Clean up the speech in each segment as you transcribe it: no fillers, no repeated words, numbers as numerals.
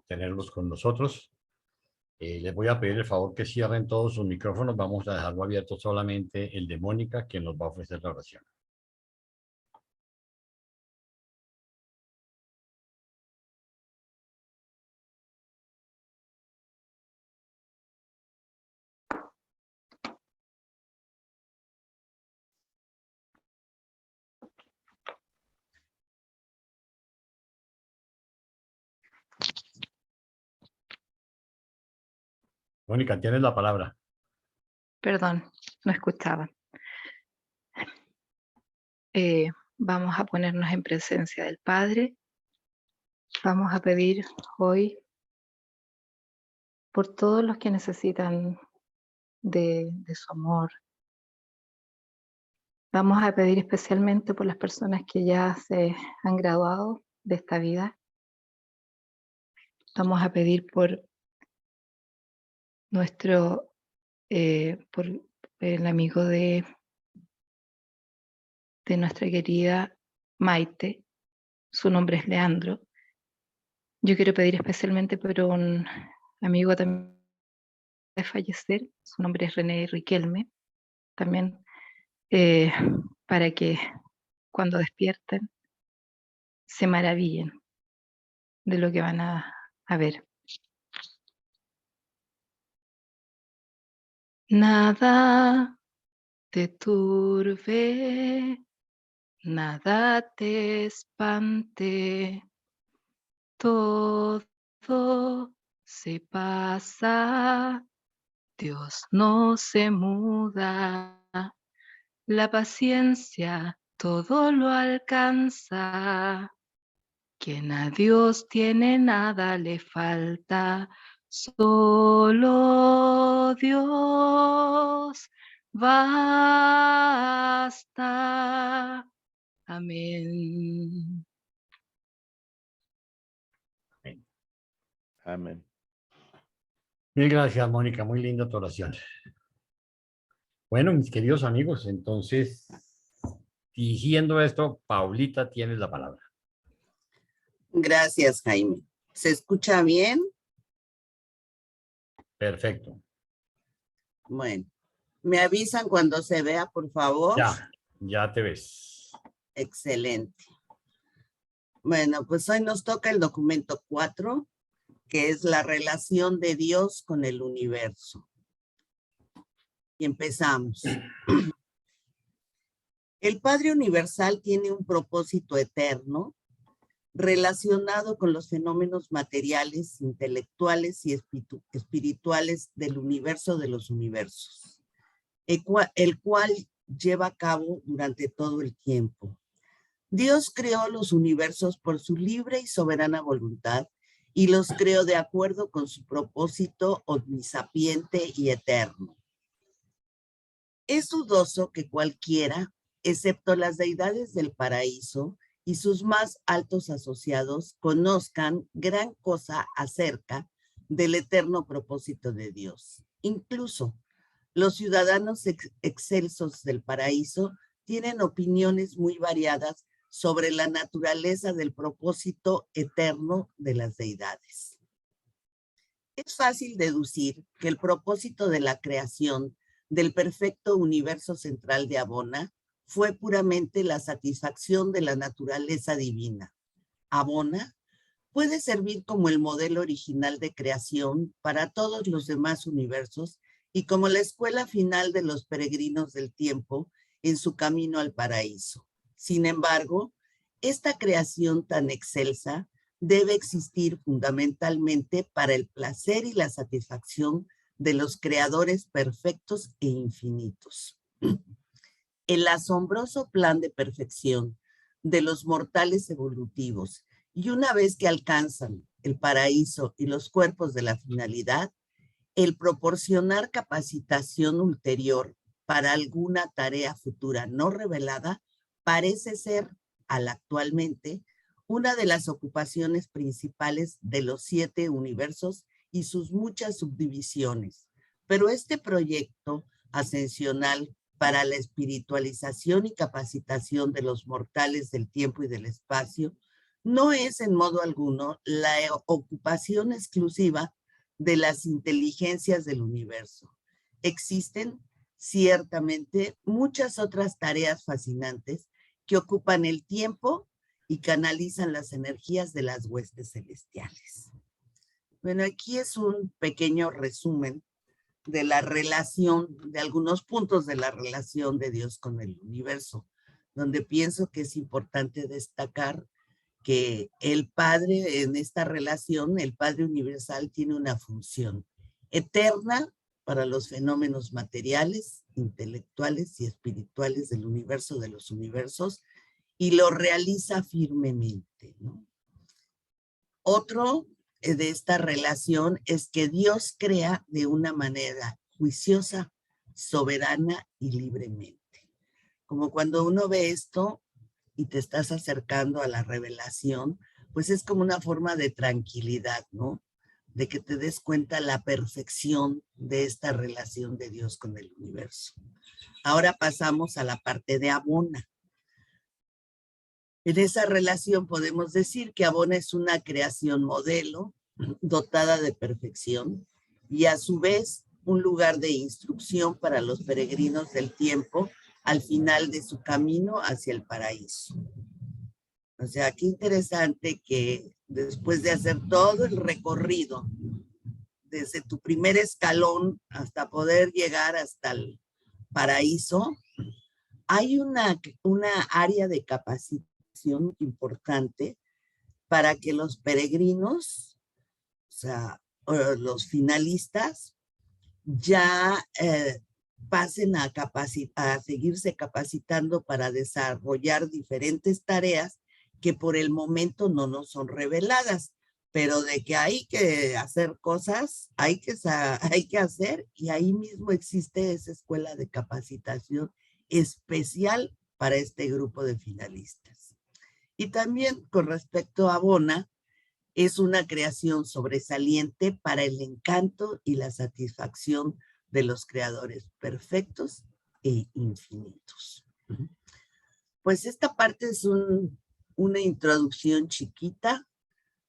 tenerlos con nosotros. Les voy a pedir el favor que cierren todos sus micrófonos. Vamos a dejarlo abierto solamente el de Mónica, quien nos va a ofrecer la oración. Mónica, tienes la palabra. Perdón, no escuchaba. Vamos a ponernos en presencia del Padre. Vamos a pedir hoy por todos los que necesitan de su amor. Vamos a pedir especialmente por las personas que ya se han graduado de esta vida. Vamos a pedir por nuestro, por el amigo de nuestra querida Maite. Su nombre es Leandro. Yo quiero pedir especialmente por un amigo también de fallecer. Su nombre es René Riquelme. También para que cuando despierten se maravillen de lo que van a ver. Nada te turbe, nada te espante, todo se pasa, Dios no se muda, la paciencia todo lo alcanza, quien a Dios tiene nada le falta, solo Dios basta. Amén. Amén. Mil gracias, Mónica. Muy linda tu oración. Bueno, mis queridos amigos, entonces, dirigiendo esto, Paulita, tienes la palabra. Gracias, Jaime. ¿Se escucha bien? Perfecto. Bueno, me avisan cuando se vea, por favor. Ya te ves. Excelente. Bueno, pues hoy nos toca el documento 4, que es la relación de Dios con el universo. Y empezamos. El Padre Universal tiene un propósito eterno relacionado con los fenómenos materiales, intelectuales y espirituales del universo de los universos, el cual lleva a cabo durante todo el tiempo. Dios creó los universos por su libre y soberana voluntad y los creó de acuerdo con su propósito omnisapiente y eterno. Es dudoso que cualquiera, excepto las deidades del paraíso y sus más altos asociados, conozcan gran cosa acerca del eterno propósito de Dios. Incluso los ciudadanos excelsos del paraíso tienen opiniones muy variadas sobre la naturaleza del propósito eterno de las deidades. Es fácil deducir que el propósito de la creación del perfecto universo central de Abona fue puramente la satisfacción de la naturaleza divina. Abona puede servir como el modelo original de creación para todos los demás universos y como la escuela final de los peregrinos del tiempo en su camino al paraíso. Sin embargo, esta creación tan excelsa debe existir fundamentalmente para el placer y la satisfacción de los creadores perfectos e infinitos. El asombroso plan de perfección de los mortales evolutivos, y una vez que alcanzan el paraíso y los cuerpos de la finalidad, el proporcionar capacitación ulterior para alguna tarea futura no revelada parece ser, actualmente, una de las ocupaciones principales de los 7 universos y sus muchas subdivisiones. Pero este proyecto ascensional para la espiritualización y capacitación de los mortales del tiempo y del espacio no es en modo alguno la ocupación exclusiva de las inteligencias del universo. Existen ciertamente muchas otras tareas fascinantes que ocupan el tiempo y canalizan las energías de las huestes celestiales. Bueno, aquí es un pequeño resumen de la relación, de algunos puntos de la relación de Dios con el universo, donde pienso que es importante destacar que el Padre en esta relación, el Padre Universal, tiene una función eterna para los fenómenos materiales, intelectuales y espirituales del universo de los universos, y lo realiza firmemente, ¿no? Otro de esta relación es que Dios crea de una manera juiciosa, soberana y libremente. Como cuando uno ve esto y te estás acercando a la revelación, pues es como una forma de tranquilidad, ¿no? De que te des cuenta la perfección de esta relación de Dios con el universo. Ahora pasamos a la parte de Abona. En esa relación podemos decir que Abona es una creación modelo, dotada de perfección, y a su vez un lugar de instrucción para los peregrinos del tiempo al final de su camino hacia el paraíso. O sea, qué interesante que después de hacer todo el recorrido, desde tu primer escalón hasta poder llegar hasta el paraíso, hay una área de capacitación importante para que los peregrinos, o sea, los finalistas, ya pasen a seguirse capacitando para desarrollar diferentes tareas que por el momento no nos son reveladas, pero de que hay que hacer cosas, hay que hacer, y ahí mismo existe esa escuela de capacitación especial para este grupo de finalistas. Y también con respecto a Abona, es una creación sobresaliente para el encanto y la satisfacción de los creadores perfectos e infinitos. Pues esta parte es una introducción chiquita.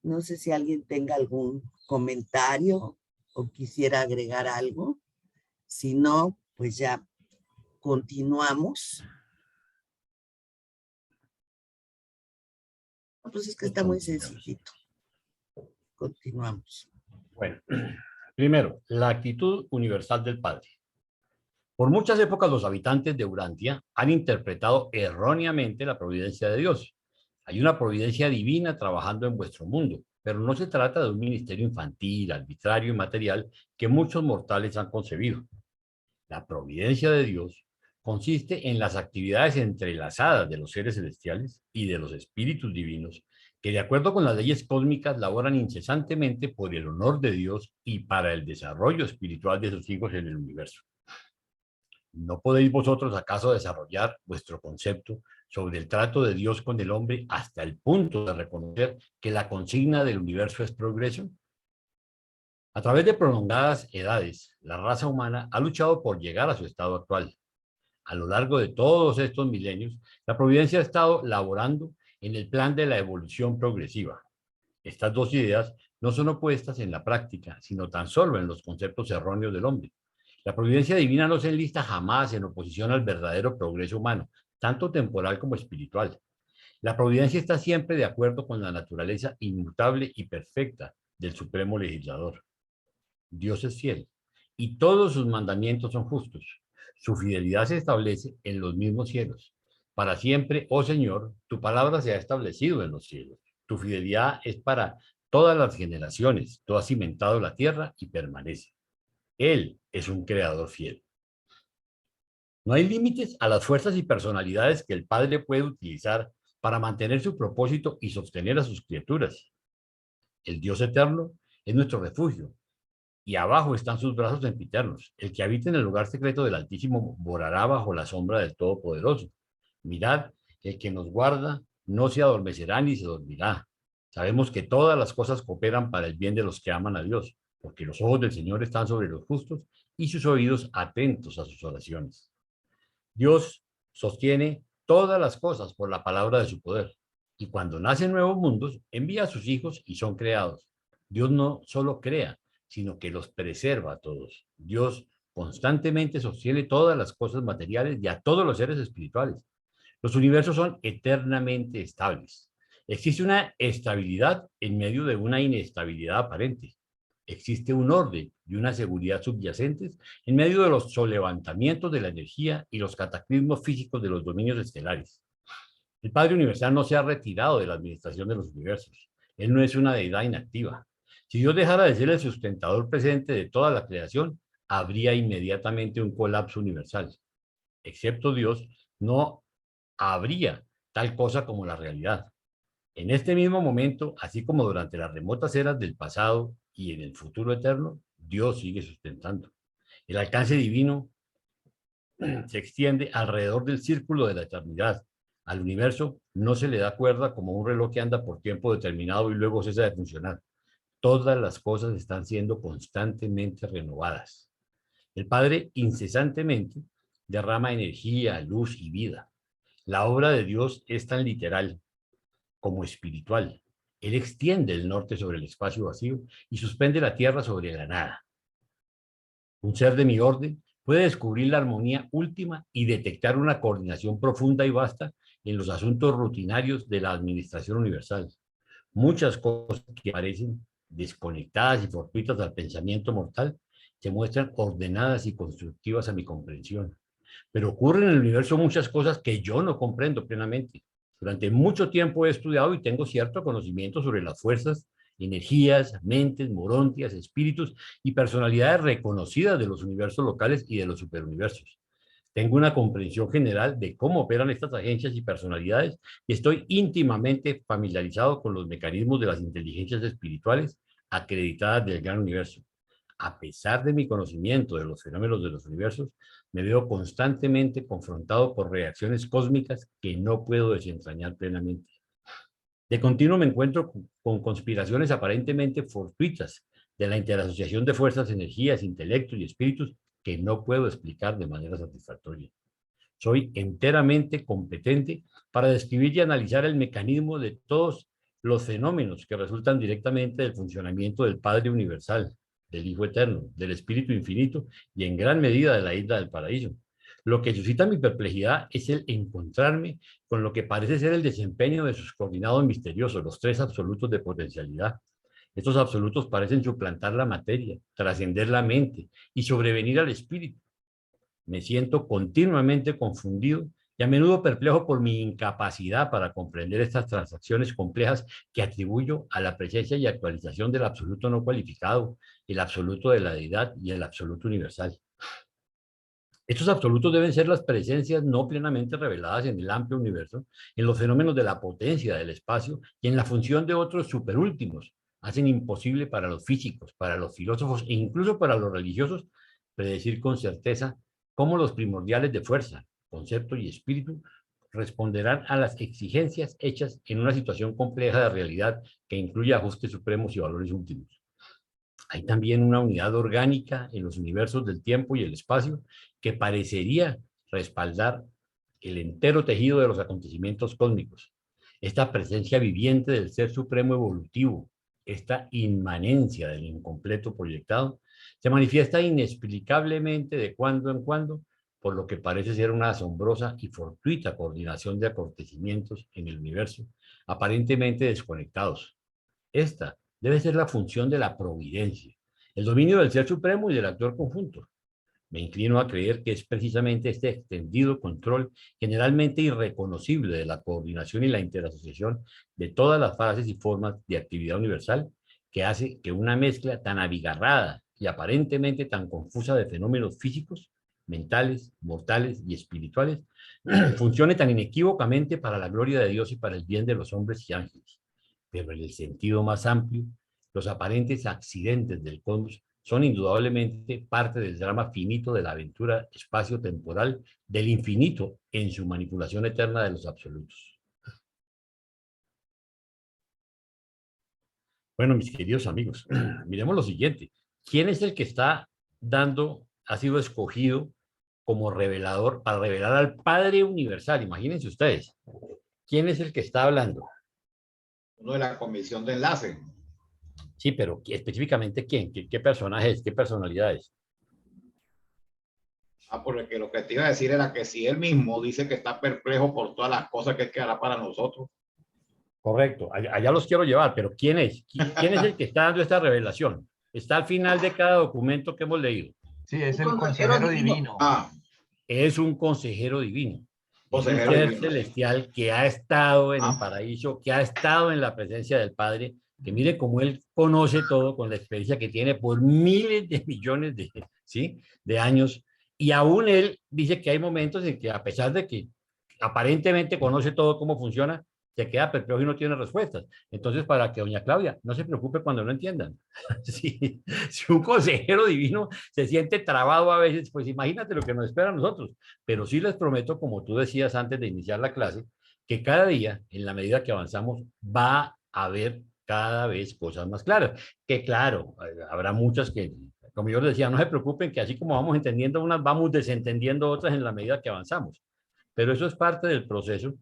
No sé si alguien tenga algún comentario o quisiera agregar algo. Si no, pues ya continuamos. Pues es que está muy sencillito. Continuamos. Bueno, primero, la actitud universal del Padre. Por muchas épocas los habitantes de Urantia han interpretado erróneamente la providencia de Dios. Hay una providencia divina trabajando en vuestro mundo, pero no se trata de un ministerio infantil, arbitrario y material que muchos mortales han concebido. La providencia de Dios consiste en las actividades entrelazadas de los seres celestiales y de los espíritus divinos que, de acuerdo con las leyes cósmicas, laboran incesantemente por el honor de Dios y para el desarrollo espiritual de sus hijos en el universo. ¿No podéis vosotros acaso desarrollar vuestro concepto sobre el trato de Dios con el hombre hasta el punto de reconocer que la consigna del universo es progreso? A través de prolongadas edades, la raza humana ha luchado por llegar a su estado actual. A lo largo de todos estos milenios, la providencia ha estado laborando en el plan de la evolución progresiva. Estas dos ideas no son opuestas en la práctica, sino tan solo en los conceptos erróneos del hombre. La providencia divina no se enlista jamás en oposición al verdadero progreso humano, tanto temporal como espiritual. La providencia está siempre de acuerdo con la naturaleza inmutable y perfecta del supremo legislador. Dios es fiel y todos sus mandamientos son justos. Su fidelidad se establece en los mismos cielos. Para siempre, oh Señor, tu palabra se ha establecido en los cielos. Tu fidelidad es para todas las generaciones. Tú has cimentado la tierra y permanece. Él es un creador fiel. No hay límites a las fuerzas y personalidades que el Padre puede utilizar para mantener su propósito y sostener a sus criaturas. El Dios eterno es nuestro refugio y abajo están sus brazos sempiternos. El que habita en el lugar secreto del Altísimo morará bajo la sombra del Todopoderoso. Mirad, el que nos guarda no se adormecerá ni se dormirá. Sabemos que todas las cosas cooperan para el bien de los que aman a Dios, porque los ojos del Señor están sobre los justos y sus oídos atentos a sus oraciones. Dios sostiene todas las cosas por la palabra de su poder. Y cuando nacen nuevos mundos, envía a sus hijos y son creados. Dios no solo crea, sino que los preserva a todos. Dios constantemente sostiene todas las cosas materiales y a todos los seres espirituales. Los universos son eternamente estables. Existe una estabilidad en medio de una inestabilidad aparente. Existe un orden y una seguridad subyacentes en medio de los solevantamientos de la energía y los cataclismos físicos de los dominios estelares. El Padre Universal no se ha retirado de la administración de los universos. Él no es una deidad inactiva. Si Dios dejara de ser el sustentador presente de toda la creación, habría inmediatamente un colapso universal. Excepto Dios, no habría tal cosa como la realidad. En este mismo momento, así como durante las remotas eras del pasado y en el futuro eterno, Dios sigue sustentando. El alcance divino se extiende alrededor del círculo de la eternidad. Al universo no se le da cuerda como un reloj que anda por tiempo determinado y luego cesa de funcionar. Todas las cosas están siendo constantemente renovadas. El Padre incesantemente derrama energía, luz y vida. La obra de Dios es tan literal como espiritual. Él extiende el norte sobre el espacio vacío y suspende la tierra sobre la nada. Un ser de mi orden puede descubrir la armonía última y detectar una coordinación profunda y vasta en los asuntos rutinarios de la administración universal. Muchas cosas que parecen desconectadas y fortuitas al pensamiento mortal se muestran ordenadas y constructivas a mi comprensión. Pero ocurren en el universo muchas cosas que yo no comprendo plenamente. Durante mucho tiempo he estudiado y tengo cierto conocimiento sobre las fuerzas, energías, mentes, morontias, espíritus y personalidades reconocidas de los universos locales y de los superuniversos. Tengo una comprensión general de cómo operan estas agencias y personalidades y estoy íntimamente familiarizado con los mecanismos de las inteligencias espirituales acreditadas del gran universo. A pesar de mi conocimiento de los fenómenos de los universos, me veo constantemente confrontado por reacciones cósmicas que no puedo desentrañar plenamente. De continuo me encuentro con conspiraciones aparentemente fortuitas de la interasociación de fuerzas, energías, intelectos y espíritus que no puedo explicar de manera satisfactoria. Soy enteramente competente para describir y analizar el mecanismo de todos los fenómenos que resultan directamente del funcionamiento del Padre Universal, del Hijo Eterno, del Espíritu Infinito y en gran medida de la isla del Paraíso. Lo que suscita mi perplejidad es el encontrarme con lo que parece ser el desempeño de sus coordinados misteriosos, los tres absolutos de potencialidad. Estos absolutos parecen suplantar la materia, trascender la mente y sobrevenir al espíritu. Me siento continuamente confundido y a menudo perplejo por mi incapacidad para comprender estas transacciones complejas que atribuyo a la presencia y actualización del absoluto no cualificado, el absoluto de la deidad y el absoluto universal. Estos absolutos deben ser las presencias no plenamente reveladas en el amplio universo, en los fenómenos de la potencia del espacio y en la función de otros superúltimos. Hacen imposible para los físicos, para los filósofos e incluso para los religiosos predecir con certeza cómo los primordiales de fuerza, concepto y espíritu responderán a las exigencias hechas en una situación compleja de realidad que incluye ajustes supremos y valores últimos. Hay también una unidad orgánica en los universos del tiempo y el espacio que parecería respaldar el entero tejido de los acontecimientos cósmicos. Esta presencia viviente del Ser Supremo evolutivo, esta inmanencia del incompleto proyectado, se manifiesta inexplicablemente de cuando en cuando, por lo que parece ser una asombrosa y fortuita coordinación de acontecimientos en el universo, aparentemente desconectados. Esta debe ser la función de la providencia, el dominio del Ser Supremo y del actor conjunto. Me inclino a creer que es precisamente este extendido control, generalmente irreconocible, de la coordinación y la interasociación de todas las fases y formas de actividad universal, que hace que una mezcla tan abigarrada y aparentemente tan confusa de fenómenos físicos, mentales, mortales y espirituales funcione tan inequívocamente para la gloria de Dios y para el bien de los hombres y ángeles. Pero en el sentido más amplio, los aparentes accidentes del cosmos son indudablemente parte del drama finito de la aventura espacio-temporal del infinito en su manipulación eterna de los absolutos. Bueno, mis queridos amigos, miremos lo siguiente. ¿Quién es el que ha sido escogido como revelador para revelar al Padre Universal? Imagínense ustedes. ¿Quién es el que está hablando? Uno de la comisión de enlace. Sí, pero específicamente ¿quién? ¿Qué personaje es? ¿Qué personalidad es? Porque lo que te iba a decir era que si él mismo dice que está perplejo por todas las cosas que hará para nosotros. Correcto, allá los quiero llevar, pero ¿quién es? ¿Quién es el que está dando esta revelación? Está al final de cada documento que hemos leído. Sí, es el consejero divino. Es un consejero divino. Es un Consejero ser divino, celestial que ha estado en el Ah. paraíso, que ha estado en la presencia del Padre, que mire cómo él conoce todo con la experiencia que tiene por miles de millones ¿sí? de años. Y aún él dice que hay momentos en que, a pesar de que aparentemente conoce todo cómo funciona, se queda perplejo y no tiene respuestas. Entonces, para que doña Claudia no se preocupe cuando no entiendan. Si un consejero divino se siente trabado a veces, pues imagínate lo que nos espera a nosotros. Pero sí les prometo, como tú decías antes de iniciar la clase, que cada día, en la medida que avanzamos, va a haber cada vez cosas más claras. Que claro, habrá muchas que, como yo les decía, no se preocupen, que así como vamos entendiendo unas, vamos desentendiendo otras en la medida que avanzamos. Pero eso es parte del proceso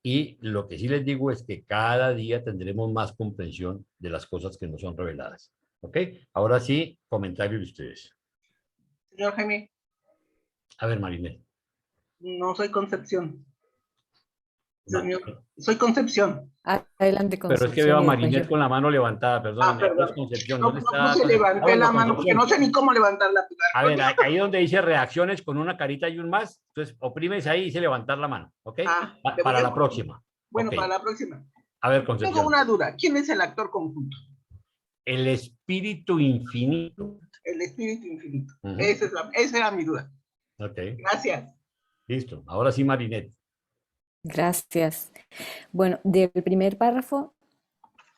y lo que sí les digo es que cada día tendremos más comprensión de las cosas que nos son reveladas. ¿Ok? Ahora sí, comentarios de ustedes. Señor Jaime, A ver, Marinette. no soy Concepción. Vale. Soy Concepción. Adelante, Pero es que veo a Marinette con la mano levantada, perdón. Perdón. Concepción, No, ¿dónde está? puse levanté la mano porque Concepción. no sé ni cómo levantarla. A ver, ahí donde dice reacciones con una carita y un más, entonces oprimes ahí y dice levantar la mano, ¿ok? Para la próxima. Bueno, Okay. para la próxima. A ver, Concepción. Tengo una duda. ¿Quién es el actor conjunto? El espíritu infinito. El espíritu infinito. Esa era mi duda. Ok. Gracias. Listo. Ahora sí, Marinette. Gracias. Bueno, del primer párrafo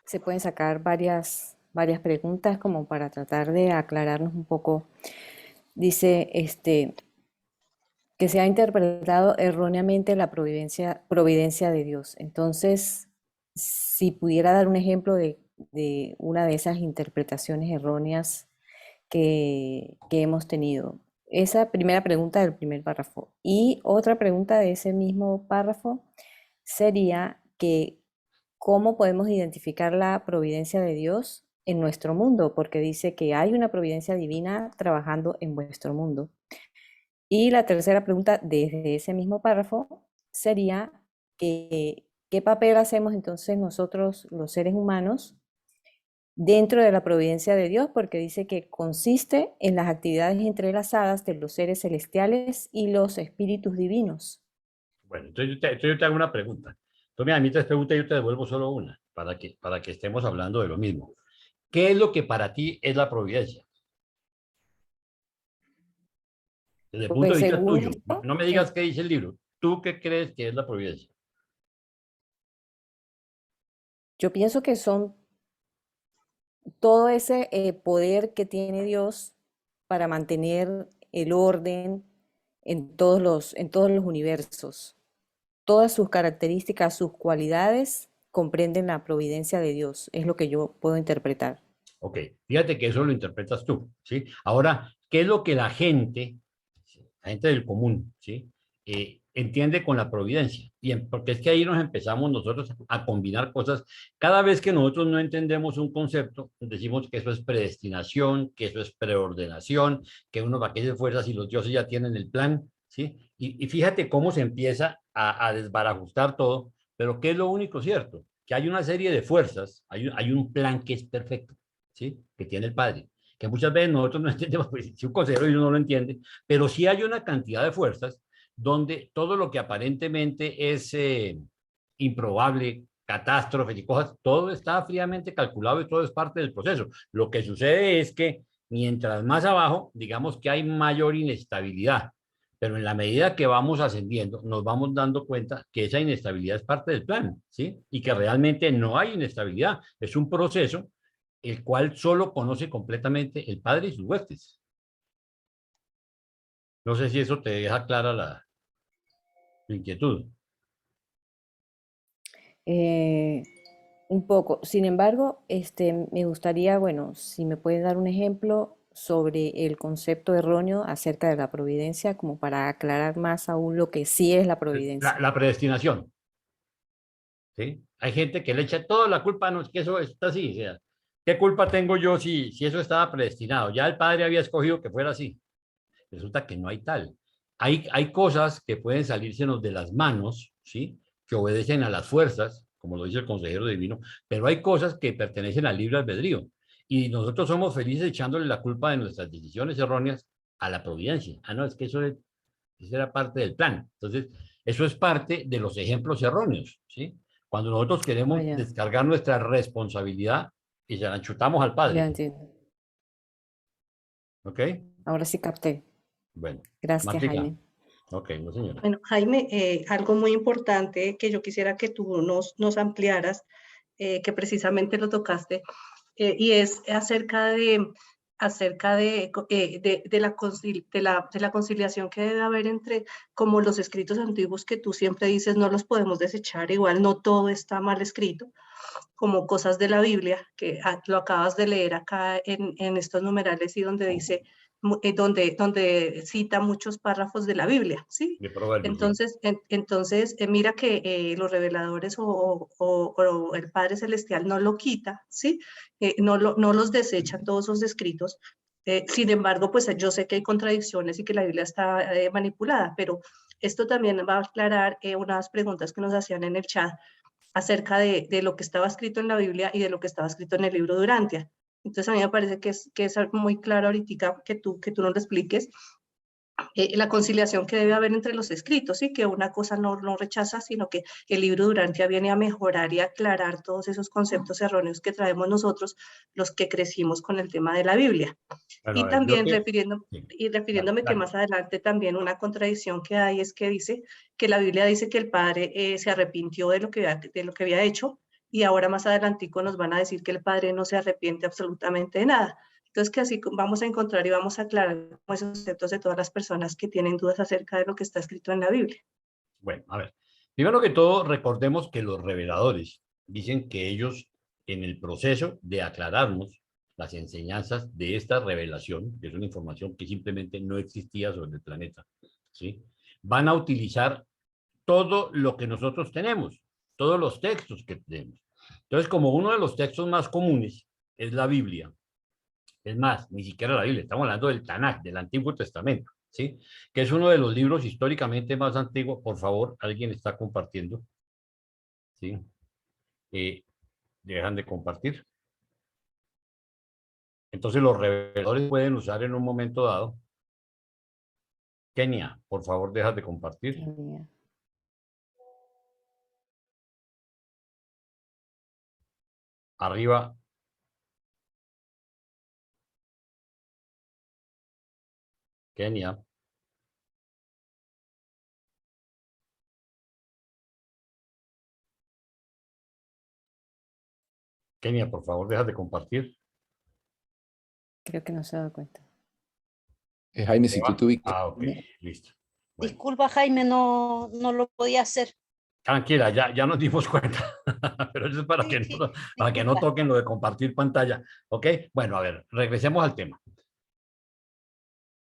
se pueden sacar varias preguntas como para tratar de aclararnos un poco. Dice que se ha interpretado erróneamente la providencia de Dios. Entonces, si pudiera dar un ejemplo de una de esas interpretaciones erróneas que hemos tenido. Esa primera pregunta del primer párrafo. Y otra pregunta de ese mismo párrafo sería que ¿cómo podemos identificar la providencia de Dios en nuestro mundo? Porque dice que hay una providencia divina trabajando en vuestro mundo. Y la tercera pregunta desde ese mismo párrafo sería que, ¿qué papel hacemos entonces nosotros los seres humanos dentro de la providencia de Dios? Porque dice que consiste en las actividades entrelazadas de los seres celestiales y los espíritus divinos. Bueno, entonces yo te hago una pregunta. Tú me admites pregunta y yo te devuelvo solo una, para que estemos hablando de lo mismo. ¿Qué es lo que para ti es la providencia? Desde el punto de vista tuyo. No me digas qué dice el libro. ¿Tú qué crees que es la providencia? Yo pienso que son todo ese poder que tiene Dios para mantener el orden en todos los universos. Todas sus características, sus cualidades comprenden la providencia de Dios. Es lo que yo puedo interpretar. Ok, fíjate que eso lo interpretas tú, ¿sí? Ahora, ¿qué es lo que la gente del común, ¿sí? Entiende con la providencia? Bien, porque es que ahí nos empezamos nosotros a combinar cosas. Cada vez que nosotros no entendemos un concepto, decimos que eso es predestinación, que eso es preordenación, que uno va a que fuerzas y los dioses ya tienen el plan, ¿sí? Y fíjate cómo se empieza a desbarajustar todo, pero ¿qué es lo único cierto? Que hay una serie de fuerzas, hay un plan que es perfecto, ¿sí? Que tiene el Padre, que muchas veces nosotros no entendemos, pues, si un consejero no lo entiende, pero sí hay una cantidad de fuerzas donde todo lo que aparentemente es improbable, catástrofes y cosas, todo está fríamente calculado y todo es parte del proceso. Lo que sucede es que mientras más abajo, digamos que hay mayor inestabilidad, pero en la medida que vamos ascendiendo, nos vamos dando cuenta que esa inestabilidad es parte del plan, ¿sí? Y que realmente no hay inestabilidad, es un proceso el cual solo conoce completamente el Padre y sus huestes. No sé si eso te deja clara la inquietud. Un poco. Sin embargo, me gustaría, bueno, si me puedes dar un ejemplo sobre el concepto erróneo acerca de la providencia, como para aclarar más aún lo que sí es la providencia. La predestinación. ¿Sí? Hay gente que le echa toda la culpa, no es que eso está así, o sea, ¿qué culpa tengo yo si eso estaba predestinado? Ya el Padre había escogido que fuera así. Resulta que no hay tal. Hay cosas que pueden salírsenos de las manos, ¿sí? Que obedecen a las fuerzas, como lo dice el consejero divino, pero hay cosas que pertenecen al libre albedrío. Y nosotros somos felices echándole la culpa de nuestras decisiones erróneas a la providencia. Ah, no, es que eso era parte del plan. Entonces, eso es parte de los ejemplos erróneos, ¿sí? Cuando nosotros queremos ya, descargar nuestra responsabilidad y se la chutamos al ya Padre, entiendo. ¿ok? Ahora sí capté. Bueno, Gracias, Martica. Jaime. Ok, no señora. Bueno, Jaime, algo muy importante que yo quisiera que tú nos ampliaras, que precisamente lo tocaste, y es acerca de la conciliación que debe haber entre como los escritos antiguos que tú siempre dices no los podemos desechar, igual no todo está mal escrito, como cosas de la Biblia, que lo acabas de leer acá en estos numerales y donde dice, donde cita muchos párrafos de la Biblia, ¿sí? De Proverbios, sí. Entonces mira que los reveladores o el Padre Celestial no lo quita, ¿sí? No los desechan todos esos escritos. Sin embargo, pues yo sé que hay contradicciones y que la Biblia está manipulada, pero esto también va a aclarar unas preguntas que nos hacían en el chat acerca de lo que estaba escrito en la Biblia y de lo que estaba escrito en el libro de Urantia. Entonces a mí me parece que es algo muy claro ahorita que tú nos lo expliques, la conciliación que debe haber entre los escritos, y que una cosa no rechaza, sino que el libro de Urantia viene a mejorar y aclarar todos esos conceptos erróneos que traemos nosotros, los que crecimos con el tema de la Biblia. Bueno, Y a ver, también sí, refiriéndome dale, que dale. más adelante también una contradicción que hay es que dice que la Biblia dice que el Padre se arrepintió de lo que había hecho, y ahora más adelantico nos van a decir que el Padre no se arrepiente absolutamente de nada. Entonces, que así vamos a encontrar y vamos a aclarar esos conceptos de todas las personas que tienen dudas acerca de lo que está escrito en la Biblia. Bueno, a ver. Primero que todo, recordemos que los reveladores dicen que ellos, en el proceso de aclararnos las enseñanzas de esta revelación, que es una información que simplemente no existía sobre el planeta, ¿sí? Van a utilizar todo lo que nosotros tenemos, todos los textos que tenemos. Entonces, como uno de los textos más comunes es la Biblia, es más, ni siquiera la Biblia, estamos hablando del Tanaj, del Antiguo Testamento, ¿sí? Que es uno de los libros históricamente más antiguos. Por favor, alguien está compartiendo, ¿sí? Dejan de compartir. Entonces los reveladores pueden usar en un momento dado. Kenia, por favor, dejas de compartir. Genial. Arriba. Kenia. Kenia, por favor, dejas de compartir. Creo que no se ha dado cuenta. Jaime, si tú te ubicas. Ah, ok, listo. Bueno, Disculpa, Jaime, no lo podía hacer. tranquila, ya nos dimos cuenta, pero eso es para que no, para que no toquen lo de compartir pantalla, ¿ok? Bueno, a ver, regresemos al tema.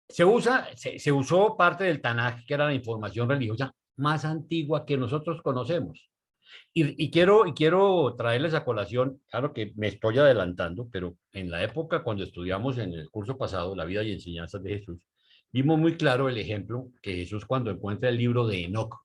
Se usó parte del Tanaj, que era la información religiosa más antigua que nosotros conocemos. Y quiero traerles a colación, claro que me estoy adelantando, pero en la época cuando estudiamos en el curso pasado, La vida y enseñanzas de Jesús, vimos muy claro el ejemplo que Jesús cuando encuentra el libro de Enoc,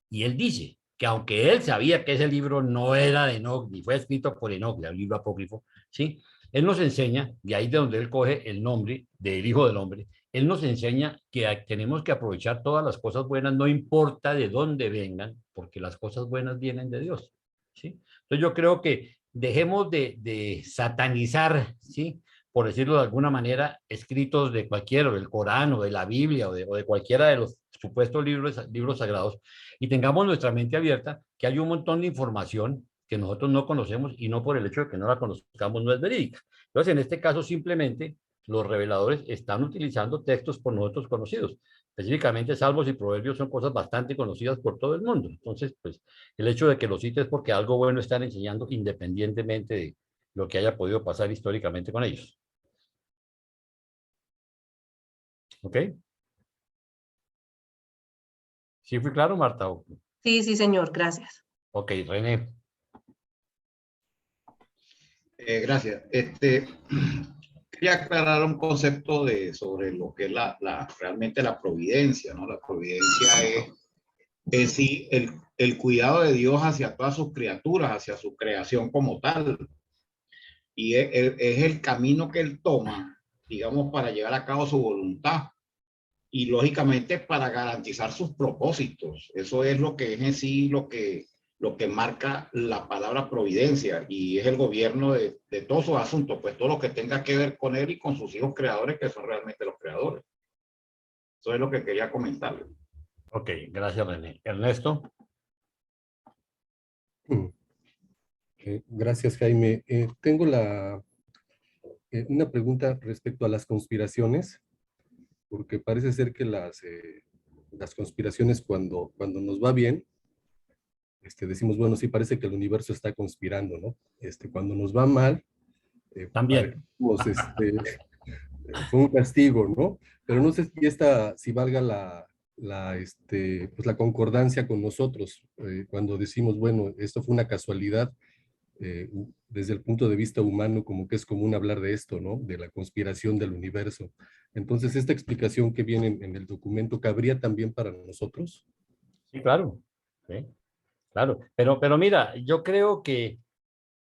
y él dice que aunque él sabía que ese libro no era de Enoc, ni fue escrito por Enoc, el libro apócrifo, ¿sí? Él nos enseña, y ahí de donde él coge el nombre del Hijo del Hombre, él nos enseña que tenemos que aprovechar todas las cosas buenas, no importa de dónde vengan, porque las cosas buenas vienen de Dios, ¿sí? Entonces yo creo que dejemos de satanizar, ¿sí? Por decirlo de alguna manera, escritos de cualquiera, del Corán o de la Biblia o de cualquiera de los supuestos libros sagrados, y tengamos nuestra mente abierta, que hay un montón de información que nosotros no conocemos y no por el hecho de que no la conozcamos no es verídica. Entonces, en este caso, simplemente los reveladores están utilizando textos por nosotros conocidos. Específicamente, salmos y proverbios son cosas bastante conocidas por todo el mundo. Entonces, pues, el hecho de que los cites es porque algo bueno están enseñando independientemente de lo que haya podido pasar históricamente con ellos. ¿Ok? ¿Sí fui claro, Marta? Sí, señor, gracias. Ok, René. Gracias. Quería aclarar un concepto sobre lo que es realmente la providencia, ¿no? La providencia es sí el cuidado de Dios hacia todas sus criaturas, hacia su creación como tal. Y es el camino que Él toma, digamos, para llevar a cabo su voluntad. Y lógicamente para garantizar sus propósitos. Eso es lo que es en sí lo que marca la palabra providencia, y es el gobierno de todos sus asuntos, pues todo lo que tenga que ver con él y con sus hijos creadores, que son realmente los creadores. Eso es lo que quería comentarle. Ok, gracias, René. Ernesto. Gracias, Jaime. Tengo una pregunta respecto a las conspiraciones, porque parece ser que las conspiraciones cuando nos va bien, decimos, bueno, sí parece que el universo está conspirando, ¿no? Cuando nos va mal, También. Fue un castigo, ¿no? Pero no sé si valga pues la concordancia con nosotros, cuando decimos, bueno, esto fue una casualidad, desde el punto de vista humano, como que es común hablar de esto, ¿no? De la conspiración del universo. Entonces, esta explicación que viene en el documento, ¿cabría también para nosotros? Sí, claro. Sí, claro. Pero mira, yo creo que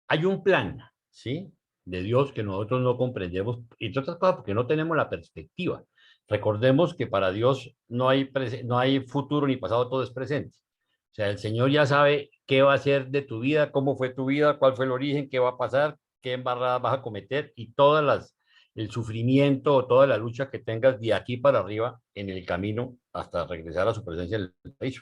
hay un plan, ¿sí? De Dios que nosotros no comprendemos, y entre otras cosas porque no tenemos la perspectiva. Recordemos que para Dios no hay futuro ni pasado, todo es presente. O sea, el Señor ya sabe qué va a hacer de tu vida, cómo fue tu vida, cuál fue el origen, qué va a pasar, qué embarrada vas a cometer, y el sufrimiento o toda la lucha que tengas de aquí para arriba en el camino hasta regresar a su presencia en el paraíso.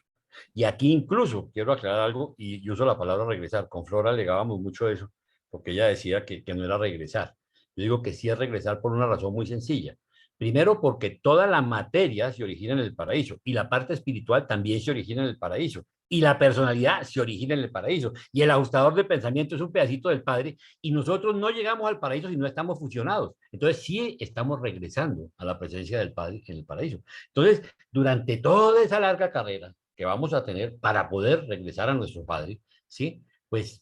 Y aquí incluso quiero aclarar algo, y uso la palabra regresar. Con Flora alegábamos mucho eso, porque ella decía que no era regresar. Yo digo que sí es regresar por una razón muy sencilla. Primero, porque toda la materia se origina en el paraíso, y la parte espiritual también se origina en el paraíso, y la personalidad se origina en el paraíso, y el ajustador de pensamiento es un pedacito del Padre, y nosotros no llegamos al paraíso si no estamos fusionados. Entonces sí estamos regresando a la presencia del Padre en el paraíso. Entonces, durante toda esa larga carrera que vamos a tener para poder regresar a nuestro Padre, ¿sí? Pues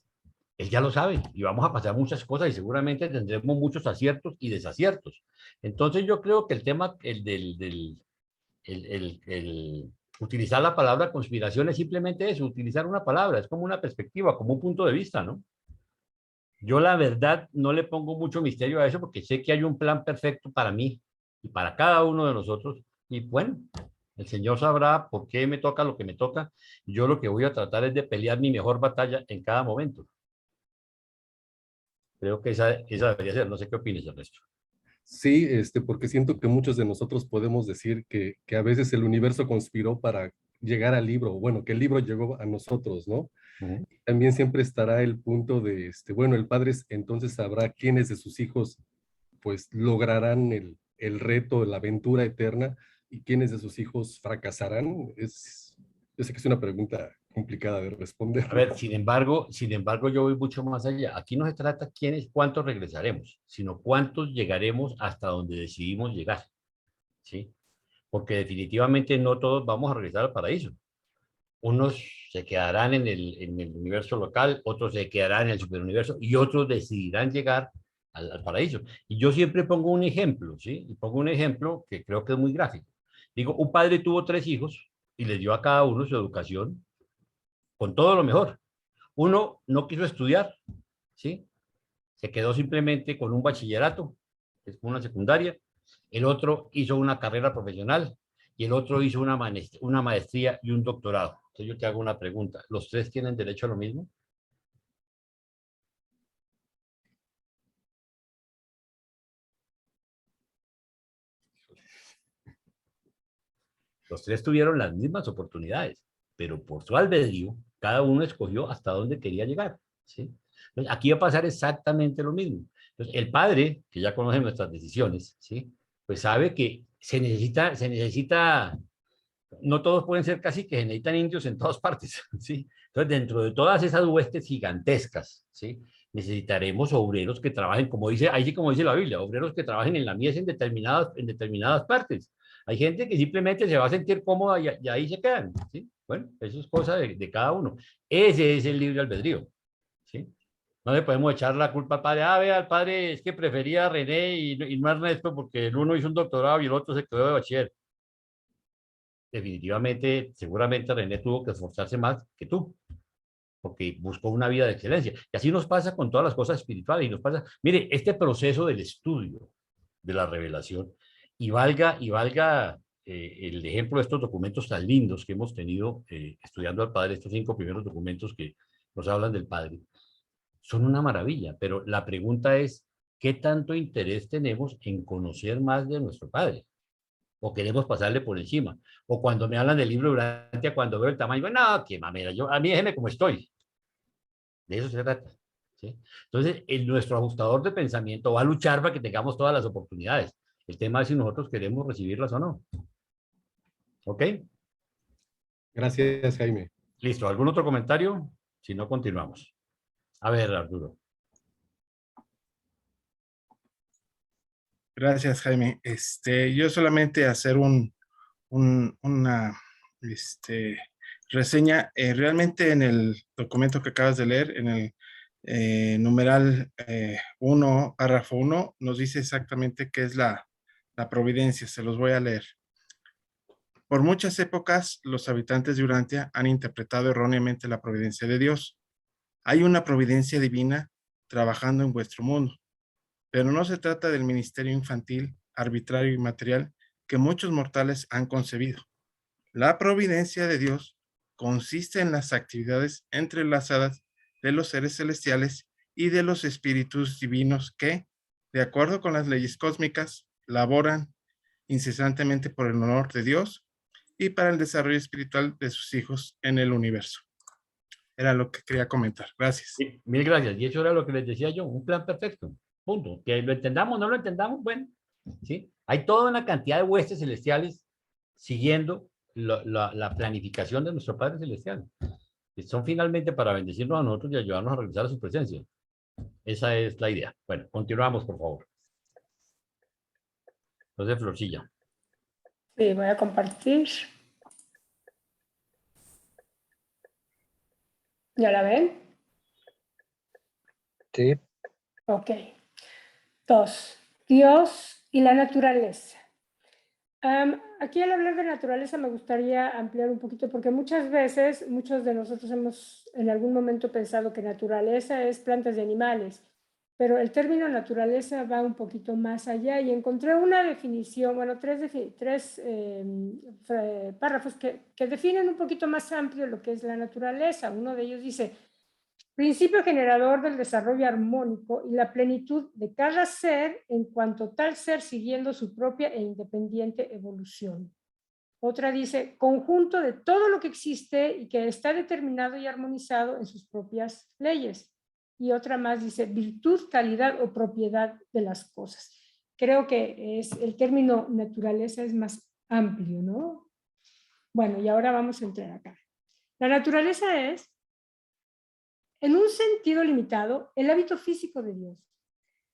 Él ya lo sabe, y vamos a pasar muchas cosas, y seguramente tendremos muchos aciertos y desaciertos. Entonces yo creo que el tema, el utilizar la palabra conspiración es simplemente eso, utilizar una palabra, es como una perspectiva, como un punto de vista, ¿no? Yo la verdad no le pongo mucho misterio a eso, porque sé que hay un plan perfecto para mí y para cada uno de nosotros, y bueno, el Señor sabrá por qué me toca lo que me toca. Yo lo que voy a tratar es de pelear mi mejor batalla en cada momento. Creo que esa debería ser. No sé qué opinas, Ernesto. Sí, porque siento que muchos de nosotros podemos decir que a veces el universo conspiró para llegar al libro, bueno, que el libro llegó a nosotros, ¿no? También siempre estará el punto de, bueno, el padre entonces sabrá quiénes de sus hijos pues lograrán el reto, la aventura eterna, y quiénes de sus hijos fracasarán. Yo sé que es una pregunta complicada de responder. A ver, sin embargo, yo voy mucho más allá. Aquí no se trata cuántos regresaremos, sino cuántos llegaremos hasta donde decidimos llegar, ¿sí? Porque definitivamente no todos vamos a regresar al paraíso. Unos se quedarán en el universo local, otros se quedarán en el superuniverso, y otros decidirán llegar al paraíso. Y yo siempre pongo un ejemplo, ¿sí? Y pongo un ejemplo que creo que es muy gráfico. Digo, un padre tuvo 3 hijos y les dio a cada uno su educación con todo lo mejor. Uno no quiso estudiar, ¿sí? Se quedó simplemente con un bachillerato, que es una secundaria. El otro hizo una carrera profesional, y el otro hizo una maestría y un doctorado. Entonces yo te hago una pregunta. ¿Los 3 tienen derecho a lo mismo? Los 3 tuvieron las mismas oportunidades, pero por su albedrío, cada uno escogió hasta dónde quería llegar, ¿sí? Entonces, aquí va a pasar exactamente lo mismo. Entonces, el padre, que ya conoce nuestras decisiones, ¿sí? Pues sabe que se necesita, no todos pueden ser caciques, se necesitan indios en todas partes, ¿sí? Entonces, dentro de todas esas huestes gigantescas, ¿sí? Necesitaremos obreros que trabajen, ahí sí como dice la Biblia, obreros que trabajen en la mies en determinadas partes. Hay gente que simplemente se va a sentir cómoda y ahí se quedan, ¿sí? Bueno, eso es cosa de cada uno. Ese es el libre albedrío, ¿sí? No le podemos echar la culpa al padre. Ah, vea, el padre es que prefería a René y no a Ernesto porque el uno hizo un doctorado y el otro se quedó de bachiller. Definitivamente, seguramente René tuvo que esforzarse más que tú, porque buscó una vida de excelencia. Y así nos pasa con todas las cosas espirituales. Y nos pasa, mire, este proceso del estudio de la revelación, y valga el ejemplo de estos documentos tan lindos que hemos tenido estudiando al Padre, estos 5 primeros documentos que nos hablan del Padre, son una maravilla, pero la pregunta es, ¿qué tanto interés tenemos en conocer más de nuestro Padre? ¿O queremos pasarle por encima? O cuando me hablan del libro de Urantia, cuando veo el tamaño, digo, no, qué mamera, a mí déjeme como estoy. De eso se trata. ¿Sí? Entonces, nuestro ajustador de pensamiento va a luchar para que tengamos todas las oportunidades. El tema es si nosotros queremos recibirlas o no. ¿Ok? Gracias, Jaime. Listo. ¿Algún otro comentario? Si no, continuamos. A ver, Arturo. Gracias, Jaime. Yo solamente hacer una reseña. Realmente en el documento que acabas de leer, en el numeral 1, párrafo 1, nos dice exactamente qué es la providencia. Se los voy a leer. Por muchas épocas, los habitantes de Urantia han interpretado erróneamente la providencia de Dios. Hay una providencia divina trabajando en vuestro mundo, pero no se trata del ministerio infantil, arbitrario y material que muchos mortales han concebido. La providencia de Dios consiste en las actividades entrelazadas de los seres celestiales y de los espíritus divinos que, de acuerdo con las leyes cósmicas, laboran incesantemente por el honor de Dios y para el desarrollo espiritual de sus hijos en el universo. Era lo que quería comentar. Gracias. Sí, mil gracias. Y eso era lo que les decía yo, un plan perfecto. Punto. Que lo entendamos o no lo entendamos, bueno, ¿sí? Hay toda una cantidad de huestes celestiales siguiendo la planificación de nuestro Padre Celestial. Que son finalmente para bendecirnos a nosotros y ayudarnos a regresar a su presencia. Esa es la idea. Bueno, continuamos, por favor. Entonces, Florcilla. Sí, voy a compartir. ¿Ya la ven? Sí. Ok. 2. Dios y la naturaleza. Aquí al hablar de naturaleza me gustaría ampliar un poquito porque muchas veces, muchos de nosotros hemos en algún momento pensado que naturaleza es plantas y animales, pero el término naturaleza va un poquito más allá y encontré una definición, bueno, tres párrafos que definen un poquito más amplio lo que es la naturaleza. Uno de ellos dice, principio generador del desarrollo armónico y la plenitud de cada ser en cuanto tal ser siguiendo su propia e independiente evolución. Otra dice, conjunto de todo lo que existe y que está determinado y armonizado en sus propias leyes. Y otra más dice, virtud, calidad o propiedad de las cosas. Creo que el término naturaleza es más amplio, ¿no? Bueno, y ahora vamos a entrar acá. La naturaleza es, en un sentido limitado, el hábito físico de Dios.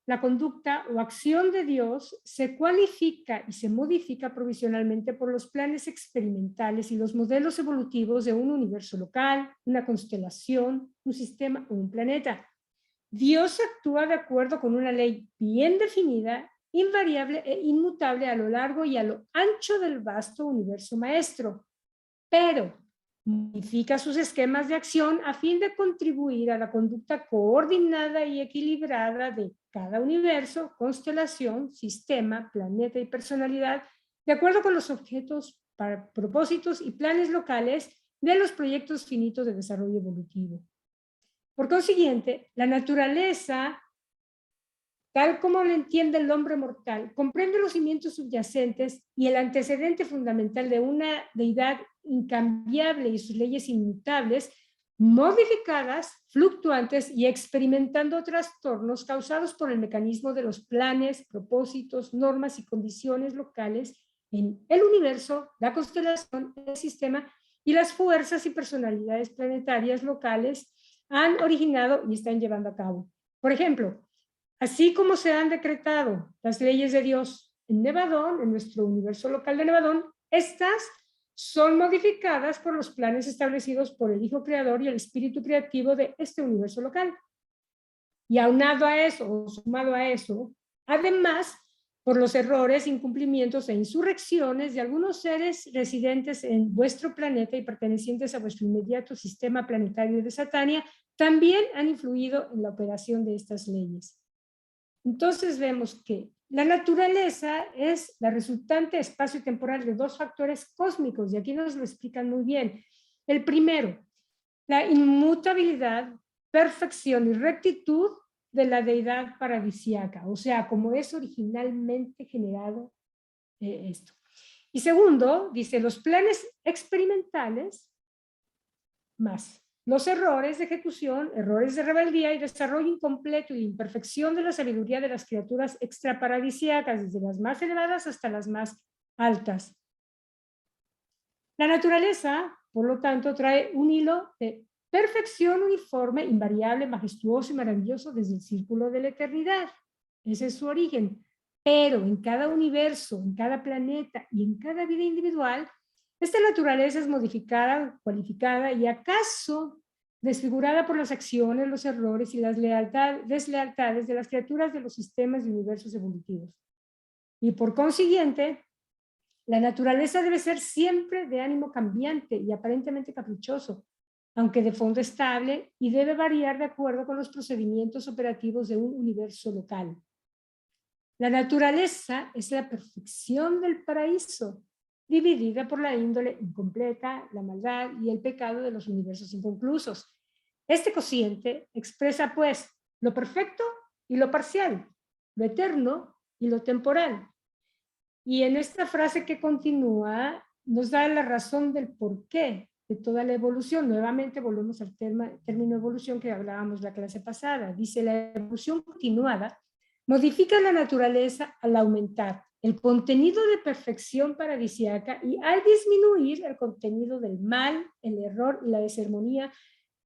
La conducta o acción de Dios se cualifica y se modifica provisionalmente por los planes experimentales y los modelos evolutivos de un universo local, una constelación, un sistema o un planeta. Dios actúa de acuerdo con una ley bien definida, invariable e inmutable a lo largo y a lo ancho del vasto universo maestro, pero modifica sus esquemas de acción a fin de contribuir a la conducta coordinada y equilibrada de cada universo, constelación, sistema, planeta y personalidad, de acuerdo con los objetos, propósitos y planes locales de los proyectos finitos de desarrollo evolutivo. Por consiguiente, la naturaleza, tal como lo entiende el hombre mortal, comprende los cimientos subyacentes y el antecedente fundamental de una deidad incambiable y sus leyes inmutables, modificadas, fluctuantes y experimentando trastornos causados por el mecanismo de los planes, propósitos, normas y condiciones locales en el universo, la constelación, el sistema y las fuerzas y personalidades planetarias locales han originado y están llevando a cabo. Por ejemplo, así como se han decretado las leyes de Dios en Nevadón, en nuestro universo local de Nevadón, estas son modificadas por los planes establecidos por el Hijo Creador y el Espíritu Creativo de este universo local. Y aunado a eso, o sumado a eso, además, por los errores, incumplimientos e insurrecciones de algunos seres residentes en vuestro planeta y pertenecientes a vuestro inmediato sistema planetario de Satania, también han influido en la operación de estas leyes. Entonces vemos que la naturaleza es la resultante espacio-temporal de dos factores cósmicos, y aquí nos lo explican muy bien. El primero, la inmutabilidad, perfección y rectitud de la deidad paradisíaca, o sea, como es originalmente generado esto. Y segundo, dice, los planes experimentales más los errores de ejecución, errores de rebeldía y desarrollo incompleto y imperfección de la sabiduría de las criaturas extraparadisíacas, desde las más elevadas hasta las más altas. La naturaleza, por lo tanto, trae un hilo de perfección uniforme, invariable, majestuoso y maravilloso desde el círculo de la eternidad. Ese es su origen. Pero en cada universo, en cada planeta y en cada vida individual, esta naturaleza es modificada, cualificada y acaso desfigurada por las acciones, los errores y las deslealtades de las criaturas de los sistemas y universos evolutivos. Y por consiguiente, la naturaleza debe ser siempre de ánimo cambiante y aparentemente caprichoso, aunque de fondo estable, y debe variar de acuerdo con los procedimientos operativos de un universo local. La naturaleza es la perfección del paraíso, dividida por la índole incompleta, la maldad y el pecado de los universos inconclusos. Este cociente expresa, pues, lo perfecto y lo parcial, lo eterno y lo temporal. Y en esta frase que continúa, nos da la razón del porqué de toda la evolución. Nuevamente volvemos al término evolución que hablábamos la clase pasada. Dice, la evolución continuada modifica la naturaleza al aumentar el contenido de perfección paradisíaca y al disminuir el contenido del mal, el error y la desarmonía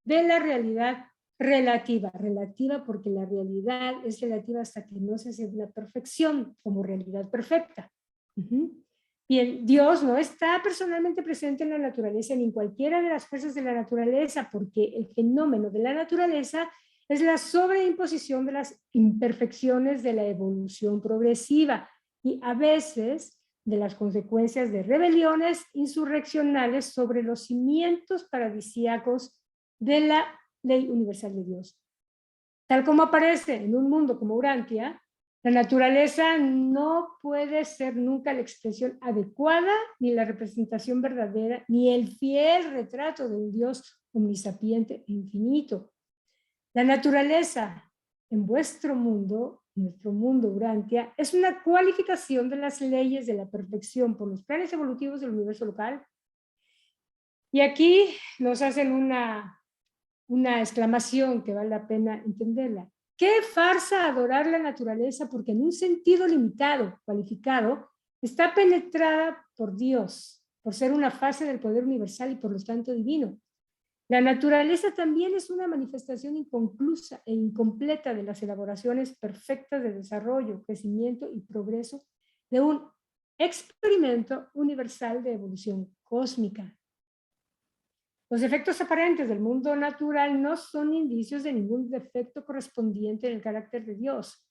de la realidad relativa. Relativa porque la realidad es relativa hasta que no se hace la perfección como realidad perfecta. Bien, Dios no está personalmente presente en la naturaleza ni en cualquiera de las fuerzas de la naturaleza, porque el fenómeno de la naturaleza es la sobreimposición de las imperfecciones de la evolución progresiva y a veces de las consecuencias de rebeliones insurreccionales sobre los cimientos paradisíacos de la ley universal de Dios. Tal como aparece en un mundo como Urantia, la naturaleza no puede ser nunca la expresión adecuada, ni la representación verdadera, ni el fiel retrato de un Dios omnisapiente e infinito. La naturaleza en vuestro mundo, nuestro mundo Urantia, es una cualificación de las leyes de la perfección por los planes evolutivos del universo local. Y aquí nos hacen una exclamación que vale la pena entenderla. ¡Qué farsa adorar la naturaleza! Porque en un sentido limitado, cualificado, está penetrada por Dios, por ser una fase del poder universal y por lo tanto divino. La naturaleza también es una manifestación inconclusa e incompleta de las elaboraciones perfectas de desarrollo, crecimiento y progreso de un experimento universal de evolución cósmica. Los efectos aparentes del mundo natural no son indicios de ningún defecto correspondiente en el carácter de Dios.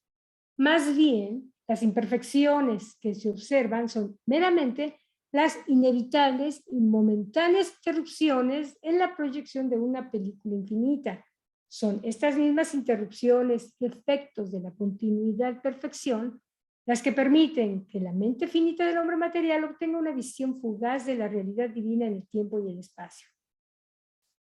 Más bien, las imperfecciones que se observan son meramente las inevitables y momentáneas interrupciones en la proyección de una película infinita. Son estas mismas interrupciones y efectos de la continuidad perfección las que permiten que la mente finita del hombre material obtenga una visión fugaz de la realidad divina en el tiempo y el espacio.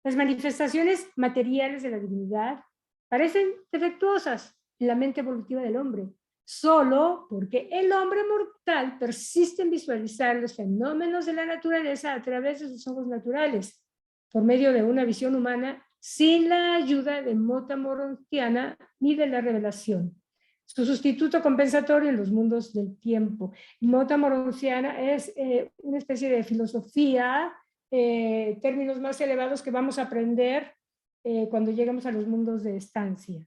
Las manifestaciones materiales de la divinidad parecen defectuosas en la mente evolutiva del hombre, solo porque el hombre mortal persiste en visualizar los fenómenos de la naturaleza a través de sus ojos naturales, por medio de una visión humana, sin la ayuda de Mota Morontiana ni de la revelación. Su sustituto compensatorio en los mundos del tiempo. Mota Morontiana es una especie de filosofía, términos más elevados que vamos a aprender cuando lleguemos a los mundos de estancia.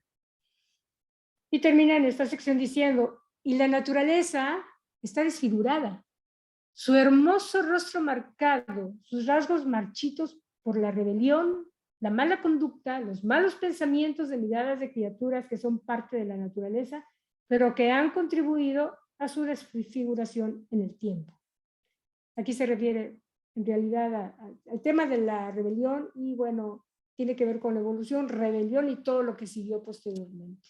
Y termina en esta sección diciendo, y la naturaleza está desfigurada, su hermoso rostro marcado, sus rasgos marchitos por la rebelión, la mala conducta, los malos pensamientos de miradas de criaturas que son parte de la naturaleza, pero que han contribuido a su desfiguración en el tiempo. Aquí se refiere en realidad al tema de la rebelión y bueno, tiene que ver con la evolución, rebelión y todo lo que siguió posteriormente.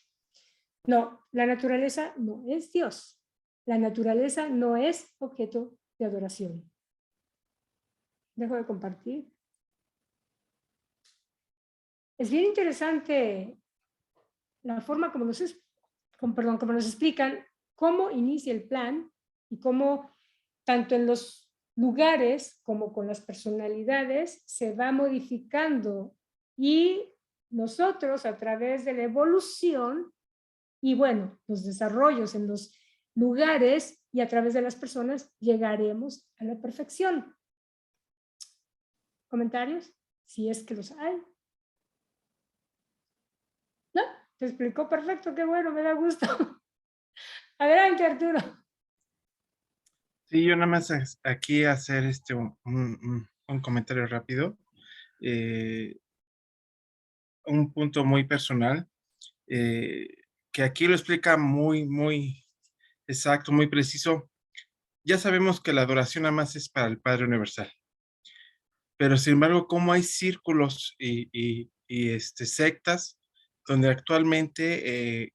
No, la naturaleza no es Dios. La naturaleza no es objeto de adoración. Dejo de compartir. Es bien interesante la forma como nos explican cómo inicia el plan y cómo tanto en los lugares como con las personalidades se va modificando y nosotros a través de la evolución y bueno, los desarrollos en los lugares y a través de las personas llegaremos a la perfección. ¿Comentarios? Si es que los hay. ¿No? Te explicó perfecto, qué bueno, me da gusto. Adelante, Arturo. Sí, yo nada más aquí hacer un comentario rápido. Un punto muy personal, que aquí lo explica muy exacto, muy preciso. Ya sabemos que la adoración nada más es para el Padre Universal. Pero sin embargo, como hay círculos y sectas donde actualmente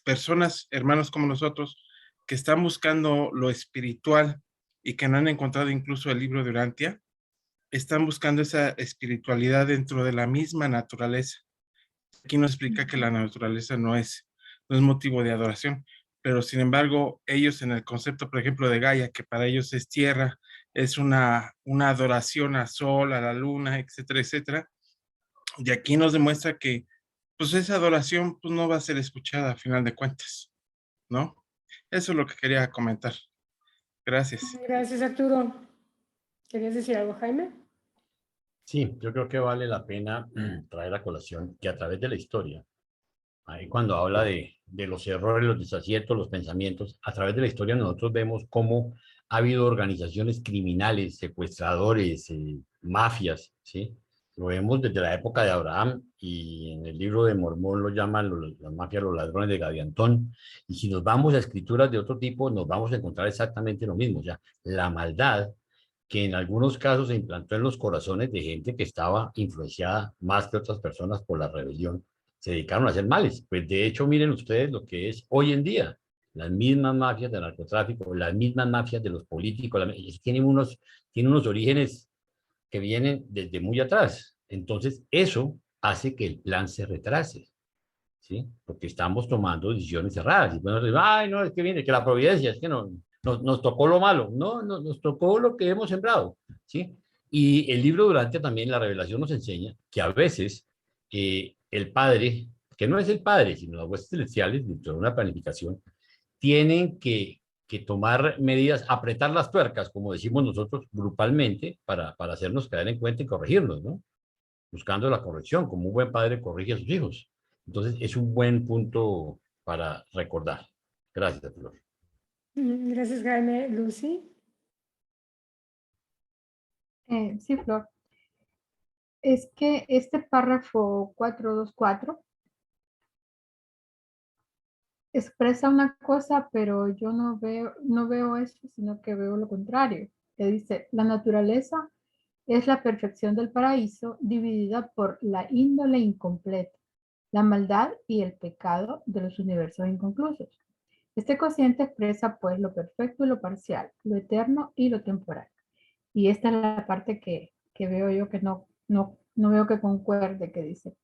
personas, hermanos como nosotros, que están buscando lo espiritual y que no han encontrado incluso el libro de Urantia, están buscando esa espiritualidad dentro de la misma naturaleza. Aquí nos explica que la naturaleza no es motivo de adoración, pero sin embargo, ellos en el concepto, por ejemplo, de Gaia, que para ellos es tierra, es una adoración al sol, a la luna, etcétera, etcétera. Y aquí nos demuestra que pues esa adoración pues no va a ser escuchada a final de cuentas, ¿no? Eso es lo que quería comentar. Gracias. Gracias, Arturo. ¿Querías decir algo, Jaime? Sí, yo creo que vale la pena traer a colación que a través de la historia, ahí cuando habla de los errores, los desaciertos, los pensamientos, a través de la historia nosotros vemos cómo ha habido organizaciones criminales, secuestradores, mafias, ¿sí? Lo vemos desde la época de Abraham y en el libro de Mormón lo llaman las mafias, los ladrones de Gadiantón. Y si nos vamos a escrituras de otro tipo, nos vamos a encontrar exactamente lo mismo. O sea, la maldad que en algunos casos se implantó en los corazones de gente que estaba influenciada más que otras personas por la rebelión, se dedicaron a hacer males. Pues de hecho, miren ustedes lo que es hoy en día. Las mismas mafias de narcotráfico, las mismas mafias de los políticos, tienen unos orígenes que vienen desde muy atrás. Entonces, eso hace que el plan se retrase, ¿sí? Porque estamos tomando decisiones erradas. Y bueno, ay, no, es que viene, que la providencia, es que no, nos tocó lo malo. No, nos tocó lo que hemos sembrado, ¿sí? Y el libro Durante también, la revelación nos enseña que a veces el Padre, que no es el Padre, sino las huestes celestiales, dentro de una planificación, tienen que tomar medidas, apretar las tuercas, como decimos nosotros grupalmente, para hacernos caer en cuenta y corregirnos, ¿no? Buscando la corrección, como un buen padre corrige a sus hijos. Entonces, es un buen punto para recordar. Gracias, Flor. Gracias, Jaime. Lucy. Sí, Flor. Es que este párrafo 424 expresa una cosa, pero yo no veo eso, sino que veo lo contrario. Que dice, la naturaleza es la perfección del paraíso dividida por la índole incompleta, la maldad y el pecado de los universos inconclusos. Este cociente expresa pues lo perfecto y lo parcial, lo eterno y lo temporal. Y esta es la parte que veo yo que no veo que concuerde, que dice,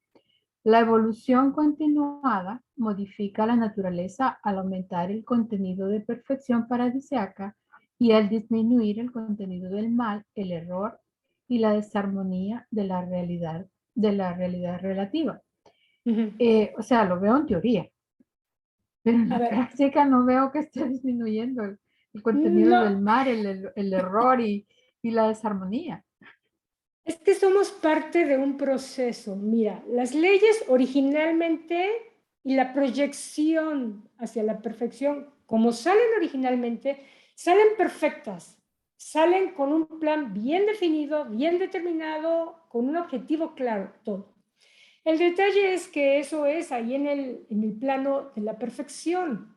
la evolución continuada modifica la naturaleza al aumentar el contenido de perfección paradisíaca y al disminuir el contenido del mal, el error y la desarmonía de la realidad relativa. O sea, lo veo en teoría, pero en la práctica no veo que esté disminuyendo el contenido del mal, el error y la desarmonía. Es que somos parte de un proceso. Mira, las leyes originalmente y la proyección hacia la perfección, como salen originalmente, salen perfectas. salen con un plan bien definido, bien determinado, con un objetivo claro, todo. El detalle es que eso es ahí en el plano de la perfección.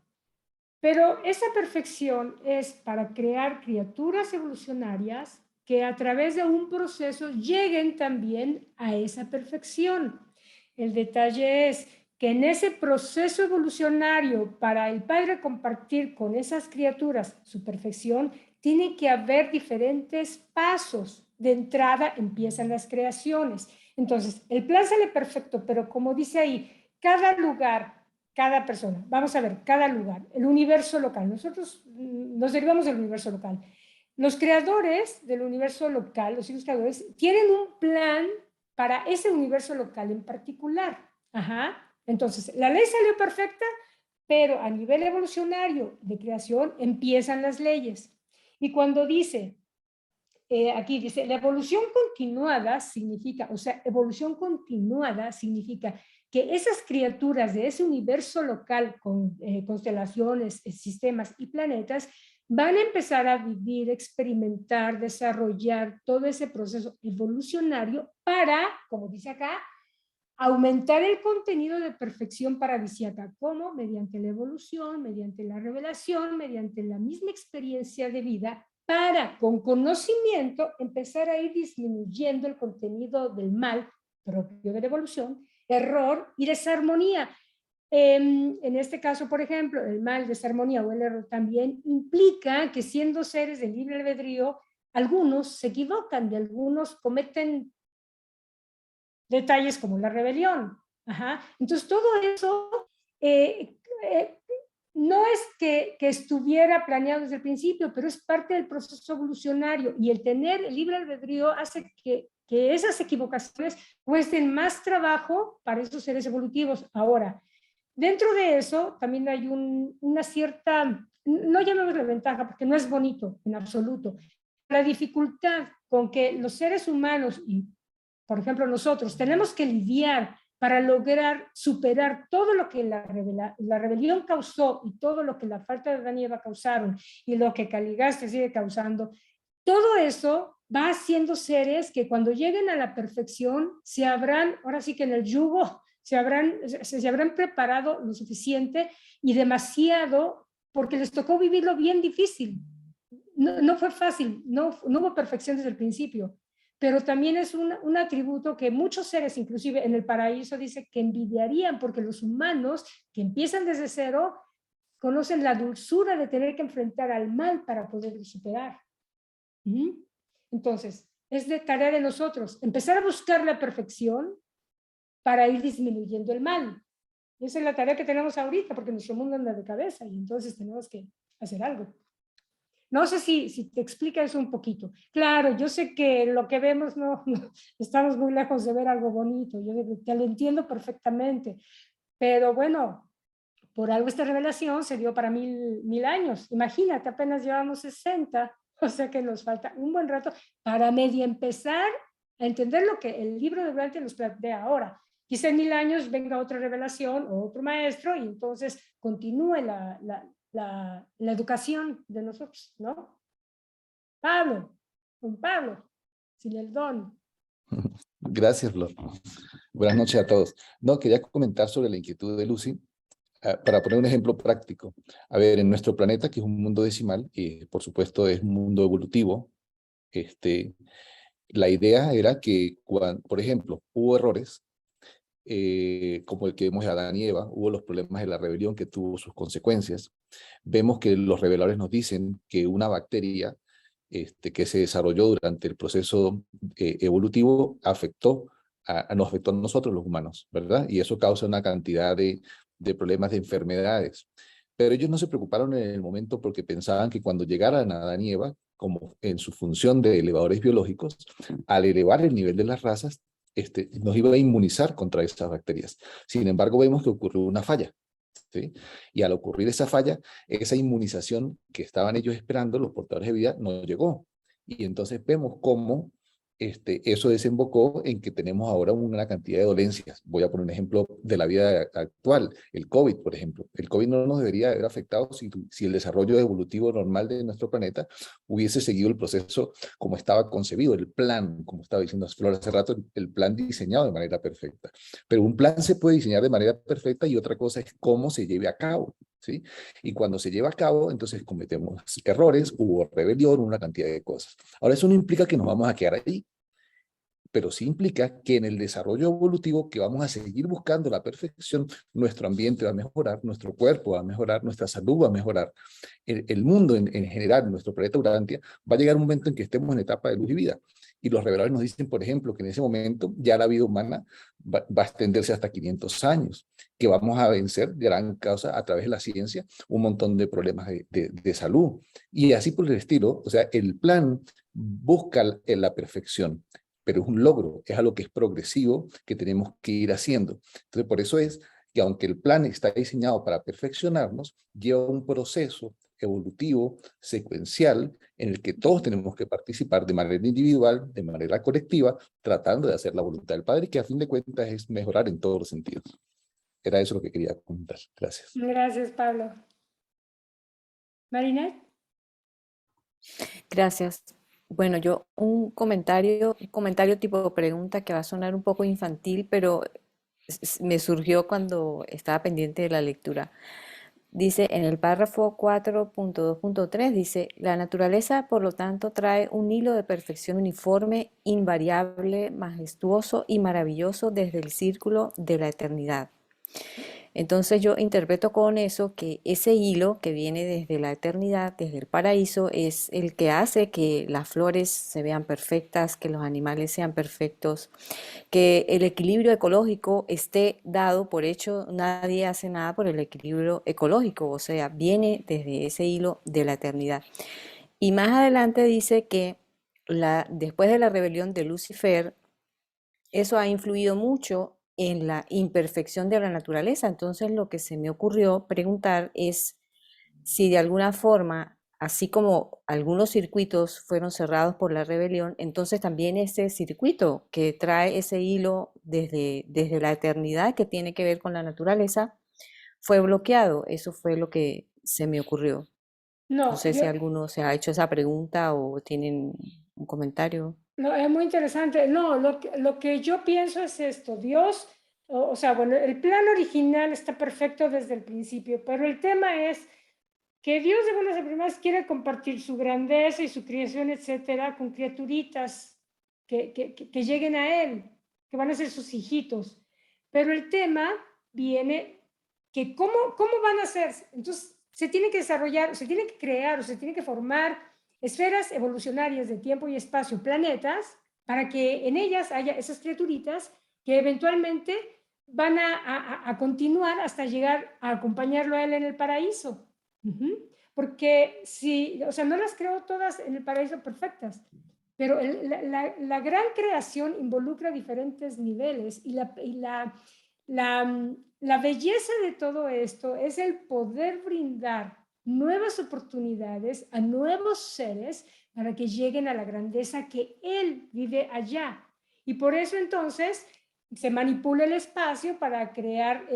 Pero esa perfección es para crear criaturas evolucionarias que a través de un proceso lleguen también a esa perfección. El detalle es que en ese proceso evolucionario, para el Padre compartir con esas criaturas su perfección, tiene que haber diferentes pasos. De entrada empiezan las creaciones. Entonces, el plan sale perfecto, pero como dice ahí, cada lugar, cada persona, vamos a ver, cada lugar, el universo local. Nosotros nos derivamos del universo local. Los creadores del universo local, los hijos creadores, tienen un plan para ese universo local en particular. Ajá. Entonces, la ley salió perfecta, pero a nivel evolucionario de creación empiezan las leyes. Y cuando dice, aquí dice, la evolución continuada significa, o sea, evolución continuada significa que esas criaturas de ese universo local con constelaciones, sistemas y planetas van a empezar a vivir, experimentar, desarrollar todo ese proceso evolucionario para, como dice acá, aumentar el contenido de perfección paradisíaca. ¿Cómo? Mediante la evolución, mediante la revelación, mediante la misma experiencia de vida, para, con conocimiento, empezar a ir disminuyendo el contenido del mal propio de la evolución, error y desarmonía. En este caso, por ejemplo, el mal, desarmonía o el error también implica que, siendo seres de libre albedrío, algunos se equivocan, de algunos cometen detalles como la rebelión. Ajá. Entonces, todo eso no es que estuviera planeado desde el principio, pero es parte del proceso evolucionario, y el tener el libre albedrío hace que esas equivocaciones cuesten más trabajo para esos seres evolutivos. Ahora, dentro de eso también hay una cierta, no llamemos la ventaja porque no es bonito en absoluto, la dificultad con que los seres humanos y, por ejemplo, nosotros tenemos que lidiar para lograr superar todo lo que la rebelión causó y todo lo que la falta de Adán y Eva causaron y lo que Caligaste sigue causando. Todo eso va haciendo seres que cuando lleguen a la perfección se habrán, ahora sí que en el yugo, se habrán preparado lo suficiente y demasiado, porque les tocó vivirlo bien difícil. No fue fácil, no hubo perfección desde el principio. Pero también es un atributo que muchos seres, inclusive en el paraíso, dice que envidiarían, porque los humanos que empiezan desde cero conocen la dulzura de tener que enfrentar al mal para poderlo superar. Entonces, es de tarea de nosotros empezar a buscar la perfección para ir disminuyendo el mal. Y esa es la tarea que tenemos ahorita, porque nuestro mundo anda de cabeza y entonces tenemos que hacer algo. No sé si te explica eso un poquito. Claro, yo sé que lo que vemos no estamos muy lejos de ver algo bonito, yo te lo entiendo perfectamente, pero bueno, por algo esta revelación se dio para mil años. Imagínate, apenas llevamos 60, o sea que nos falta un buen rato para medio empezar a entender lo que el libro de Urantia nos plantea ahora. Quizá en 1000 años venga otra revelación o otro maestro y entonces continúe la educación de nosotros, ¿no? Don Pablo, sin el don. Gracias, Flor. Buenas noches a todos. No, quería comentar sobre la inquietud de Lucy, para poner un ejemplo práctico. A ver, en nuestro planeta, que es un mundo decimal, y por supuesto es un mundo evolutivo, la idea era que, por ejemplo, hubo errores, como el que vemos de Adán y Eva, hubo los problemas de la rebelión que tuvo sus consecuencias. Vemos que los reveladores nos dicen que una bacteria que se desarrolló durante el proceso evolutivo nos afectó a nosotros los humanos, ¿verdad? Y eso causa una cantidad de problemas de enfermedades. Pero ellos no se preocuparon en el momento porque pensaban que cuando llegaran a Adán y Eva, como en su función de elevadores biológicos, al elevar el nivel de las razas, nos iba a inmunizar contra estas bacterias. Sin embargo, vemos que ocurrió una falla, ¿sí? Y al ocurrir esa falla, esa inmunización que estaban ellos esperando, los portadores de vida, no llegó. Y entonces vemos cómo eso desembocó en que tenemos ahora una cantidad de dolencias. Voy a poner un ejemplo de la vida actual, el COVID, por ejemplo. El COVID no nos debería haber afectado si el desarrollo evolutivo normal de nuestro planeta hubiese seguido el proceso como estaba concebido, el plan, como estaba diciendo Flor hace rato, el plan diseñado de manera perfecta. Pero un plan se puede diseñar de manera perfecta y otra cosa es cómo se lleve a cabo, ¿sí? Y cuando se lleva a cabo, entonces cometemos errores, hubo rebelión, una cantidad de cosas. Ahora, eso no implica que nos vamos a quedar ahí, pero sí implica que en el desarrollo evolutivo, que vamos a seguir buscando la perfección, nuestro ambiente va a mejorar, nuestro cuerpo va a mejorar, nuestra salud va a mejorar, el mundo en general, nuestro planeta Urantia, va a llegar un momento en que estemos en etapa de luz y vida. Y los reveladores nos dicen, por ejemplo, que en ese momento ya la vida humana va a extenderse hasta 500 años, que vamos a vencer, gran causa, a través de la ciencia, un montón de problemas de salud. Y así por el estilo, o sea, el plan busca la perfección, pero es un logro, es algo que es progresivo, que tenemos que ir haciendo. Entonces, por eso es que aunque el plan está diseñado para perfeccionarnos, lleva un proceso evolutivo, secuencial, en el que todos tenemos que participar de manera individual, de manera colectiva, tratando de hacer la voluntad del Padre, que a fin de cuentas es mejorar en todos los sentidos. Era eso lo que quería comentar. Gracias. Gracias, Pablo. Marinette. Gracias. Bueno, yo un comentario tipo pregunta que va a sonar un poco infantil, pero me surgió cuando estaba pendiente de la lectura. Dice en el párrafo 4.2.3, dice, la naturaleza, por lo tanto, trae un hilo de perfección uniforme, invariable, majestuoso y maravilloso desde el círculo de la eternidad. Entonces yo interpreto con eso que ese hilo que viene desde la eternidad, desde el paraíso, es el que hace que las flores se vean perfectas, que los animales sean perfectos, que el equilibrio ecológico esté dado por hecho. Nadie hace nada por el equilibrio ecológico, o sea, viene desde ese hilo de la eternidad. Y más adelante dice que después de la rebelión de Lucifer, eso ha influido mucho en la imperfección de la naturaleza. Entonces lo que se me ocurrió preguntar es si de alguna forma, así como algunos circuitos fueron cerrados por la rebelión, entonces también ese circuito que trae ese hilo desde la eternidad que tiene que ver con la naturaleza fue bloqueado. Eso fue lo que se me ocurrió. No sé si alguno se ha hecho esa pregunta o tienen un comentario. No, es muy interesante. No, lo que yo pienso es esto. Dios, o sea, bueno, el plan original está perfecto desde el principio, pero el tema es que Dios de buenas a primeras quiere compartir su grandeza y su creación, etcétera, con criaturitas que lleguen a Él, que van a ser sus hijitos. Pero el tema viene que ¿cómo van a ser? Entonces, se tiene que desarrollar, se tiene que crear, o se tiene que formar esferas evolucionarias de tiempo y espacio, planetas, para que en ellas haya esas criaturitas que eventualmente van a continuar hasta llegar a acompañarlo a él en el paraíso. Porque si, o sea, no las creo todas en el paraíso perfectas, pero la gran creación involucra diferentes niveles y la belleza de todo esto es el poder brindar nuevas oportunidades a nuevos seres para que lleguen a la grandeza que Él vive allá. Y por eso entonces se manipula el espacio para crear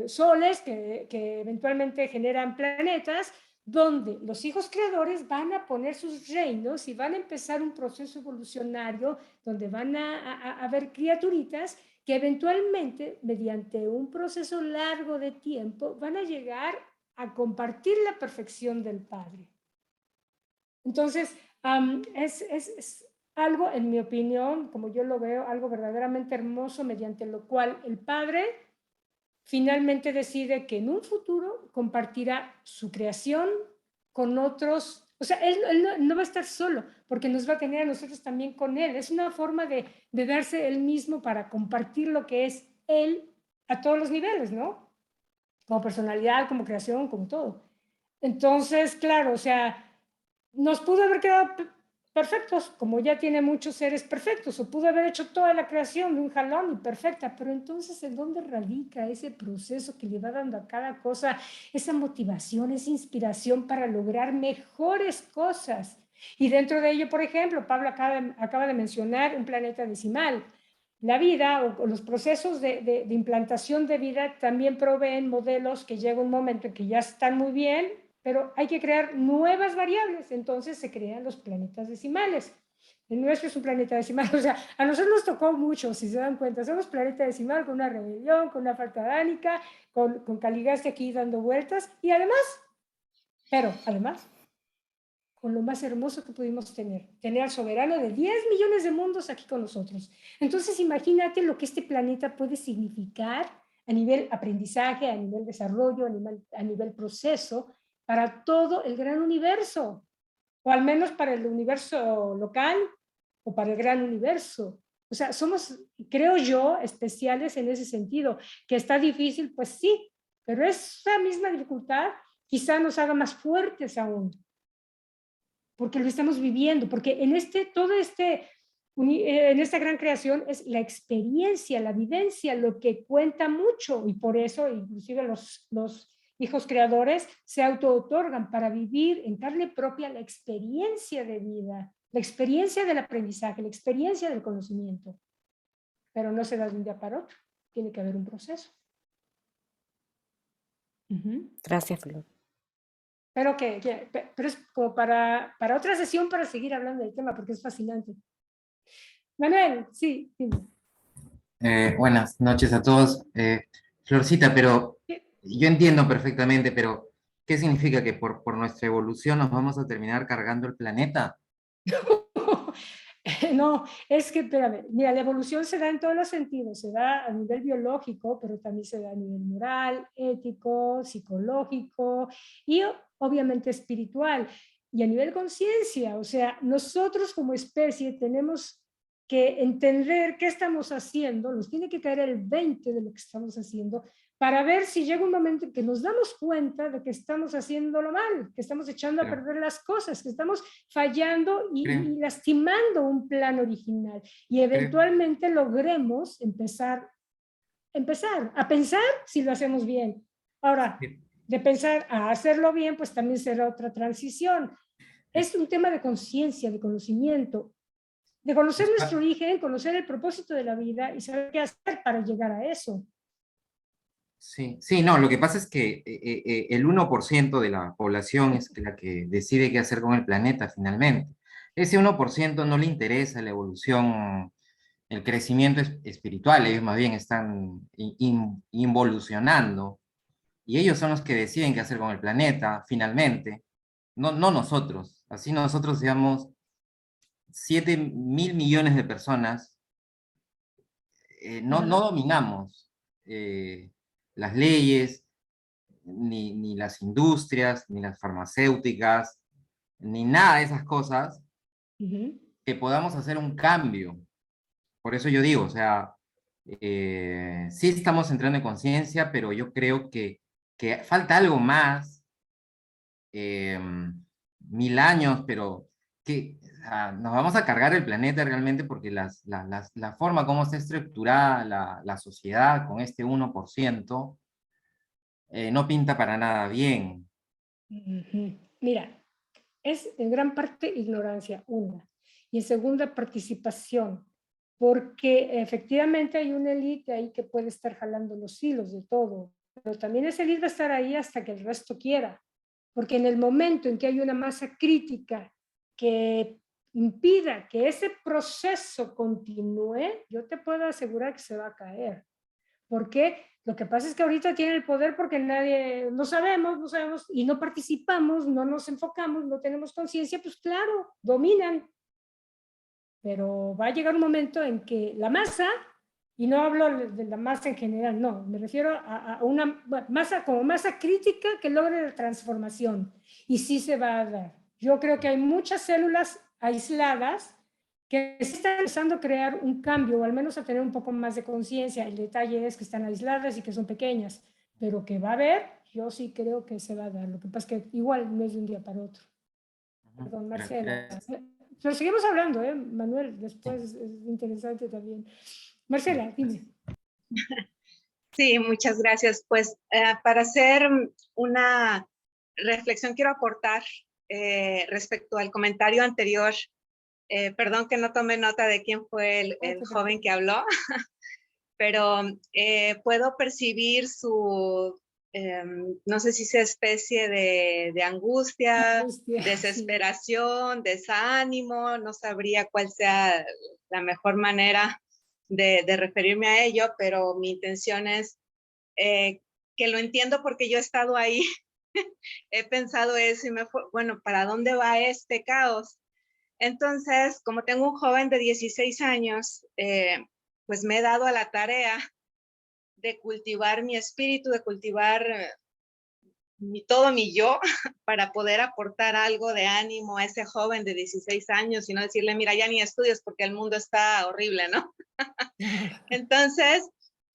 soles que eventualmente generan planetas donde los hijos creadores van a poner sus reinos y van a empezar un proceso evolucionario donde van a haber criaturitas que eventualmente, mediante un proceso largo de tiempo, van a llegar a compartir la perfección del Padre. Entonces, es algo, en mi opinión, como yo lo veo, algo verdaderamente hermoso, mediante lo cual el Padre finalmente decide que en un futuro compartirá su creación con otros. O sea, él no va a estar solo, porque nos va a tener a nosotros también con él. Es una forma de darse él mismo para compartir lo que es él a todos los niveles, ¿no? Como personalidad, como creación, como todo. Entonces, claro, o sea, nos pudo haber quedado perfectos, como ya tiene muchos seres perfectos, o pudo haber hecho toda la creación de un jalón y perfecta, pero entonces, ¿en dónde radica ese proceso que le va dando a cada cosa esa motivación, esa inspiración para lograr mejores cosas? Y dentro de ello, por ejemplo, Pablo acaba de mencionar un planeta decimal. La vida o los procesos de implantación de vida también proveen modelos que llega un momento en que ya están muy bien, pero hay que crear nuevas variables, entonces se crean los planetas decimales. El nuestro es un planeta decimal, o sea, a nosotros nos tocó mucho, si se dan cuenta, somos planeta decimal con una rebelión, con una falta adánica, con Caligaste aquí dando vueltas, y además, con lo más hermoso que pudimos tener al soberano de 10 millones de mundos aquí con nosotros. Entonces, imagínate lo que este planeta puede significar a nivel aprendizaje, a nivel desarrollo, a nivel proceso, para todo el gran universo, o al menos para el universo local, o para el gran universo. O sea, somos, creo yo, especiales en ese sentido. Que está difícil, pues sí, pero esa misma dificultad quizá nos haga más fuertes aún, porque lo estamos viviendo, porque en en esta gran creación es la experiencia, la vivencia, lo que cuenta mucho, y por eso inclusive los hijos creadores se auto-otorgan para vivir en carne propia la experiencia de vida, la experiencia del aprendizaje, la experiencia del conocimiento, pero no se da de un día para otro, tiene que haber un proceso. Gracias, Flor. Pero es como para otra sesión para seguir hablando del tema, porque es fascinante. Manuel, sí. Buenas noches a todos. Florcita, pero yo entiendo perfectamente, pero ¿qué significa que por nuestra evolución nos vamos a terminar cargando el planeta? No, es que, espérame, mira, la evolución se da en todos los sentidos, se da a nivel biológico, pero también se da a nivel moral, ético, psicológico y obviamente espiritual, y a nivel conciencia. O sea, nosotros como especie tenemos que entender qué estamos haciendo, nos tiene que caer el 20 de lo que estamos haciendo, para ver si llega un momento en que nos damos cuenta de que estamos haciéndolo mal, que estamos echando a perder las cosas, que estamos fallando y lastimando un plan original. Y eventualmente logremos empezar a pensar si lo hacemos bien. Ahora, de pensar a hacerlo bien, pues también será otra transición. Es un tema de conciencia, de conocimiento, de conocer nuestro origen, conocer el propósito de la vida y saber qué hacer para llegar a eso. Sí, no, lo que pasa es que el 1% de la población es la que decide qué hacer con el planeta finalmente. Ese 1% no le interesa la evolución, el crecimiento espiritual, ellos más bien están involucionando, y ellos son los que deciden qué hacer con el planeta finalmente, no nosotros. Así nosotros seamos 7.000 millones de personas, no dominamos las leyes, ni las industrias, ni las farmacéuticas, ni nada de esas cosas, que podamos hacer un cambio. Por eso yo digo, o sea, sí estamos entrando en conciencia, pero yo creo que falta algo más, 1000 años, pero que nos vamos a cargar el planeta realmente, porque la forma como está estructurada la sociedad con este 1%, no pinta para nada bien. Mira, es en gran parte ignorancia, una, y en segunda, participación, porque efectivamente hay una élite ahí que puede estar jalando los hilos de todo, pero también esa élite va a estar ahí hasta que el resto quiera, porque en el momento en que hay una masa crítica que impida que ese proceso continúe, yo te puedo asegurar que se va a caer. ¿Por qué? Lo que pasa es que ahorita tiene el poder porque no sabemos y no participamos, no nos enfocamos, no tenemos conciencia, pues claro, dominan. Pero va a llegar un momento en que la masa, y no hablo de la masa en general, no, me refiero a una masa como masa crítica que logre la transformación. Y sí se va a dar. Yo creo que hay muchas células aisladas que están empezando a crear un cambio, o al menos a tener un poco más de conciencia. El detalle es que están aisladas y que son pequeñas, pero que va a haber, yo sí creo que se va a dar. Lo que pasa es que igual no es de un día para otro. Perdón, Marcela. Pero seguimos hablando, Manuel, después es interesante también. Marcela, dime. Sí, muchas gracias. Pues para hacer una reflexión quiero aportar respecto al comentario anterior. Perdón que no tomé nota de quién fue el joven que habló, pero puedo percibir su, no sé si sea especie de angustia, desesperación, desánimo, no sabría cuál sea la mejor manera de referirme a ello, pero mi intención es que lo entiendo porque yo he estado ahí, he pensado eso y bueno, ¿para dónde va este caos? Entonces, como tengo un joven de 16 años, pues me he dado a la tarea de cultivar mi espíritu, de cultivar todo mi yo para poder aportar algo de ánimo a ese joven de 16 años y no decirle, mira, ya ni estudias porque el mundo está horrible, ¿no? Entonces,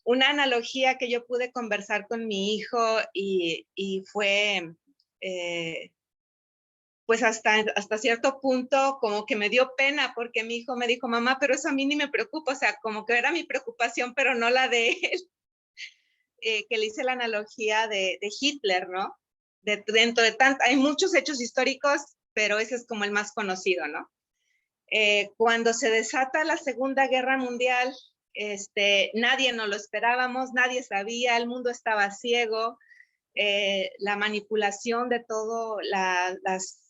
una analogía que yo pude conversar con mi hijo y fue, pues hasta cierto punto como que me dio pena porque mi hijo me dijo, mamá, pero eso a mí ni me preocupa, o sea, como que era mi preocupación, pero no la de él. Que le hice la analogía de Hitler, ¿no? Dentro de hay muchos hechos históricos, pero ese es como el más conocido, ¿no? Cuando se desata la Segunda Guerra Mundial, nadie nos lo esperábamos, nadie sabía, el mundo estaba ciego, la manipulación de todo, las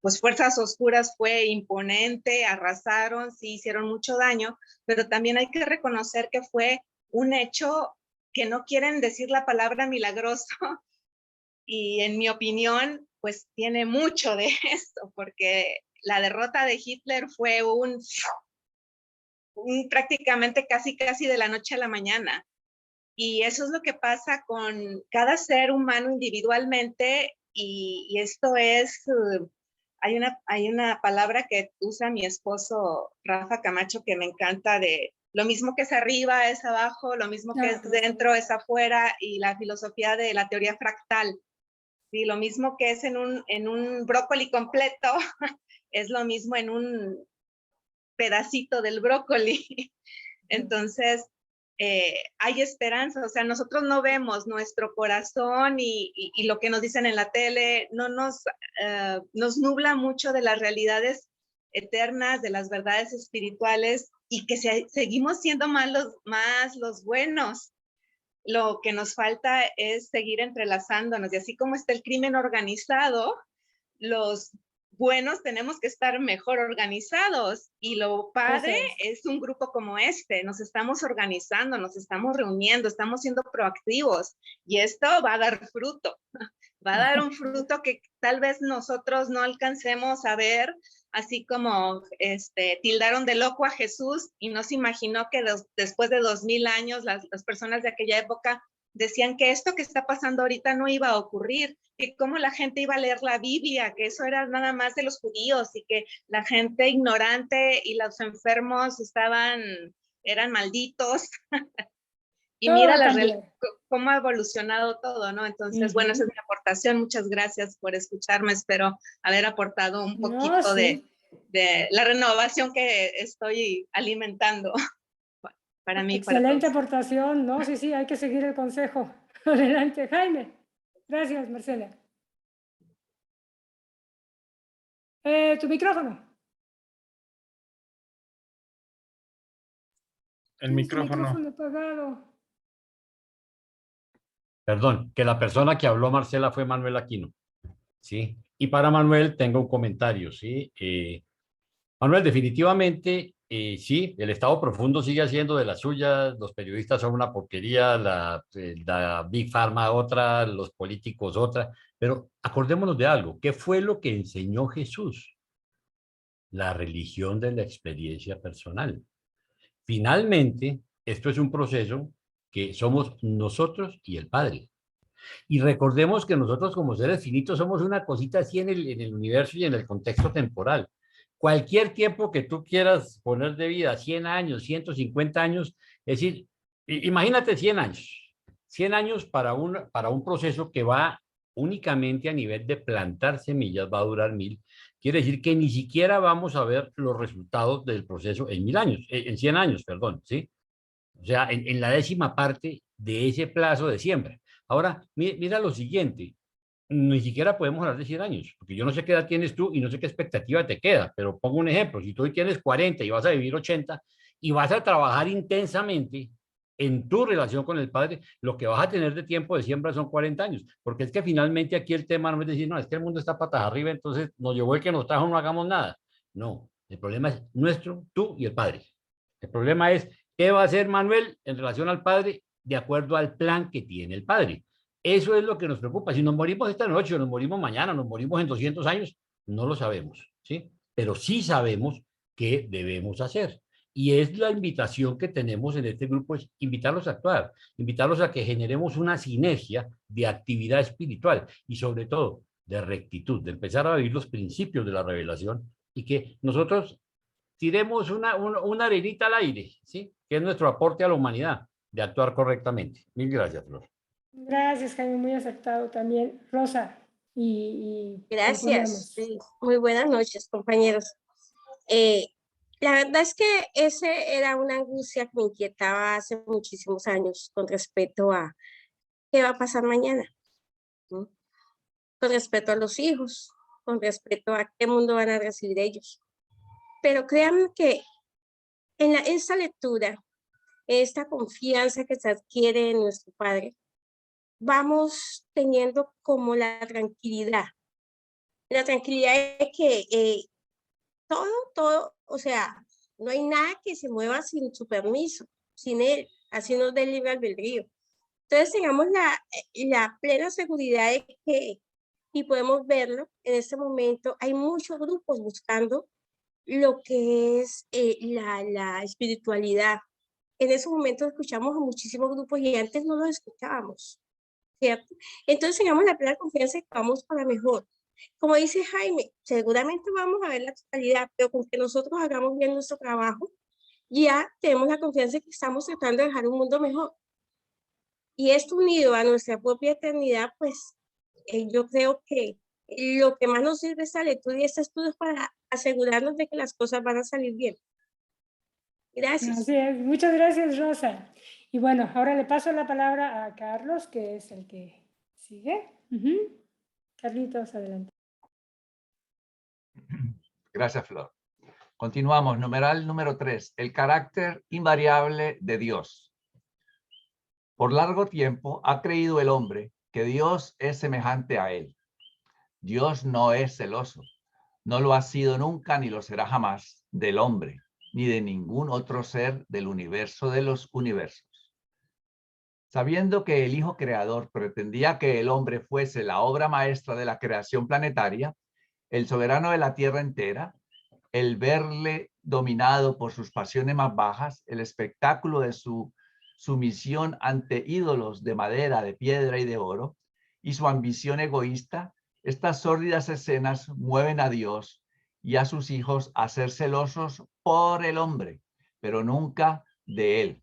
pues fuerzas oscuras fue imponente, arrasaron, sí hicieron mucho daño, pero también hay que reconocer que fue un hecho que no quieren decir la palabra milagroso, y en mi opinión, pues tiene mucho de esto, porque la derrota de Hitler fue prácticamente casi de la noche a la mañana, y eso es lo que pasa con cada ser humano individualmente, y esto es, hay una palabra que usa mi esposo Rafa Camacho que me encanta, de lo mismo que es arriba es abajo, lo mismo que es dentro es afuera, y la filosofía de la teoría fractal. Sí, lo mismo que es en un brócoli completo, es lo mismo en un pedacito del brócoli. Entonces, hay esperanza, o sea, nosotros no vemos nuestro corazón y lo que nos dicen en la tele, no nos nubla mucho de las realidades eternas, de las verdades espirituales, y que seguimos siendo más los buenos. Lo que nos falta es seguir entrelazándonos, y así como está el crimen organizado, los buenos tenemos que estar mejor organizados, y lo padre es un grupo como este, nos estamos organizando, nos estamos reuniendo, estamos siendo proactivos, y esto va a dar fruto, va a dar un fruto que tal vez nosotros no alcancemos a ver, así como tildaron de loco a Jesús y no se imaginó que después de 2000 años las personas de aquella época decían que esto que está pasando ahorita no iba a ocurrir, que cómo la gente iba a leer la Biblia, que eso era nada más de los judíos, y que la gente ignorante y los enfermos eran malditos. Y todo mira cómo ha evolucionado todo, ¿no? Entonces, bueno, esa es mi aportación. Muchas gracias por escucharme. Espero haber aportado un poquito de la renovación que estoy alimentando para mí. Excelente aportación, ¿no? Sí, hay que seguir el consejo. Adelante, Jaime. Gracias, Marcela. Tu micrófono. El micrófono apagado. Perdón, que la persona que habló, Marcela, fue Manuel Aquino. ¿Sí? Y para Manuel tengo un comentario, ¿sí? Manuel, definitivamente, sí, el Estado profundo sigue haciendo de las suyas, los periodistas son una porquería, la Big Pharma otra, los políticos otra, pero acordémonos de algo, ¿qué fue lo que enseñó Jesús? La religión de la experiencia personal. Finalmente, esto es un proceso que somos nosotros y el Padre. Y recordemos que nosotros como seres finitos somos una cosita así en el universo y en el contexto temporal. Cualquier tiempo que tú quieras poner de vida, 100 años, 150 años, es decir, imagínate 100 años. 100 años para un proceso que va únicamente a nivel de plantar semillas, va a durar 1000. Quiere decir que ni siquiera vamos a ver los resultados del proceso en 1000 años, en 100 años, perdón, ¿sí? O sea, en la 10ª parte de ese plazo de siembra. Ahora, mira lo siguiente. ni siquiera podemos hablar de 100 años, porque yo no sé qué edad tienes tú y no sé qué expectativa te queda, pero pongo un ejemplo, si tú hoy tienes 40 y vas a vivir 80 y vas a trabajar intensamente en tu relación con el Padre, lo que vas a tener de tiempo de siembra son 40 años, porque es que finalmente aquí el tema no es decir, no, es que el mundo está patas arriba, entonces nos llevó el que nos trajo, no hagamos nada. No, el problema es nuestro, tú y el Padre. El problema es qué va a hacer Manuel en relación al Padre de acuerdo al plan que tiene el Padre. Eso es lo que nos preocupa. Si nos morimos esta noche, o nos morimos mañana, nos morimos en 200 años, no lo sabemos, ¿sí? Pero sí sabemos qué debemos hacer. Y es la invitación que tenemos en este grupo, es invitarlos a actuar, invitarlos a que generemos una sinergia de actividad espiritual y sobre todo de rectitud, de empezar a vivir los principios de la revelación y que nosotros tiremos una arenita al aire, ¿sí? Que es nuestro aporte a la humanidad, de actuar correctamente. Mil gracias, Flor. Gracias, Jaime, muy acertado también. Rosa, y gracias. Sí. Muy buenas noches, compañeros. La verdad es que ese era una angustia que me inquietaba hace muchísimos años con respecto a qué va a pasar mañana, ¿no? Con respecto a los hijos, con respecto a qué mundo van a recibir ellos. Pero créanme que en esta lectura, esta confianza que se adquiere en nuestro Padre, vamos teniendo como la tranquilidad de que todo, o sea, no hay nada que se mueva sin su permiso, sin él, así nos dé libre albedrío. Entonces tengamos la plena seguridad de que, y podemos verlo en este momento, hay muchos grupos buscando lo que es la espiritualidad. En ese momento escuchamos a muchísimos grupos y antes no los escuchábamos, ¿cierto? Entonces tengamos la plena confianza de que vamos para mejor. Como dice Jaime, seguramente vamos a ver la totalidad, pero con que nosotros hagamos bien nuestro trabajo, ya tenemos la confianza de que estamos tratando de dejar un mundo mejor. Y esto unido a nuestra propia eternidad, pues yo creo que lo que más nos sirve esta lectura y este estudio es para asegurarnos de que las cosas van a salir bien. Gracias. Gracias. Muchas gracias, Rosa. Y bueno, ahora le paso la palabra a Carlos, que es el que sigue. Carlitos, adelante. Gracias, Flor. Continuamos, numeral número 3, el carácter invariable de Dios. Por largo tiempo ha creído el hombre que Dios es semejante a él. Dios no es celoso, no lo ha sido nunca ni lo será jamás del hombre, ni de ningún otro ser del universo de los universos. Sabiendo que el Hijo Creador pretendía que el hombre fuese la obra maestra de la creación planetaria, el soberano de la tierra entera, el verle dominado por sus pasiones más bajas, el espectáculo de su sumisión ante ídolos de madera, de piedra y de oro, y su ambición egoísta, estas sórdidas escenas mueven a Dios y a sus hijos a ser celosos por el hombre, pero nunca de él.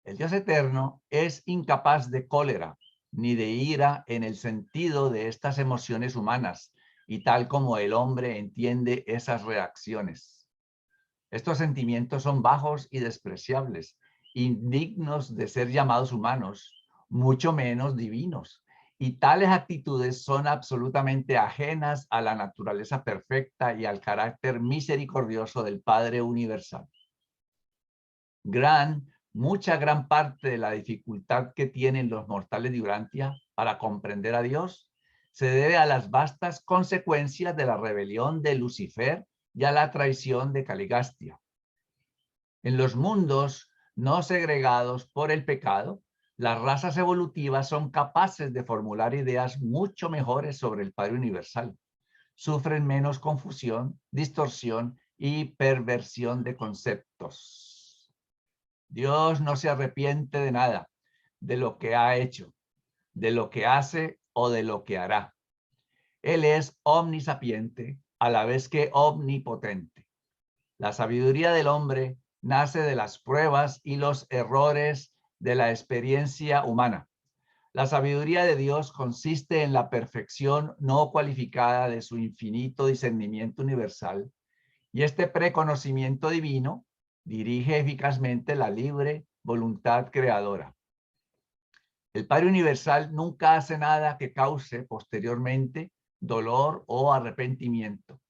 El Dios eterno es incapaz de cólera ni de ira en el sentido de estas emociones humanas y tal como el hombre entiende esas reacciones. Estos sentimientos son bajos y despreciables, indignos de ser llamados humanos, mucho menos divinos. Y tales actitudes son absolutamente ajenas a la naturaleza perfecta y al carácter misericordioso del Padre Universal. Mucha gran parte de la dificultad que tienen los mortales de Urantia para comprender a Dios se debe a las vastas consecuencias de la rebelión de Lucifer y a la traición de Caligastia. En los mundos no segregados por el pecado, las razas evolutivas son capaces de formular ideas mucho mejores sobre el Padre Universal. Sufren menos confusión, distorsión y perversión de conceptos. Dios no se arrepiente de nada, de lo que ha hecho, de lo que hace o de lo que hará. Él es omnisapiente, a la vez que omnipotente. La sabiduría del hombre nace de las pruebas y los errores de la experiencia humana. La sabiduría de Dios consiste en la perfección no cualificada de su infinito discernimiento universal, y este preconocimiento divino dirige eficazmente la libre voluntad creadora. El Padre Universal nunca hace nada que cause posteriormente dolor o arrepentimiento.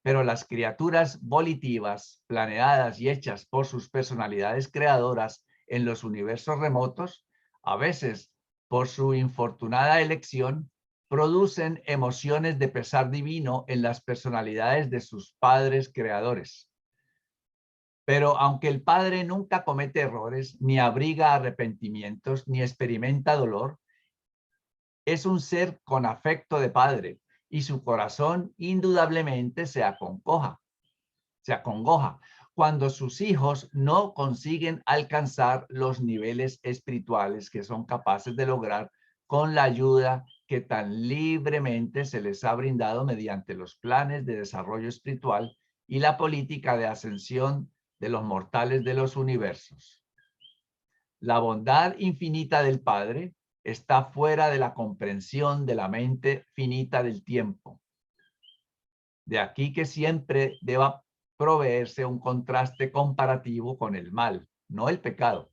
Pero las criaturas volitivas, planeadas y hechas por sus personalidades creadoras en los universos remotos, a veces por su infortunada elección, producen emociones de pesar divino en las personalidades de sus padres creadores. Pero aunque el Padre nunca comete errores, ni abriga arrepentimientos, ni experimenta dolor, es un ser con afecto de Padre y su corazón indudablemente se acongoja cuando sus hijos no consiguen alcanzar los niveles espirituales que son capaces de lograr con la ayuda que tan libremente se les ha brindado mediante los planes de desarrollo espiritual y la política de ascensión de los mortales de los universos. La bondad infinita del Padre está fuera de la comprensión de la mente finita del tiempo. De aquí que siempre deba proveerse un contraste comparativo con el mal, no el pecado,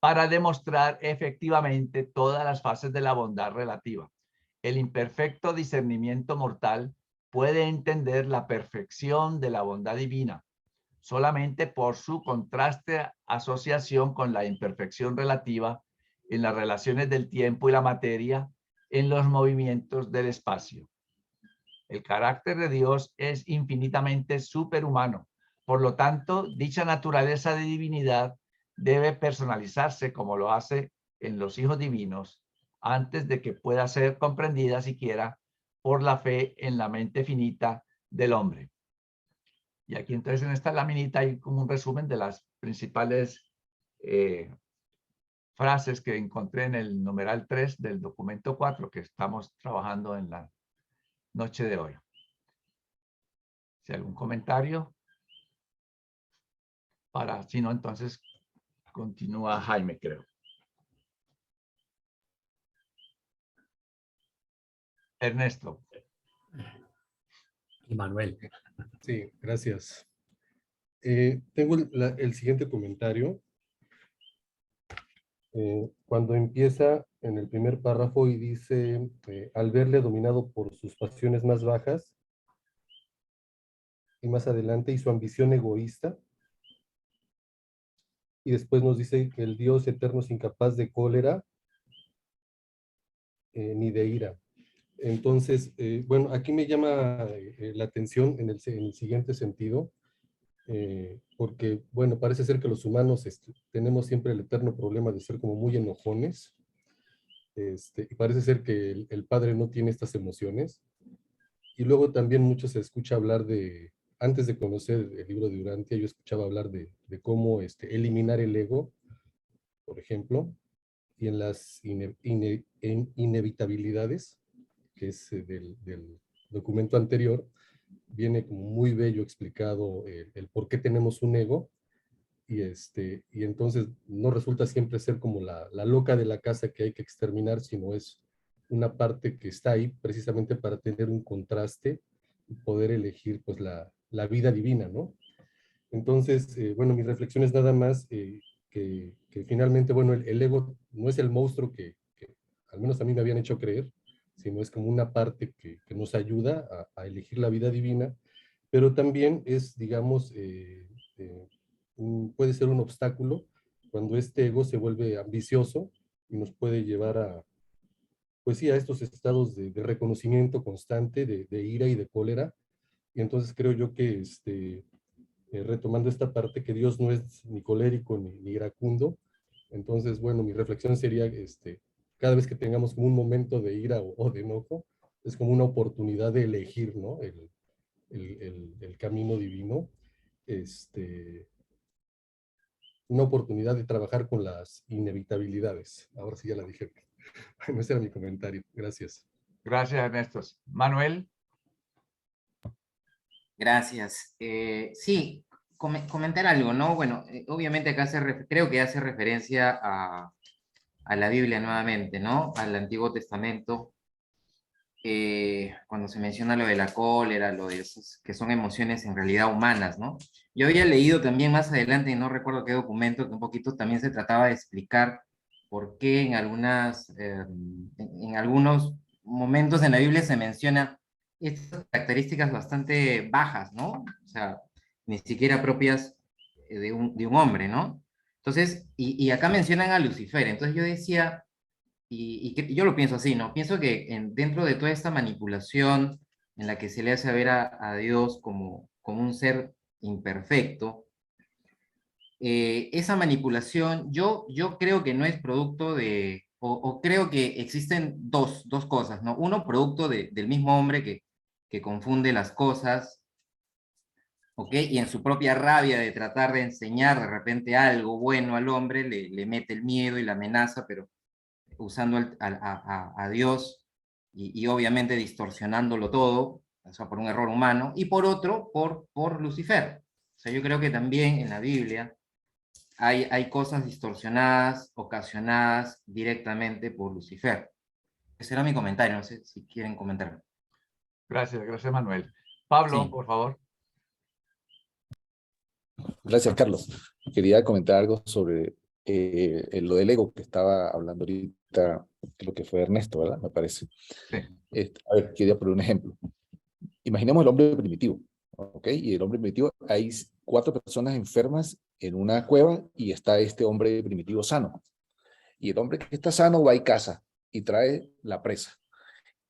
para demostrar efectivamente todas las fases de la bondad relativa. El imperfecto discernimiento mortal puede entender la perfección de la bondad divina solamente por su contraste asociación con la imperfección relativa en las relaciones del tiempo y la materia en los movimientos del espacio. El carácter de Dios es infinitamente superhumano. Por lo tanto, dicha naturaleza de divinidad debe personalizarse como lo hace en los hijos divinos antes de que pueda ser comprendida siquiera por la fe en la mente finita del hombre. Y aquí entonces en esta laminita hay como un resumen de las principales frases que encontré en el numeral 3 del documento 4 que estamos trabajando en la noche de hoy. Si hay algún comentario, si no, entonces continúa Jaime, creo. Ernesto. Y Manuel. Sí, gracias. Tengo el siguiente comentario. Cuando empieza en el primer párrafo y dice, al verle dominado por sus pasiones más bajas, y más adelante, y su ambición egoísta, y después nos dice que el Dios eterno es incapaz de cólera ni de ira. Entonces, bueno, aquí me llama la atención en el siguiente sentido, porque, bueno, parece ser que los humanos tenemos siempre el eterno problema de ser como muy enojones, y parece ser que el Padre no tiene estas emociones, y luego también mucho se escucha hablar de, antes de conocer el libro de Urantia, yo escuchaba hablar de cómo eliminar el ego, por ejemplo, y en las inevitabilidades, que es del documento anterior, viene como muy bello explicado el por qué tenemos un ego, y entonces no resulta siempre ser como la loca de la casa que hay que exterminar, sino es una parte que está ahí precisamente para tener un contraste y poder elegir pues la vida divina, ¿no? Entonces, bueno, mi reflexión es nada más que finalmente, bueno, el ego no es el monstruo que al menos a mí me habían hecho creer, sino es como una parte que nos ayuda a elegir la vida divina, pero también es, digamos, puede ser un obstáculo cuando este ego se vuelve ambicioso y nos puede llevar a, pues sí, a estos estados de reconocimiento constante, de ira y de cólera. Y entonces creo yo que, retomando esta parte, que Dios no es ni colérico ni iracundo, entonces, bueno, mi reflexión sería, cada vez que tengamos como un momento de ira o de enojo, es como una oportunidad de elegir, ¿no? El camino divino, una oportunidad de trabajar con las inevitabilidades. Ahora sí ya la dije. Bueno, ese era mi comentario. Gracias. Gracias, Ernesto. Manuel. Gracias. Sí, comentar algo, ¿no? Bueno, obviamente acá creo que hace referencia a la Biblia nuevamente, ¿no? Al Antiguo Testamento, cuando se menciona lo de la cólera, lo de esos, que son emociones en realidad humanas, ¿no? Yo había leído también más adelante, y no recuerdo qué documento, que un poquito también se trataba de explicar por qué en algunos momentos en la Biblia se menciona estas características bastante bajas, ¿no? O sea, ni siquiera propias de un hombre, ¿no? Entonces, y acá mencionan a Lucifer, entonces yo decía, yo lo pienso así, ¿no? Pienso que dentro de toda esta manipulación en la que se le hace ver a Dios como un ser imperfecto, esa manipulación, yo creo que no es producto de, o creo que existen dos cosas, ¿no? Uno, producto del mismo hombre que confunde las cosas, ¿ok? Y en su propia rabia de tratar de enseñar de repente algo bueno al hombre, le mete el miedo y la amenaza, pero usando a Dios y obviamente distorsionándolo todo, o sea, por un error humano, y por otro, por Lucifer. O sea, yo creo que también en la Biblia hay cosas distorsionadas, ocasionadas directamente por Lucifer. Ese era mi comentario, no sé si quieren comentarlo. Gracias, gracias Manuel. Pablo, Sí. por favor. Gracias, Carlos. Quería comentar algo sobre lo del ego que estaba hablando ahorita, lo que fue Ernesto, ¿verdad? Me parece. Sí. A ver, quería poner un ejemplo. Imaginemos el hombre primitivo, ¿ok? Y el hombre primitivo, hay 4 personas enfermas en una cueva y está este hombre primitivo sano. Y el hombre que está sano va y caza y trae la presa.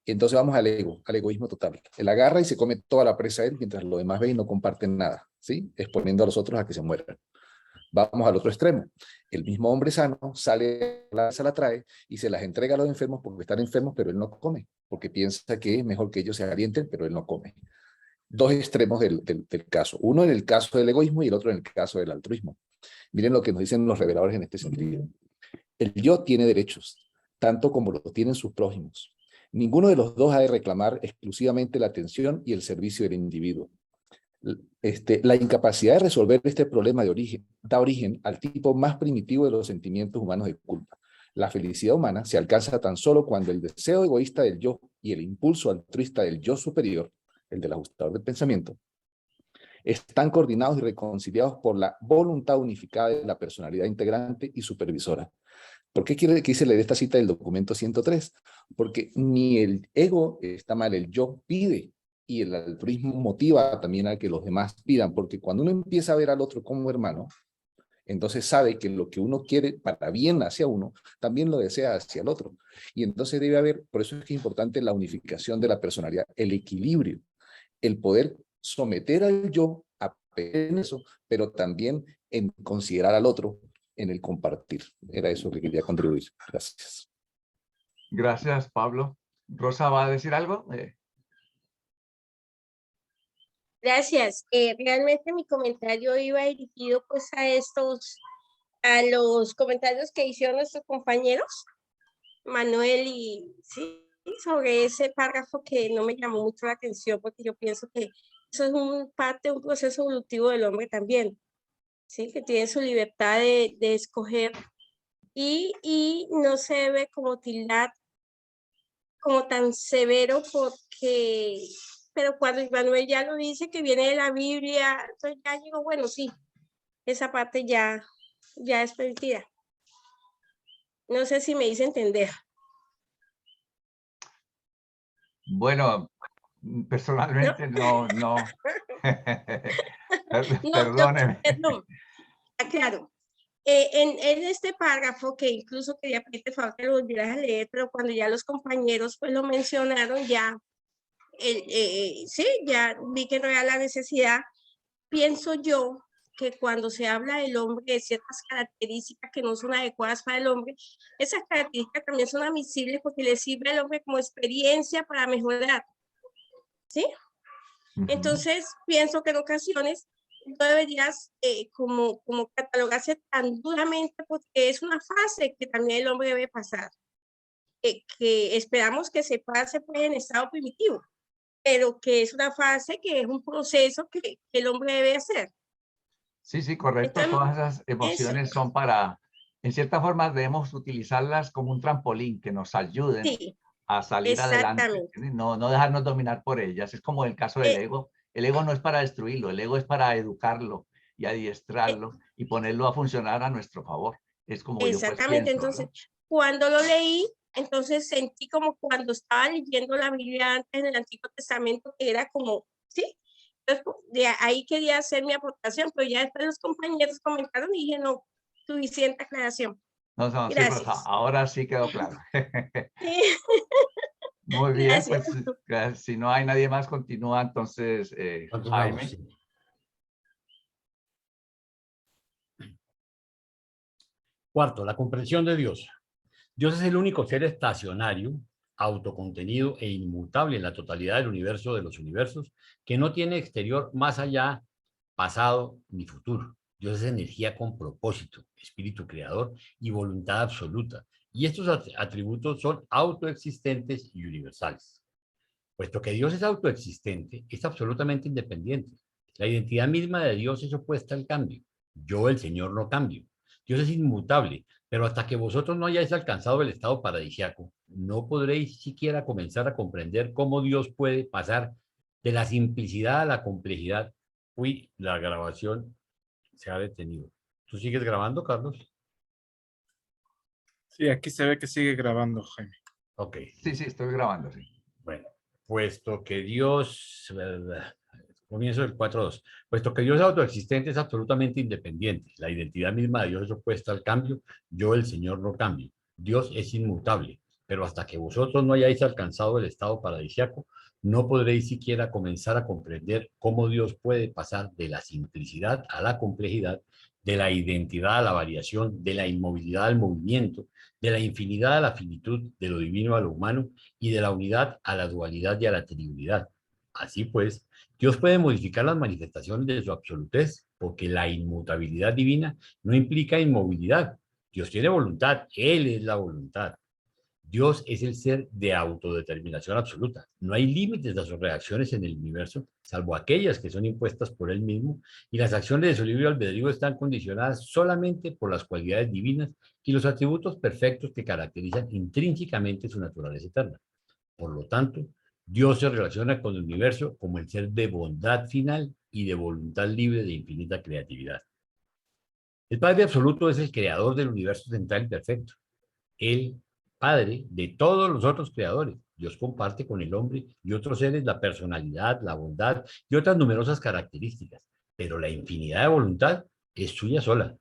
Y entonces vamos al ego, al egoísmo total. Él agarra y se come toda la presa él, mientras los demás ven y no comparten nada, ¿sí? Exponiendo a los otros a que se mueran. Vamos al otro extremo. El mismo hombre sano sale, se la trae y se las entrega a los enfermos porque están enfermos, pero él no come, porque piensa que es mejor que ellos se alienten, pero él no come. 2 extremos del caso. Uno en el caso del egoísmo y el otro en el caso del altruismo. Miren lo que nos dicen los reveladores en este sentido. El yo tiene derechos, tanto como los tienen sus prójimos. Ninguno de los dos ha de reclamar exclusivamente la atención y el servicio del individuo. La incapacidad de resolver este problema de origen da origen al tipo más primitivo de los sentimientos humanos de culpa. La felicidad humana se alcanza tan solo cuando el deseo egoísta del yo y el impulso altruista del yo superior, el del ajustador del pensamiento, están coordinados y reconciliados por la voluntad unificada de la personalidad integrante y supervisora. ¿Por qué quiere que se le dé esta cita del documento 103? Porque ni el ego está mal, el yo pide, y el altruismo motiva también a que los demás pidan, porque cuando uno empieza a ver al otro como hermano, entonces sabe que lo que uno quiere para bien hacia uno, también lo desea hacia el otro. Y entonces debe haber, por eso es que es importante la unificación de la personalidad, el equilibrio, el poder someter al yo a eso, pero también en considerar al otro, en el compartir. Era eso que quería contribuir. Gracias. Gracias, Pablo. Rosa, ¿va a decir algo? Gracias. Realmente mi comentario iba dirigido pues a los comentarios que hicieron nuestros compañeros, Manuel y sí, sobre ese párrafo que no me llamó mucho la atención porque yo pienso que eso es parte de un proceso evolutivo del hombre también, ¿sí? Que tiene su libertad de escoger y no se debe como tildar como tan severo porque, pero cuando Manuel ya lo dice que viene de la Biblia, entonces ya digo, bueno, sí, esa parte ya es permitida. No sé si me hice entender. Bueno, personalmente no. Perdóneme. Perdón, claro. En este párrafo, que incluso quería pedirte favor que lo volvieras a leer, pero cuando ya los compañeros pues lo mencionaron, ya, sí, ya vi que no era la necesidad. Pienso yo que cuando se habla del hombre de ciertas características que no son adecuadas para el hombre, esas características también son admisibles porque le sirve al hombre como experiencia para mejorar, ¿sí? Entonces, pienso que en ocasiones no deberías como catalogarse tan duramente porque es una fase que también el hombre debe pasar, que esperamos que se pase pues, en estado primitivo, pero que es una fase que es un proceso que el hombre debe hacer. Sí, correcto. Entonces, todas esas emociones son para, en cierta forma debemos utilizarlas como un trampolín que nos ayuden a salir adelante, no dejarnos dominar por ellas. Es como el caso del ego. El ego no es para destruirlo, el ego es para educarlo y adiestrarlo y ponerlo a funcionar a nuestro favor. Es como yo pues Exactamente, pienso, entonces, ¿no? cuando lo leí, entonces sentí como cuando estaba leyendo la Biblia antes en el Antiguo Testamento, que era como, ¿sí? Entonces, de ahí quería hacer mi aportación, pero ya después los compañeros comentaron y dije, no, suficiente aclaración. No, no, sí, pero Gracias. ahora sí quedó claro. Sí. Muy bien, Gracias. pues si no hay nadie más, continúa entonces Continuamos, Jaime. sí. Cuarto, la comprensión de Dios. Dios es el único ser estacionario, autocontenido e inmutable en la totalidad del universo de los universos, que no tiene exterior más allá, pasado ni futuro. Dios es energía con propósito, espíritu creador y voluntad absoluta. Y estos atributos son autoexistentes y universales. Puesto que Dios es autoexistente, es absolutamente independiente. La identidad misma de Dios es opuesta al cambio. Yo, el Señor, no cambio. Dios es inmutable, pero hasta que vosotros no hayáis alcanzado el estado paradisíaco, no podréis siquiera comenzar a comprender cómo Dios puede pasar de la simplicidad a la complejidad. Uy, la grabación se ha detenido. ¿Tú sigues grabando, Carlos? Sí, aquí se ve que sigue grabando, Jaime. Ok. Sí, sí, estoy grabando, sí. Bueno, puesto que Dios, comienzo del 4.2, puesto que Dios autoexistente es absolutamente independiente, la identidad misma de Dios es opuesta al cambio, yo el Señor no cambio, Dios es inmutable, pero hasta que vosotros no hayáis alcanzado el estado paradisíaco, no podréis siquiera comenzar a comprender cómo Dios puede pasar de la simplicidad a la complejidad, de la identidad a la variación, de la inmovilidad al movimiento, de la infinidad a la finitud, de lo divino a lo humano, y de la unidad a la dualidad y a la trinidad. Así pues, Dios puede modificar las manifestaciones de su absolutez, porque la inmutabilidad divina no implica inmovilidad. Dios tiene voluntad, Él es la voluntad. Dios es el ser de autodeterminación absoluta. No hay límites a sus reacciones en el universo, salvo aquellas que son impuestas por Él mismo, y las acciones de su libre albedrío están condicionadas solamente por las cualidades divinas y los atributos perfectos que caracterizan intrínsecamente su naturaleza eterna. Por lo tanto, Dios se relaciona con el universo como el ser de bondad final y de voluntad libre de infinita creatividad. El Padre Absoluto es el creador del universo central y perfecto. El Padre de todos los otros creadores. Dios comparte con el hombre y otros seres la personalidad, la bondad y otras numerosas características, pero la infinidad de voluntad es suya sola.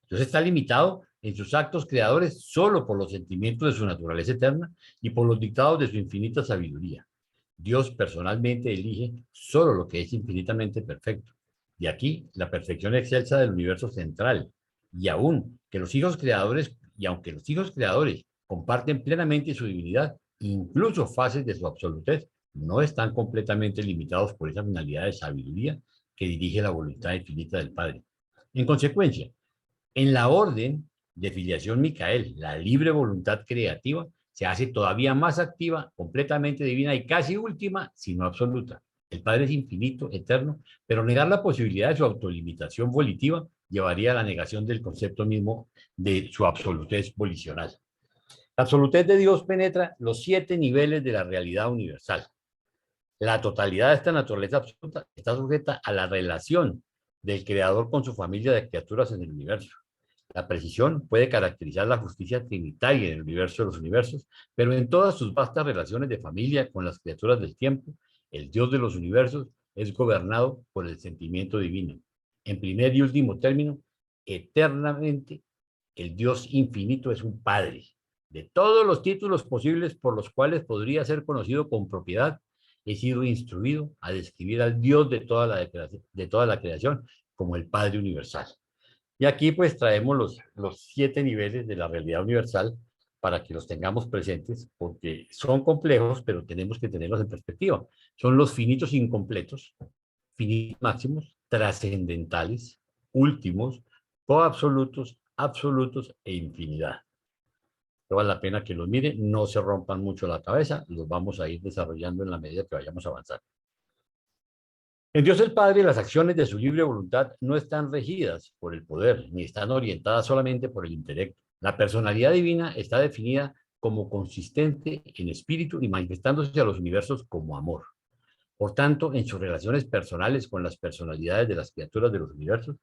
Dios está limitado en sus actos creadores solo por los sentimientos de su naturaleza eterna y por los dictados de su infinita sabiduría. Dios personalmente elige solo lo que es infinitamente perfecto. De aquí la perfección excelsa del universo central. Y aún que los hijos creadores, y aunque los hijos creadores comparten plenamente su divinidad, incluso fases de su absolutez, no están completamente limitados por esa finalidad de sabiduría que dirige la voluntad infinita del Padre. En consecuencia, en la orden de filiación Micael, la libre voluntad creativa se hace todavía más activa, completamente divina y casi última, sino absoluta. El Padre es infinito, eterno, pero negar la posibilidad de su autolimitación volitiva llevaría a la negación del concepto mismo de su absolutez volicional. La absolutez de Dios penetra los 7 niveles de la realidad universal. La totalidad de esta naturaleza absoluta está sujeta a la relación del creador con su familia de criaturas en el universo. La precisión puede caracterizar la justicia trinitaria en el universo de los universos, pero en todas sus vastas relaciones de familia con las criaturas del tiempo, el Dios de los universos es gobernado por el sentimiento divino. En primer y último término, eternamente, el Dios infinito es un Padre. De todos los títulos posibles por los cuales podría ser conocido con propiedad, he sido instruido a describir al Dios de toda la creación como el Padre universal. Y aquí pues traemos los 7 niveles de la realidad universal para que los tengamos presentes, porque son complejos, pero tenemos que tenerlos en perspectiva. Son los finitos incompletos, finitos máximos, trascendentales, últimos, coabsolutos, absolutos e infinidad. Vale la pena que los miren, no se rompan mucho la cabeza, los vamos a ir desarrollando en la medida que vayamos a avanzar. En Dios el Padre, las acciones de su libre voluntad no están regidas por el poder, ni están orientadas solamente por el intelecto. La personalidad divina está definida como consistente en espíritu y manifestándose a los universos como amor. Por tanto, en sus relaciones personales con las personalidades de las criaturas de los universos,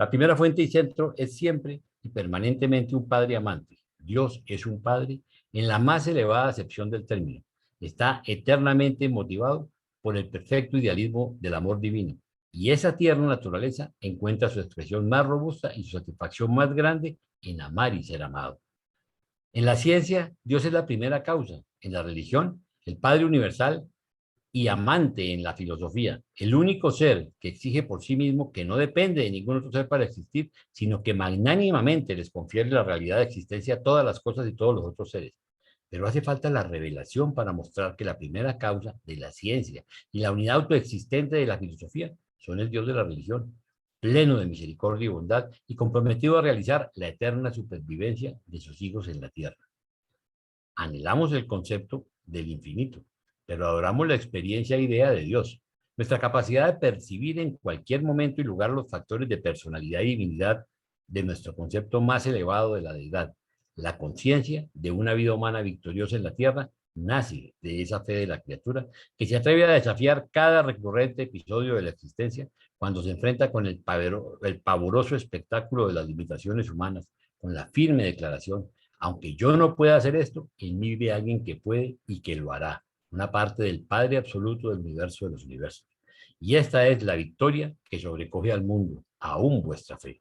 La primera fuente y centro es siempre y permanentemente un padre amante. Dios es un padre en la más elevada acepción del término. Está eternamente motivado por el perfecto idealismo del amor divino. Y esa tierna naturaleza encuentra su expresión más robusta y su satisfacción más grande en amar y ser amado. En la ciencia, Dios es la primera causa. En la religión, el Padre universal y amante en la filosofía, el único ser que exige por sí mismo que no depende de ningún otro ser para existir, sino que magnánimamente les confiere la realidad de existencia a todas las cosas y todos los otros seres. Pero hace falta la revelación para mostrar que la primera causa de la ciencia y la unidad autoexistente de la filosofía son el Dios de la religión, pleno de misericordia y bondad y comprometido a realizar la eterna supervivencia de sus hijos en la tierra. Anhelamos el concepto del infinito, pero adoramos la experiencia e idea de Dios. Nuestra capacidad de percibir en cualquier momento y lugar los factores de personalidad y divinidad de nuestro concepto más elevado de la deidad, la conciencia de una vida humana victoriosa en la tierra, nace de esa fe de la criatura que se atreve a desafiar cada recurrente episodio de la existencia cuando se enfrenta con el pavoroso espectáculo de las limitaciones humanas, con la firme declaración: aunque yo no pueda hacer esto, en mí vive alguien que puede y que lo hará, una parte del Padre absoluto del universo de los universos. Y esta es la victoria que sobrecoge al mundo, aún vuestra fe.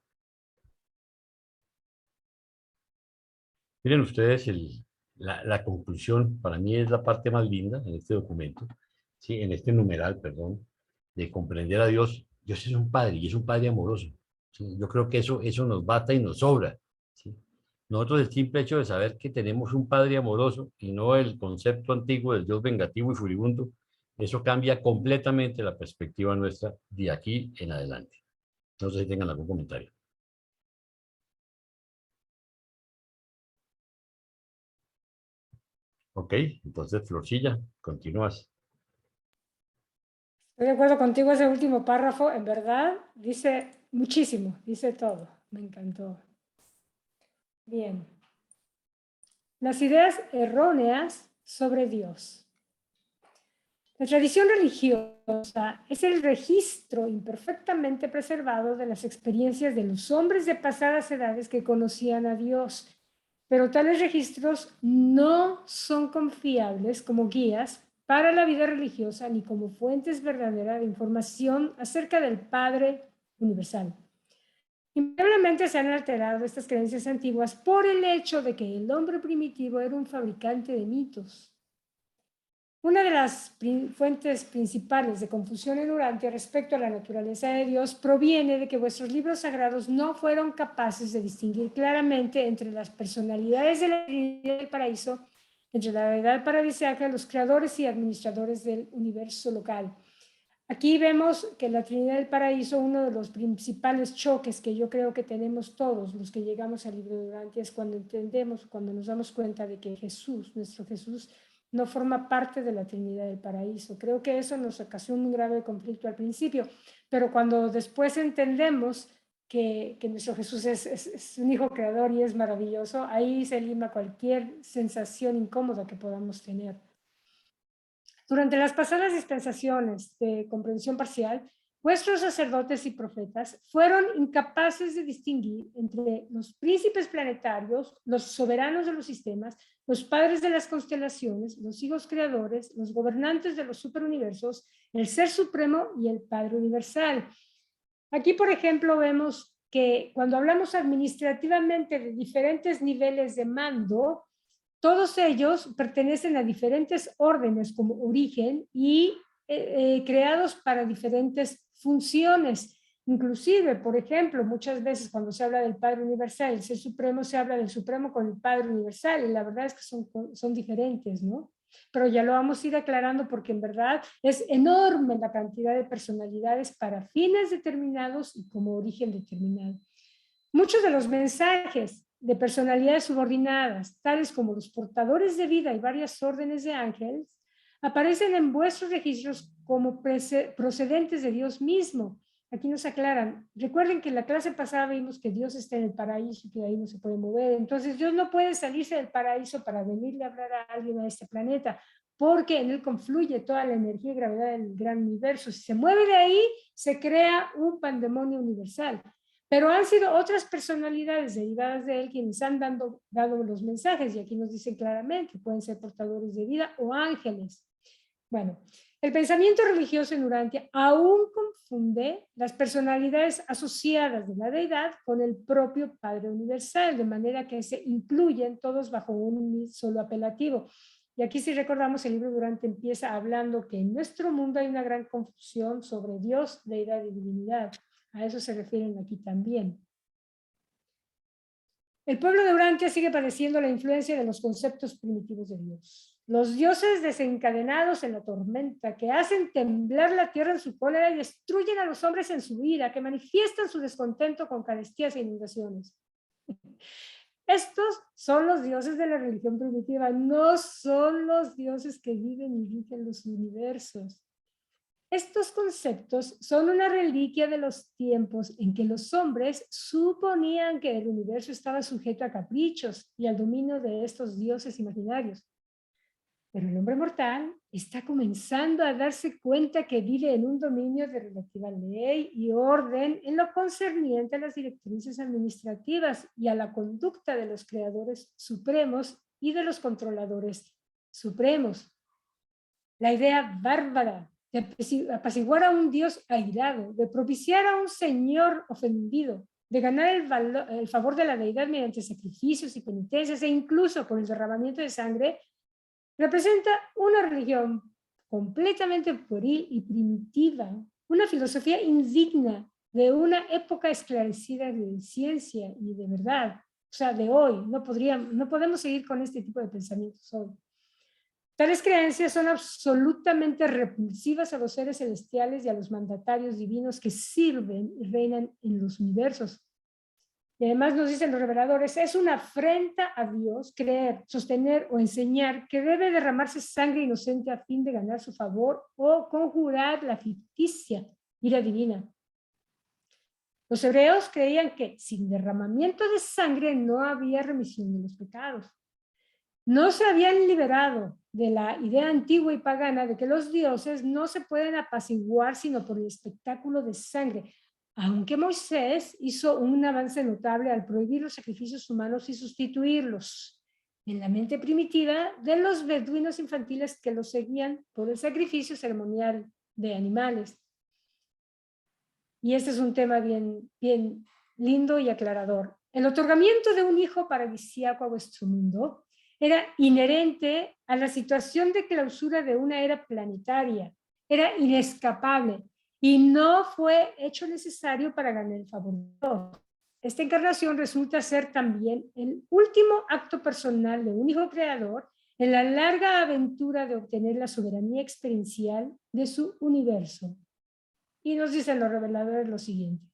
Miren ustedes, la conclusión para mí es la parte más linda en este documento, ¿sí? En este numeral, perdón, de comprender a Dios. Dios es un Padre y es un Padre amoroso, ¿sí? Yo creo que eso nos basta y nos sobra, ¿sí? Nosotros el simple hecho de saber que tenemos un Padre amoroso y no el concepto antiguo del Dios vengativo y furibundo, eso cambia completamente la perspectiva nuestra de aquí en adelante. No sé si tengan algún comentario. Ok, entonces Florcilla, continúas. Estoy de acuerdo contigo, ese último párrafo, en verdad, dice muchísimo, dice todo. Me encantó. Bien. Las ideas erróneas sobre Dios. La tradición religiosa es el registro imperfectamente preservado de las experiencias de los hombres de pasadas edades que conocían a Dios, pero tales registros no son confiables como guías para la vida religiosa ni como fuentes verdaderas de información acerca del Padre universal. Invariablemente se han alterado estas creencias antiguas por el hecho de que el hombre primitivo era un fabricante de mitos. Una de las fuentes principales de confusión en Urantia respecto a la naturaleza de Dios proviene de que vuestros libros sagrados no fueron capaces de distinguir claramente entre las personalidades de la Trinidad del paraíso, entre la deidad paradisíaca, los creadores y administradores del universo local. Aquí vemos que la Trinidad del Paraíso, uno de los principales choques que yo creo que tenemos todos los que llegamos al libro de Urantia es cuando entendemos, cuando nos damos cuenta de que Jesús, nuestro Jesús, no forma parte de la Trinidad del Paraíso. Creo que eso nos ocasiona un grave conflicto al principio, pero cuando después entendemos que nuestro Jesús es un hijo creador y es maravilloso, ahí se lima cualquier sensación incómoda que podamos tener. Durante las pasadas dispensaciones de comprensión parcial, vuestros sacerdotes y profetas fueron incapaces de distinguir entre los príncipes planetarios, los soberanos de los sistemas, los padres de las constelaciones, los hijos creadores, los gobernantes de los superuniversos, el Ser Supremo y el Padre Universal. Aquí, por ejemplo, vemos que cuando hablamos administrativamente de diferentes niveles de mando, todos ellos pertenecen a diferentes órdenes como origen y creados para diferentes funciones. Inclusive, por ejemplo, muchas veces cuando se habla del Padre Universal, el Ser Supremo, se habla del Supremo con el Padre Universal, y la verdad es que son diferentes, ¿no? Pero ya lo vamos a ir aclarando porque en verdad es enorme la cantidad de personalidades para fines determinados y como origen determinado. Muchos de los mensajes de personalidades subordinadas, tales como los portadores de vida y varias órdenes de ángeles, aparecen en vuestros registros como procedentes de Dios mismo. Aquí nos aclaran. Recuerden que en la clase pasada vimos que Dios está en el paraíso y que de ahí no se puede mover. Entonces Dios no puede salirse del paraíso para venirle a hablar a alguien a este planeta, porque en él confluye toda la energía y gravedad del gran universo. Si se mueve de ahí, se crea un pandemonio universal. Pero han sido otras personalidades derivadas de él quienes han dado los mensajes, y aquí nos dicen claramente, pueden ser portadores de vida o ángeles. Bueno, el pensamiento religioso en Urantia aún confunde las personalidades asociadas de la deidad con el propio Padre Universal, de manera que se incluyen todos bajo un solo apelativo. Y aquí, si recordamos, el libro de Urantia empieza hablando que en nuestro mundo hay una gran confusión sobre Dios, deidad y divinidad. A eso se refieren aquí también. El pueblo de Urantia sigue padeciendo la influencia de los conceptos primitivos de Dios. Los dioses desencadenados en la tormenta, que hacen temblar la tierra en su cólera y destruyen a los hombres en su ira, que manifiestan su descontento con carestías e inundaciones. Estos son los dioses de la religión primitiva, no son los dioses que viven y rigen los universos. Estos conceptos son una reliquia de los tiempos en que los hombres suponían que el universo estaba sujeto a caprichos y al dominio de estos dioses imaginarios. Pero el hombre mortal está comenzando a darse cuenta que vive en un dominio de relativa ley y orden en lo concerniente a las directrices administrativas y a la conducta de los creadores supremos y de los controladores supremos. La idea bárbara de apaciguar a un Dios airado, de propiciar a un Señor ofendido, de ganar el favor de la deidad mediante sacrificios y penitencias e incluso con el derramamiento de sangre, representa una religión completamente pueril y primitiva, una filosofía indigna de una época esclarecida de ciencia y de verdad, o sea, de hoy. No podemos seguir con este tipo de pensamientos hoy. Tales creencias son absolutamente repulsivas a los seres celestiales y a los mandatarios divinos que sirven y reinan en los universos. Y además nos dicen los reveladores, es una afrenta a Dios creer, sostener o enseñar que debe derramarse sangre inocente a fin de ganar su favor o conjurar la ficticia ira divina. Los hebreos creían que sin derramamiento de sangre no había remisión de los pecados. No se habían liberado de la idea antigua y pagana de que los dioses no se pueden apaciguar sino por el espectáculo de sangre, aunque Moisés hizo un avance notable al prohibir los sacrificios humanos y sustituirlos en la mente primitiva de los beduinos infantiles que los seguían por el sacrificio ceremonial de animales. Y este es un tema bien lindo y aclarador. El otorgamiento de un hijo paradisíaco a vuestro mundo era inherente a la situación de clausura de una era planetaria, era inescapable y no fue hecho necesario para ganar el favor de Dios. Esta encarnación resulta ser también el último acto personal de un hijo creador en la larga aventura de obtener la soberanía experiencial de su universo. Y nos dicen los reveladores lo siguiente.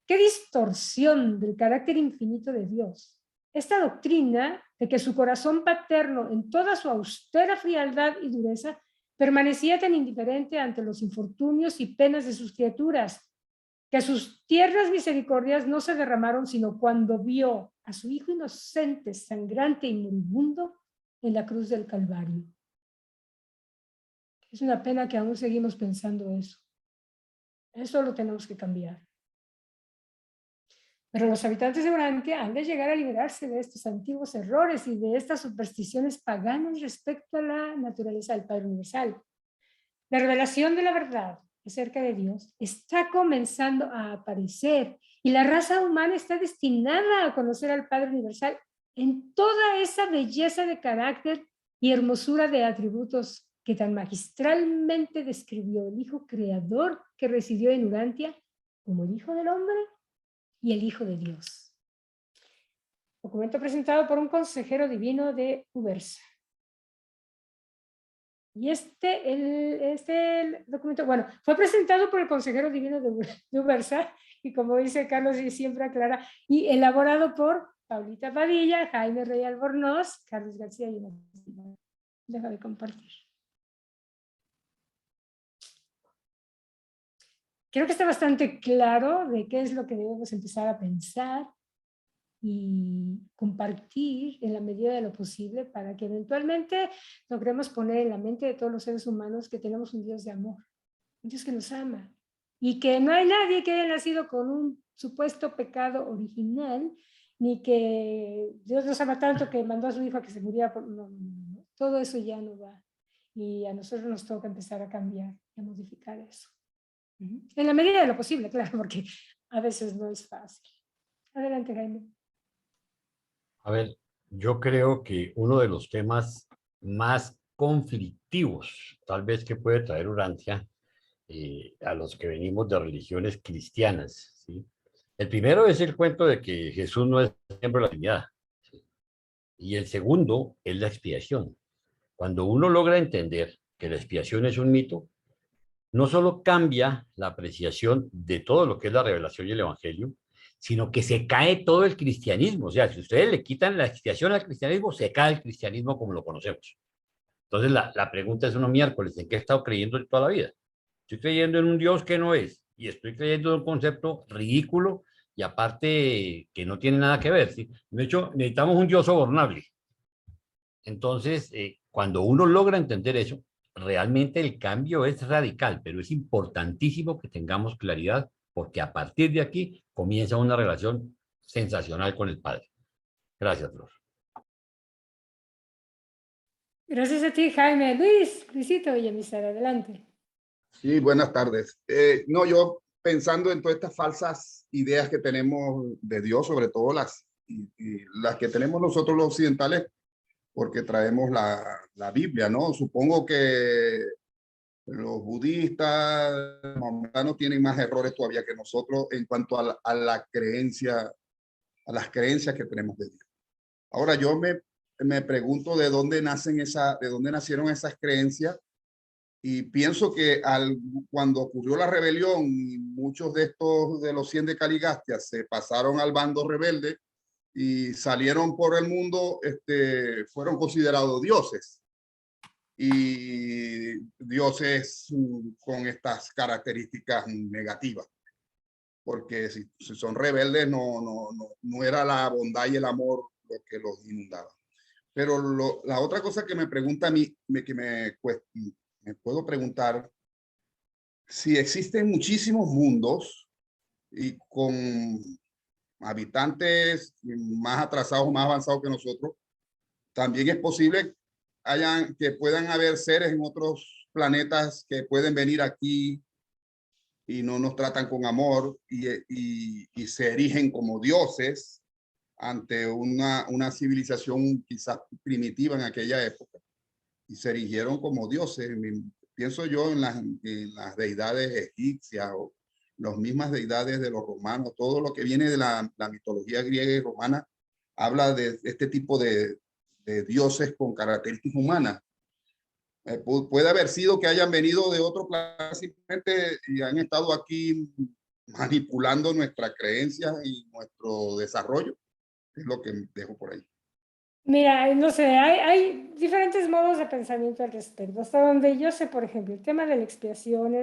¡Qué distorsión del carácter infinito de Dios! Esta doctrina de que su corazón paterno en toda su austera frialdad y dureza permanecía tan indiferente ante los infortunios y penas de sus criaturas, que sus tiernas misericordias no se derramaron sino cuando vio a su hijo inocente, sangrante y moribundo en la cruz del Calvario. Es una pena que aún seguimos pensando eso. Eso lo tenemos que cambiar. Pero los habitantes de Urantia han de llegar a liberarse de estos antiguos errores y de estas supersticiones paganas respecto a la naturaleza del Padre Universal. La revelación de la verdad acerca de Dios está comenzando a aparecer y la raza humana está destinada a conocer al Padre Universal en toda esa belleza de carácter y hermosura de atributos que tan magistralmente describió el Hijo Creador que residió en Urantia como el Hijo del Hombre y el Hijo de Dios. Documento presentado por un consejero divino de Ubersa. Y este documento, bueno, fue presentado por el consejero divino de Ubersa, y como dice Carlos y siempre aclara, y elaborado por Paulita Padilla, Jaime Rey Albornoz, Carlos García y deja de compartir. Creo que está bastante claro de qué es lo que debemos empezar a pensar y compartir en la medida de lo posible para que eventualmente logremos poner en la mente de todos los seres humanos que tenemos un Dios de amor, un Dios que nos ama y que no hay nadie que haya nacido con un supuesto pecado original, ni que Dios nos ama tanto que mandó a su hijo a que se muriera. No. Todo eso ya no va. Y a nosotros nos toca empezar a cambiar, a modificar eso. En la medida de lo posible, claro, porque a veces no es fácil. Adelante, Jaime. A ver, yo creo que uno de los temas más conflictivos, tal vez que puede traer Urantia, a los que venimos de religiones cristianas, ¿sí? El primero es el cuento de que Jesús no es miembro de la Trinidad, ¿sí? Y el segundo es la expiación. Cuando uno logra entender que la expiación es un mito, no solo cambia la apreciación de todo lo que es la revelación y el evangelio, sino que se cae todo el cristianismo. O sea, si ustedes le quitan la expiación al cristianismo, se cae el cristianismo como lo conocemos. Entonces, la pregunta es uno miércoles, ¿en qué he estado creyendo toda la vida? Estoy creyendo en un Dios que no es, y estoy creyendo en un concepto ridículo y aparte que no tiene nada que ver, ¿sí? De hecho, necesitamos un Dios sobornable. Entonces, cuando uno logra entender eso, realmente el cambio es radical, pero es importantísimo que tengamos claridad, porque a partir de aquí comienza una relación sensacional con el Padre. Gracias, Flor. Gracias a ti, Jaime. Luisito Villamizar, adelante. Sí, buenas tardes. No, yo pensando en todas estas falsas ideas que tenemos de Dios, sobre todo las que tenemos nosotros los occidentales, porque traemos la Biblia, ¿no? Supongo que los budistas, los musulmanes tienen más errores todavía que nosotros en cuanto a la creencia, a las creencias que tenemos de Dios. Ahora yo me pregunto de dónde nacieron esas creencias, y pienso que cuando ocurrió la rebelión y muchos de los 100 de Caligastia se pasaron al bando rebelde y salieron por el mundo, fueron considerados dioses. Y dioses con estas características negativas. Porque si son rebeldes, no era la bondad y el amor lo que los inundaba. Pero la otra cosa que me pregunta a mí, me puedo preguntar, si existen muchísimos mundos y con habitantes más atrasados, más avanzados que nosotros, también es posible que puedan haber seres en otros planetas que pueden venir aquí y no nos tratan con amor y se erigen como dioses ante una civilización quizás primitiva en aquella época, y se erigieron como dioses. Pienso yo en las deidades egipcias o las mismas deidades de los romanos. Todo lo que viene de la mitología griega y romana habla de este tipo de dioses con características humanas. Puede haber sido que hayan venido de otro planeta simplemente y han estado aquí manipulando nuestras creencias y nuestro desarrollo. Es lo que dejo por ahí. Mira, no sé, hay diferentes modos de pensamiento al respecto. Hasta donde yo sé, por ejemplo, el tema de la expiación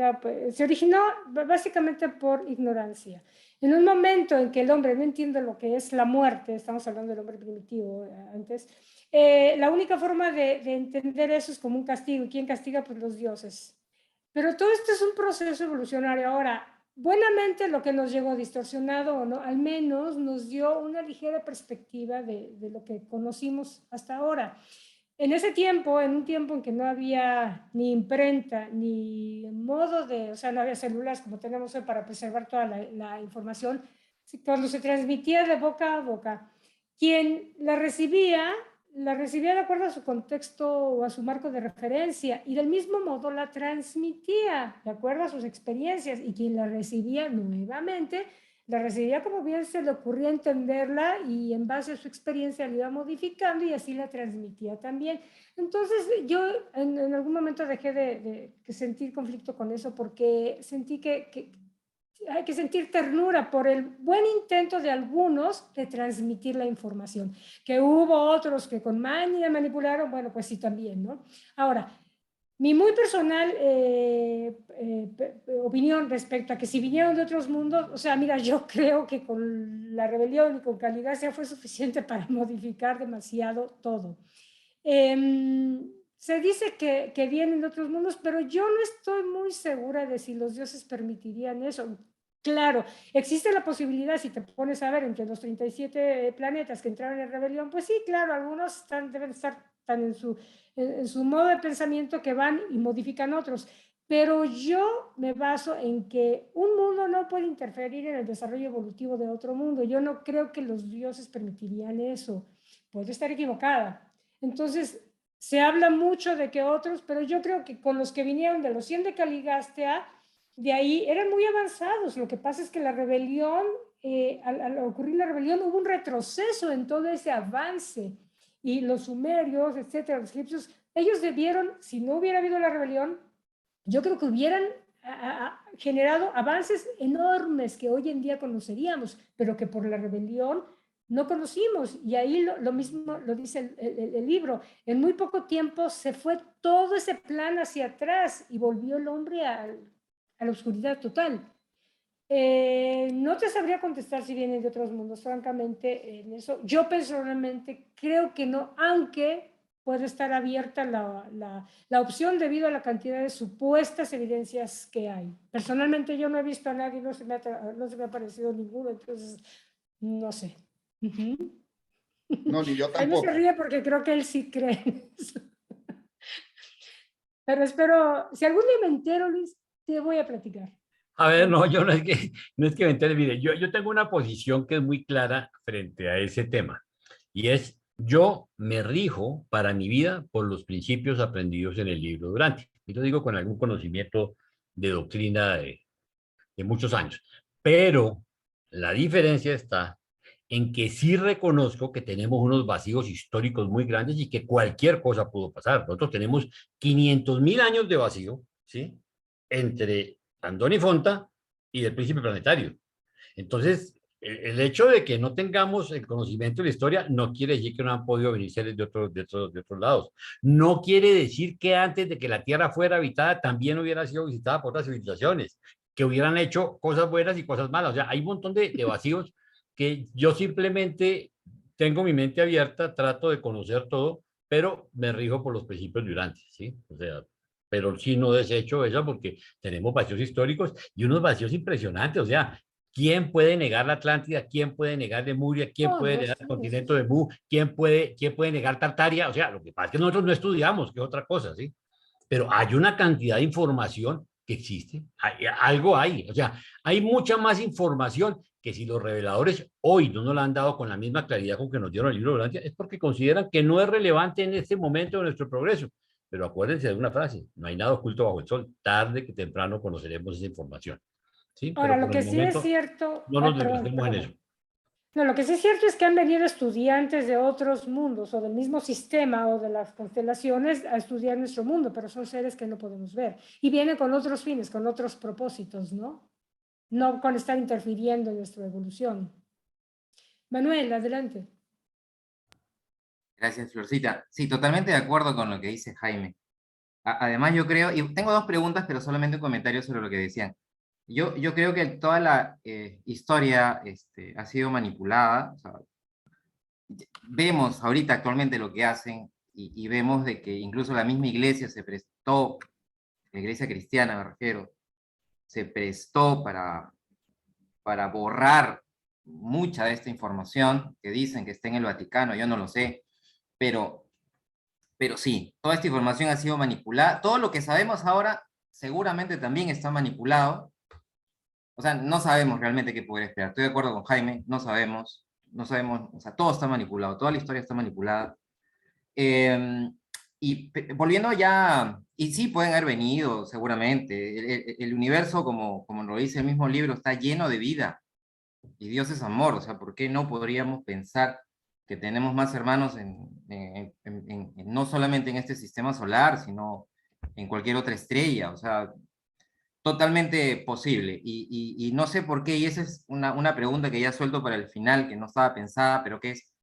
se originó básicamente por ignorancia. En un momento en que el hombre no entiende lo que es la muerte, estamos hablando del hombre primitivo antes, la única forma de entender eso es como un castigo. ¿Y quién castiga? Pues los dioses. Pero todo esto es un proceso evolucionario. Ahora, buenamente lo que nos llegó distorsionado o no, al menos nos dio una ligera perspectiva de lo que conocimos hasta ahora. En ese tiempo, en un tiempo en que no había ni imprenta, ni modo o sea, no había celulares como tenemos hoy para preservar toda la información, cuando se transmitía de boca a boca, quien la recibía de acuerdo a su contexto o a su marco de referencia, y del mismo modo la transmitía de acuerdo a sus experiencias, y quien la recibía nuevamente, la recibía como bien se le ocurría entenderla, y en base a su experiencia la iba modificando y así la transmitía también. Entonces yo en algún momento dejé de sentir conflicto con eso, porque sentí que hay que sentir ternura por el buen intento de algunos de transmitir la información. Que hubo otros que con maña manipularon, bueno, pues sí también, ¿no? Ahora, mi muy personal opinión respecto a que si vinieron de otros mundos, o sea, mira, yo creo que con la rebelión y con Caligastia fue suficiente para modificar demasiado todo. se dice que vienen de otros mundos, pero yo no estoy muy segura de si los dioses permitirían eso. Claro, existe la posibilidad, si te pones a ver, entre los 37 planetas que entraron en rebelión, pues sí, claro, algunos deben estar tan en su modo de pensamiento que van y modifican otros. Pero yo me baso en que un mundo no puede interferir en el desarrollo evolutivo de otro mundo. Yo no creo que los dioses permitirían eso. Puedo estar equivocada. Entonces, se habla mucho de que otros, pero yo creo que con los que vinieron de los 100 de Caligástea, de ahí eran muy avanzados. Lo que pasa es que la rebelión, al ocurrir la rebelión, hubo un retroceso en todo ese avance. Y los sumerios, etcétera, los egipcios, ellos debieron, si no hubiera habido la rebelión, yo creo que hubieran generado avances enormes que hoy en día conoceríamos, pero que por la rebelión no conocimos. Y ahí lo mismo lo dice el libro. En muy poco tiempo se fue todo ese plan hacia atrás y volvió el hombre a la oscuridad total. No te sabría contestar si vienen de otros mundos, francamente, en eso. Yo personalmente creo que no, aunque puede estar abierta la opción debido a la cantidad de supuestas evidencias que hay. Personalmente yo no he visto a nadie, no se me ha parecido ninguno, entonces no sé. No, ni yo Él no se tampoco. ríe porque creo que él sí cree en eso. Pero espero, si algún día me entero, Luis, te voy a platicar. A ver, no, yo no es que me entere. Mire, yo tengo una posición que es muy clara frente a ese tema. Y es, yo me rijo para mi vida por los principios aprendidos en el libro Durante. Y lo digo con algún conocimiento de doctrina de muchos años. Pero la diferencia está en que sí reconozco que tenemos unos vacíos históricos muy grandes y que cualquier cosa pudo pasar. Nosotros tenemos 500.000 años de vacío, ¿sí? Entre Andoni Fonta y el Príncipe Planetario. Entonces, el hecho de que no tengamos el conocimiento de la historia no quiere decir que no han podido venir seres de otros lados. No quiere decir que antes de que la Tierra fuera habitada también hubiera sido visitada por otras civilizaciones, que hubieran hecho cosas buenas y cosas malas. O sea, hay un montón de vacíos que yo simplemente tengo mi mente abierta, trato de conocer todo, pero me rijo por los principios de Urantia, ¿sí? O sea, pero sí no desecho esa porque tenemos vacíos históricos y unos vacíos impresionantes. O sea, ¿quién puede negar la Atlántida? ¿Quién puede negar Lemuria? ¿Quién puede negar el continente de Mu? ¿Quién puede negar Tartaria? O sea, lo que pasa es que nosotros no estudiamos, que es otra cosa, ¿sí? Pero hay una cantidad de información que existe. Algo hay. O sea, hay mucha más información que si los reveladores hoy no nos la han dado con la misma claridad con que nos dieron el libro de Urantia, es porque consideran que no es relevante en este momento de nuestro progreso. Pero acuérdense de una frase, no hay nada oculto bajo el sol, tarde que temprano conoceremos esa información. ¿Sí? Ahora, Pero lo por que el sí momento, es cierto... no nos desgastemos en eso. No, lo que sí es cierto es que han venido estudiantes de otros mundos o del mismo sistema o de las constelaciones a estudiar nuestro mundo, pero son seres que no podemos ver. Y vienen con otros fines, con otros propósitos, ¿no? No con estar interfiriendo en nuestra evolución. Manuel, adelante. Gracias, Florcita. Sí, totalmente de acuerdo con lo que dice Jaime. Además, yo creo, y tengo dos preguntas, pero solamente un comentario sobre lo que decían. Yo creo que toda la historia ha sido manipulada. O sea, vemos ahorita actualmente lo que hacen y vemos de que incluso la misma iglesia se prestó, la iglesia cristiana me refiero, se prestó para borrar mucha de esta información que dicen que está en el Vaticano, yo no lo sé, pero sí, toda esta información ha sido manipulada. Todo lo que sabemos ahora seguramente también está manipulado. O sea, no sabemos realmente qué poder esperar. Estoy de acuerdo con Jaime, no sabemos, o sea, todo está manipulado, toda la historia está manipulada. Y volviendo ya, y sí pueden haber venido seguramente, el universo, como lo dice el mismo libro, está lleno de vida, y Dios es amor. O sea, ¿por qué no podríamos pensar que tenemos más hermanos no solamente en este sistema solar, sino en cualquier otra estrella? O sea, totalmente posible. Y no sé por qué, y esa es una pregunta que ya suelto para el final, que no estaba pensada, pero que es,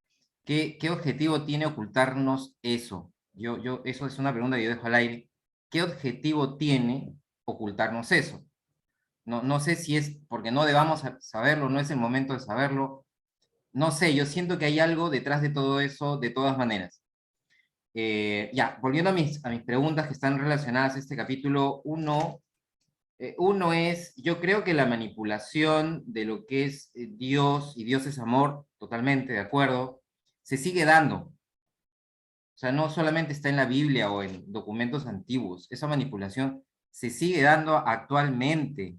¿qué objetivo tiene ocultarnos eso? Eso es una pregunta que yo dejo al aire. ¿Qué objetivo tiene ocultarnos eso? No sé si es porque no debamos saberlo, no es el momento de saberlo. No sé, yo siento que hay algo detrás de todo eso, de todas maneras. Ya, volviendo a mis preguntas que están relacionadas a este capítulo 1. Uno es, yo creo que la manipulación de lo que es Dios, y Dios es amor, totalmente de acuerdo, se sigue dando. O sea, no solamente está en la Biblia o en documentos antiguos, esa manipulación se sigue dando actualmente.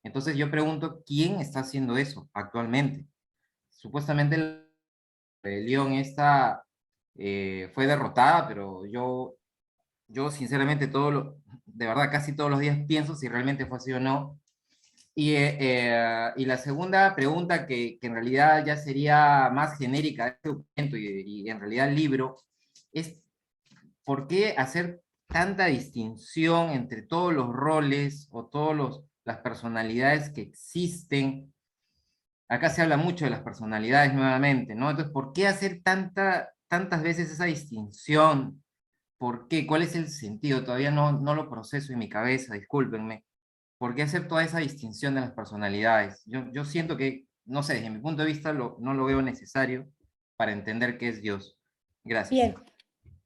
Entonces yo pregunto, ¿quién está haciendo eso actualmente? Supuestamente la rebelión esta fue derrotada, pero yo sinceramente de verdad casi todos los días pienso si realmente fue así o no. Y la segunda pregunta que en realidad ya sería más genérica de este documento y en realidad el libro, es ¿por qué hacer tanta distinción entre todos los roles o todas las personalidades que existen? Acá se habla mucho de las personalidades nuevamente, ¿no? Entonces, ¿por qué hacer tantas veces esa distinción? ¿Por qué? ¿Cuál es el sentido? Todavía no lo proceso en mi cabeza, discúlpenme. ¿Por qué hacer toda esa distinción de las personalidades? Yo siento que, no sé, desde mi punto de vista no lo veo necesario para entender qué es Dios. Gracias. Bien.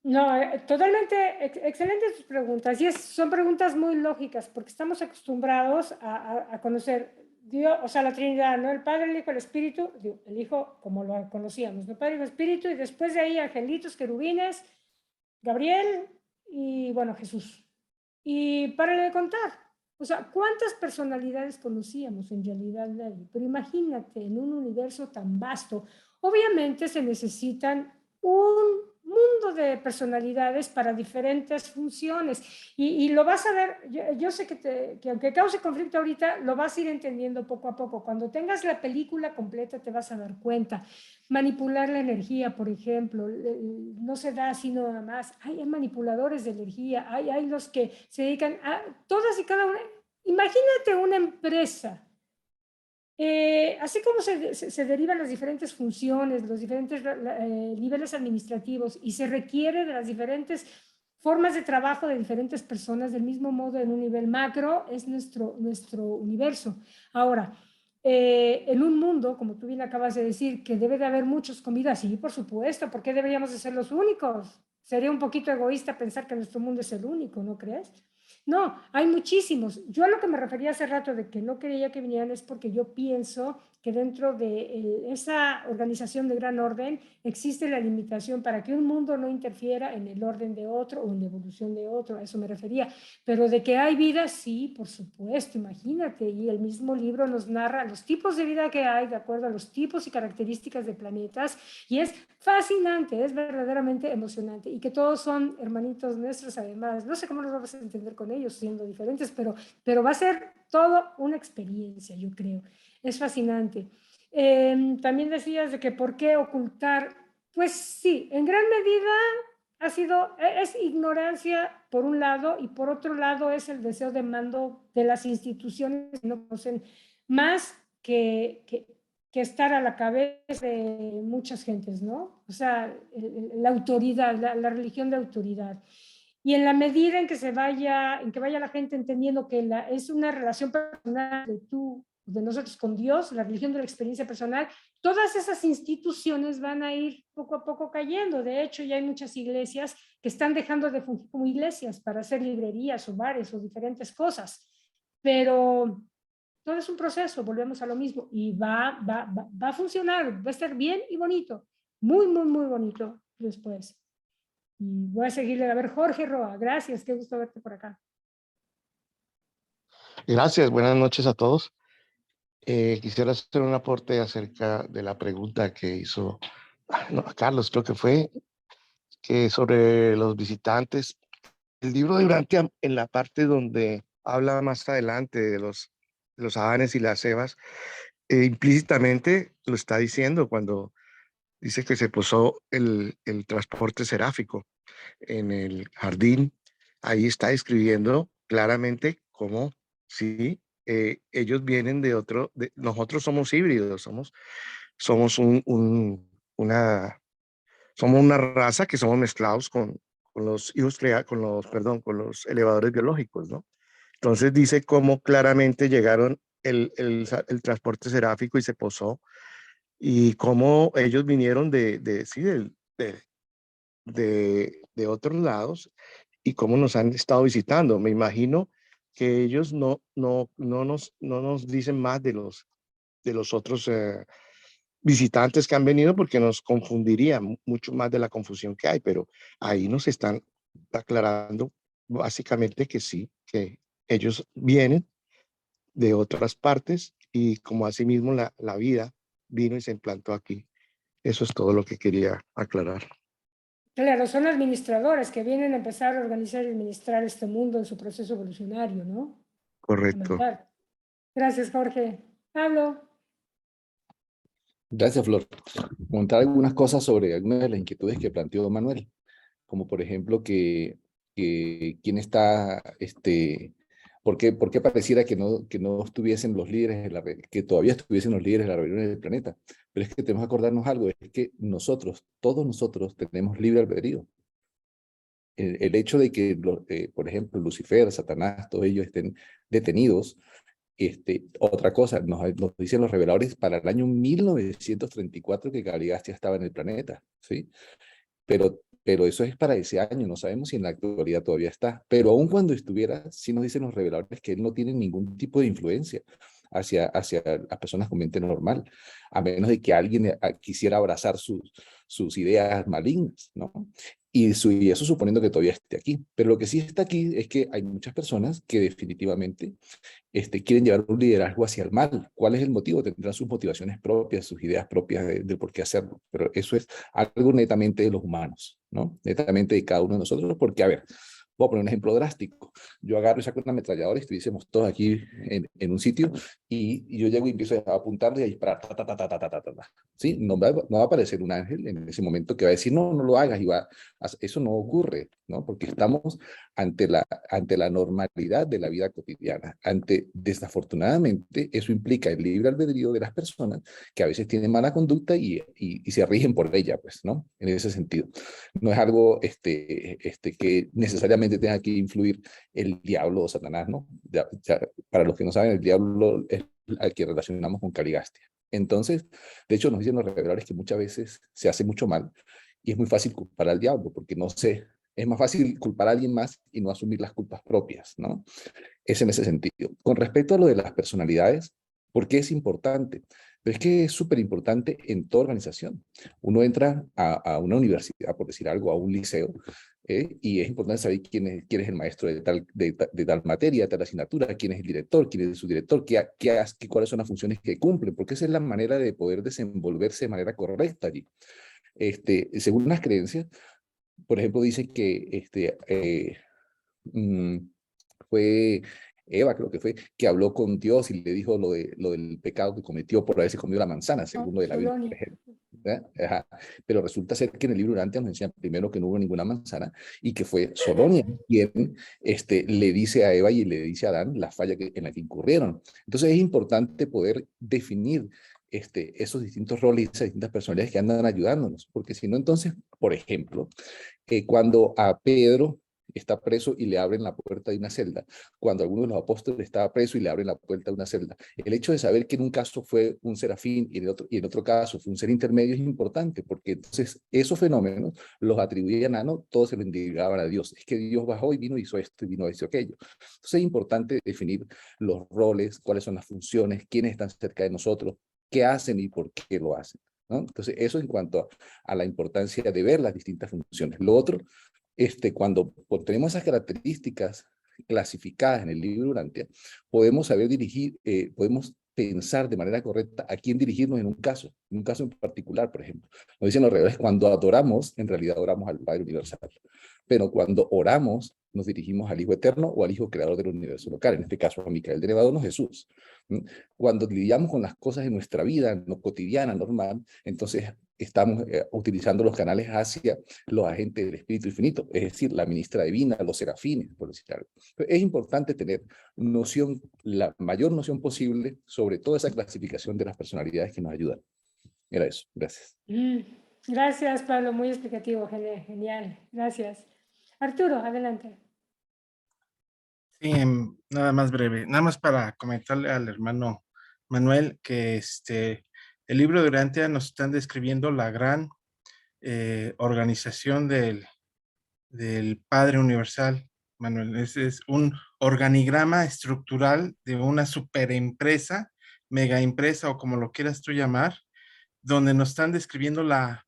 No, totalmente excelentes tus preguntas. Y son preguntas muy lógicas, porque estamos acostumbrados a conocer Dios, o sea, la Trinidad, ¿no? El Padre, el Hijo, el Espíritu, el Hijo como lo conocíamos, ¿no? Padre, Hijo, Espíritu, y después de ahí angelitos, querubines, Gabriel y, bueno, Jesús. Y párale de contar. O sea, ¿cuántas personalidades conocíamos en realidad? Pero imagínate, en un universo tan vasto, obviamente se necesitan un mundo de personalidades para diferentes funciones. Y lo vas a ver, yo sé que aunque cause conflicto ahorita, lo vas a ir entendiendo poco a poco. Cuando tengas la película completa te vas a dar cuenta. Manipular la energía, por ejemplo, no se da así nada más. Hay manipuladores de energía, hay los que se dedican a todas y cada una. Imagínate una empresa. Así como se derivan las diferentes funciones, los diferentes niveles administrativos y se requiere de las diferentes formas de trabajo de diferentes personas, del mismo modo en un nivel macro es nuestro universo. Ahora, en un mundo, como tú bien acabas de decir, que debe de haber muchos comidas, sí, por supuesto, ¿por qué deberíamos de ser los únicos? Sería un poquito egoísta pensar que nuestro mundo es el único, ¿no crees? No, hay muchísimos. Yo a lo que me refería hace rato de que no quería que vinieran es porque yo pienso que dentro de esa organización de gran orden existe la limitación para que un mundo no interfiera en el orden de otro o en la evolución de otro, a eso me refería. Pero de que hay vida, sí, por supuesto, imagínate. Y el mismo libro nos narra los tipos de vida que hay de acuerdo a los tipos y características de planetas y es fascinante, es verdaderamente emocionante y que todos son hermanitos nuestros además. No sé cómo nos vamos a entender con ellos siendo diferentes, pero va a ser todo una experiencia, yo creo. Es fascinante. También decías de que por qué ocultar. Pues sí, en gran medida es ignorancia por un lado y por otro lado es el deseo de mando de las instituciones que no conocen más que estar a la cabeza de muchas gentes, ¿no? O sea, la autoridad, la religión de autoridad. Y en la medida en que vaya la gente entendiendo que es una relación personal de nosotros con Dios, la religión de la experiencia personal, todas esas instituciones van a ir poco a poco cayendo. De hecho, ya hay muchas iglesias que están dejando de fungir como iglesias para hacer librerías o bares o diferentes cosas. Pero todo es un proceso, volvemos a lo mismo, y va a funcionar, va a estar bien y bonito, muy, muy, muy bonito después. Y voy a seguirle. A ver, Jorge Roa, gracias, qué gusto verte por acá. Gracias, buenas noches a todos. Quisiera hacer un aporte acerca de la pregunta que hizo Carlos, creo que fue, que sobre los visitantes. El libro de Urantia, en la parte donde habla más adelante de los Adanes y las Evas, implícitamente lo está diciendo cuando dice que se posó el transporte seráfico en el jardín. Ahí está describiendo claramente cómo, sí, ellos vienen de nosotros somos híbridos, somos una raza que somos mezclados con los hijos con los elevadores biológicos, ¿no? Entonces dice cómo claramente llegaron el transporte seráfico y se posó, y cómo ellos vinieron de de otros lados y cómo nos han estado visitando. Me imagino que ellos no nos dicen más de los otros visitantes que han venido porque nos confundiría mucho más de la confusión que hay, pero ahí nos están aclarando básicamente que sí, que ellos vienen de otras partes y como asimismo la vida vino y se implantó aquí. Eso es todo lo que quería aclarar. Claro, son administradores que vienen a empezar a organizar y administrar este mundo en su proceso evolucionario, ¿no? Correcto. Gracias, Jorge. Pablo. Gracias, Flor. Contar algunas cosas sobre algunas de las inquietudes que planteó Manuel, como por ejemplo que quién está, ¿por qué pareciera que no estuviesen los líderes, que todavía estuviesen los líderes de la rebelión del planeta? Pero es que tenemos que acordarnos algo, es que todos nosotros tenemos libre albedrío. El hecho de que, por ejemplo, Lucifer, Satanás, todos ellos estén detenidos, otra cosa, nos dicen los reveladores para el año 1934 que Caligastia estaba en el planeta, ¿sí? Pero eso es para ese año, no sabemos si en la actualidad todavía está. Pero aun cuando estuviera, sí nos dicen los reveladores que él no tiene ningún tipo de influencia hacia las personas con mente normal, a menos de que alguien quisiera abrazar sus ideas malignas, ¿no? Y eso suponiendo que todavía esté aquí. Pero lo que sí está aquí es que hay muchas personas que definitivamente quieren llevar un liderazgo hacia el mal. ¿Cuál es el motivo? Tendrán sus motivaciones propias, sus ideas propias de por qué hacerlo. Pero eso es algo netamente de los humanos, ¿no? Netamente de cada uno de nosotros, porque, a ver, voy a poner un ejemplo drástico. Yo agarro y saco una ametralladora y estuviésemos todos aquí en un sitio y yo llego y empiezo a apuntarle y a disparar. ¿Sí? No va a aparecer un ángel en ese momento que va a decir, no lo hagas. Eso no ocurre, ¿no? Porque estamos ante la normalidad de la vida cotidiana. Desafortunadamente, eso implica el libre albedrío de las personas que a veces tienen mala conducta y se rigen por ella, pues, ¿no? En ese sentido. No es algo que necesariamente tenga que influir el diablo o Satanás, ¿no? Para los que no saben, el diablo es al que relacionamos con Caligastia. Entonces, de hecho, nos dicen los reveladores que muchas veces se hace mucho mal y es muy fácil culpar al diablo porque es más fácil culpar a alguien más y no asumir las culpas propias, ¿no? Es en ese sentido. Con respecto a lo de las personalidades, ¿por qué es importante? Pero es que es súper importante en toda organización. Uno entra a una universidad, por decir algo, a un liceo, y es importante saber quién es el maestro de tal materia, de tal asignatura, quién es el director, quién es el subdirector, cuáles son las funciones que cumplen, porque esa es la manera de poder desenvolverse de manera correcta allí. Según las creencias, por ejemplo, dice que fue Eva, creo que fue, que habló con Dios y le dijo lo del pecado que cometió por haberse comido la manzana, según lo de la Biblia, por ejemplo. Ajá. Pero resulta ser que en el libro Urantia nos enseña primero que no hubo ninguna manzana y que fue Solonia quien le dice a Eva y le dice a Adán la falla en la que incurrieron. Entonces es importante poder definir esos distintos roles y esas distintas personalidades que andan ayudándonos, porque si no, entonces, por ejemplo, cuando a Pedro está preso y le abren la puerta de una celda, cuando alguno de los apóstoles estaba preso y le abren la puerta de una celda, el hecho de saber que en un caso fue un serafín y en otro caso fue un ser intermedio es importante, porque entonces esos fenómenos los atribuían a todos se lo indicaban a Dios. Es que Dios bajó y vino, hizo esto y vino, hizo aquello. Entonces es importante definir los roles, cuáles son las funciones, quiénes están cerca de nosotros, qué hacen y por qué lo hacen, ¿no? Entonces eso en cuanto a la importancia de ver las distintas funciones. Lo otro, cuando tenemos esas características clasificadas en el libro Urantia, podemos saber dirigir, podemos pensar de manera correcta a quién dirigirnos en un caso en particular, por ejemplo. Nos dicen los reveladores, cuando adoramos, en realidad adoramos al Padre Universal, pero cuando oramos, nos dirigimos al Hijo Eterno o al Hijo Creador del universo local, en este caso a Micael de Nevadón o Jesús. Cuando lidiamos con las cosas de nuestra vida, no cotidiana, normal, entonces estamos utilizando los canales hacia los agentes del Espíritu Infinito, es decir, la ministra divina, los serafines, por decir algo. Pero es importante tener la mayor noción posible sobre toda esa clasificación de las personalidades que nos ayudan. Era eso, gracias. Gracias, Pablo, muy explicativo, genial, gracias. Arturo, adelante. Sí, nada más breve, nada más para comentarle al hermano Manuel que el libro de Urantia nos están describiendo la gran organización del Padre Universal, Manuel. Es un organigrama estructural de una superempresa, megaempresa o como lo quieras tú llamar, donde nos están describiendo la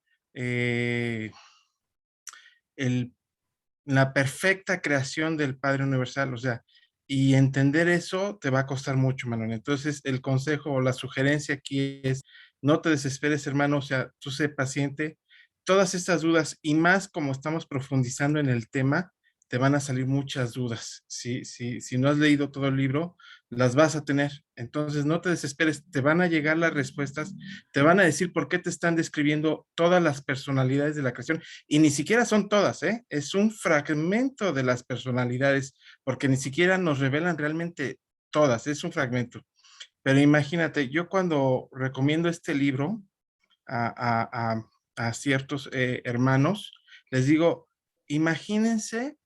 perfecta creación del Padre Universal, o sea, y entender eso te va a costar mucho, Manuel. Entonces, el consejo o la sugerencia aquí es, no te desesperes, hermano, o sea, tú sé paciente. Todas estas dudas, y más como estamos profundizando en el tema, te van a salir muchas dudas. Si no has leído todo el libro, las vas a tener. Entonces, no te desesperes, te van a llegar las respuestas, te van a decir por qué te están describiendo todas las personalidades de la creación, y ni siquiera son todas, ¿eh? Es un fragmento de las personalidades, porque ni siquiera nos revelan realmente todas, es un fragmento. Pero imagínate, yo cuando recomiendo este libro a ciertos hermanos, les digo, imagínense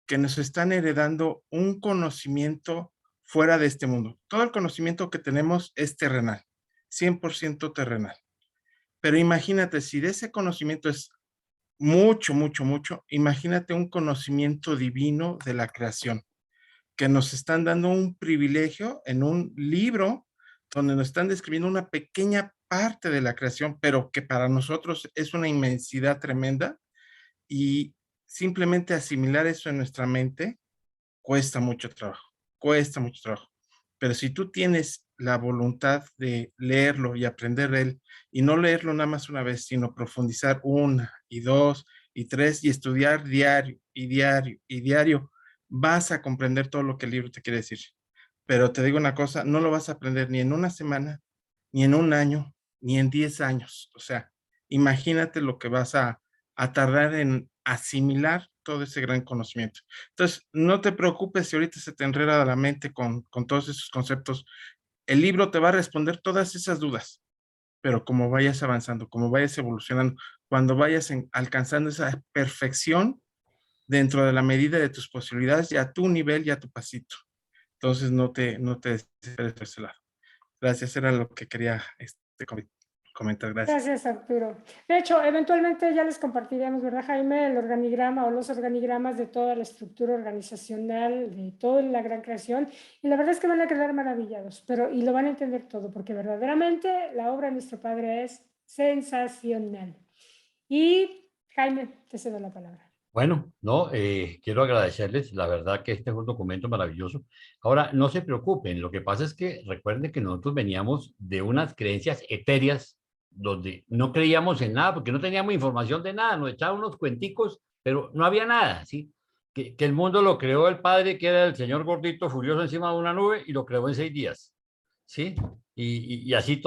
que nos están heredando un conocimiento fuera de este mundo. Todo el conocimiento que tenemos es terrenal, 100% terrenal. Pero imagínate, si de ese conocimiento es mucho, mucho, mucho, imagínate un conocimiento divino de la creación, que nos están dando un privilegio en un libro donde nos están describiendo una pequeña parte de la creación, pero que para nosotros es una inmensidad tremenda, y simplemente asimilar eso en nuestra mente cuesta mucho trabajo, cuesta mucho trabajo. Pero si tú tienes la voluntad de leerlo y aprender de él, y no leerlo nada más una vez, sino profundizar una y dos y tres y estudiar diario y diario y diario, vas a comprender todo lo que el libro te quiere decir. Pero te digo una cosa, no lo vas a aprender ni en una semana, ni en un año, ni en 10 años. O sea, imagínate lo que vas a tardar en asimilar todo ese gran conocimiento. Entonces, no te preocupes si ahorita se te enreda la mente con todos esos conceptos. El libro te va a responder todas esas dudas, pero como vayas avanzando, como vayas evolucionando, cuando vayas alcanzando esa perfección dentro de la medida de tus posibilidades y a tu nivel y a tu pasito. Entonces, no te desesperes de ese lado. Gracias, era lo que quería comentar. Gracias. Gracias, Arturo. De hecho, eventualmente ya les compartiremos, ¿verdad, Jaime? El organigrama o los organigramas de toda la estructura organizacional, de toda la gran creación. Y la verdad es que van a quedar maravillados, y lo van a entender todo, porque verdaderamente la obra de nuestro Padre es sensacional. Y, Jaime, te cedo la palabra. Bueno, no, quiero agradecerles, la verdad que este es un documento maravilloso. Ahora, no se preocupen, lo que pasa es que recuerden que nosotros veníamos de unas creencias etéreas donde no creíamos en nada, porque no teníamos información de nada, nos echaban unos cuenticos, pero no había nada, ¿sí? Que el mundo lo creó el Padre, que era el señor gordito furioso encima de una nube, y lo creó en 6 días, ¿sí? Y así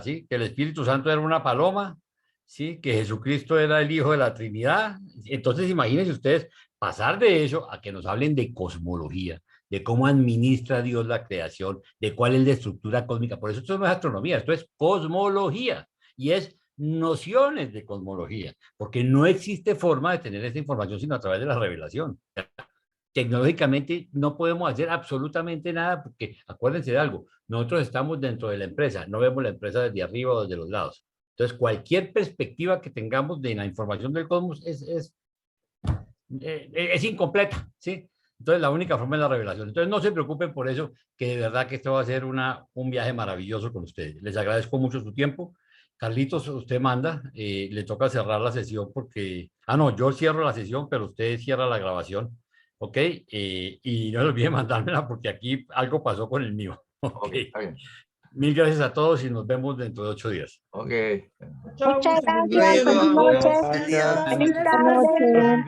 ¿sí? Que el Espíritu Santo era una paloma, ¿sí? Que Jesucristo era el Hijo de la Trinidad. Entonces, imagínense ustedes pasar de eso a que nos hablen de cosmología, de cómo administra Dios la creación, de cuál es la estructura cósmica. Por eso esto no es astronomía, esto es cosmología y es nociones de cosmología, porque no existe forma de tener esta información sino a través de la revelación. Tecnológicamente no podemos hacer absolutamente nada porque acuérdense de algo, nosotros estamos dentro de la empresa, no vemos la empresa desde arriba o desde los lados. Entonces, cualquier perspectiva que tengamos de la información del cosmos es incompleta, ¿sí? Entonces, la única forma es la revelación. Entonces, no se preocupen por eso, que de verdad que esto va a ser un viaje maravilloso con ustedes. Les agradezco mucho su tiempo. Carlitos, usted manda, le toca cerrar la sesión porque... no, yo cierro la sesión, pero usted cierra la grabación, ¿ok? Y no se olvide mandármela porque aquí algo pasó con el mío. Ok, está bien. Mil gracias a todos y nos vemos dentro de 8 días. Ok. Muchas gracias. Feliz noche. Feliz tarde.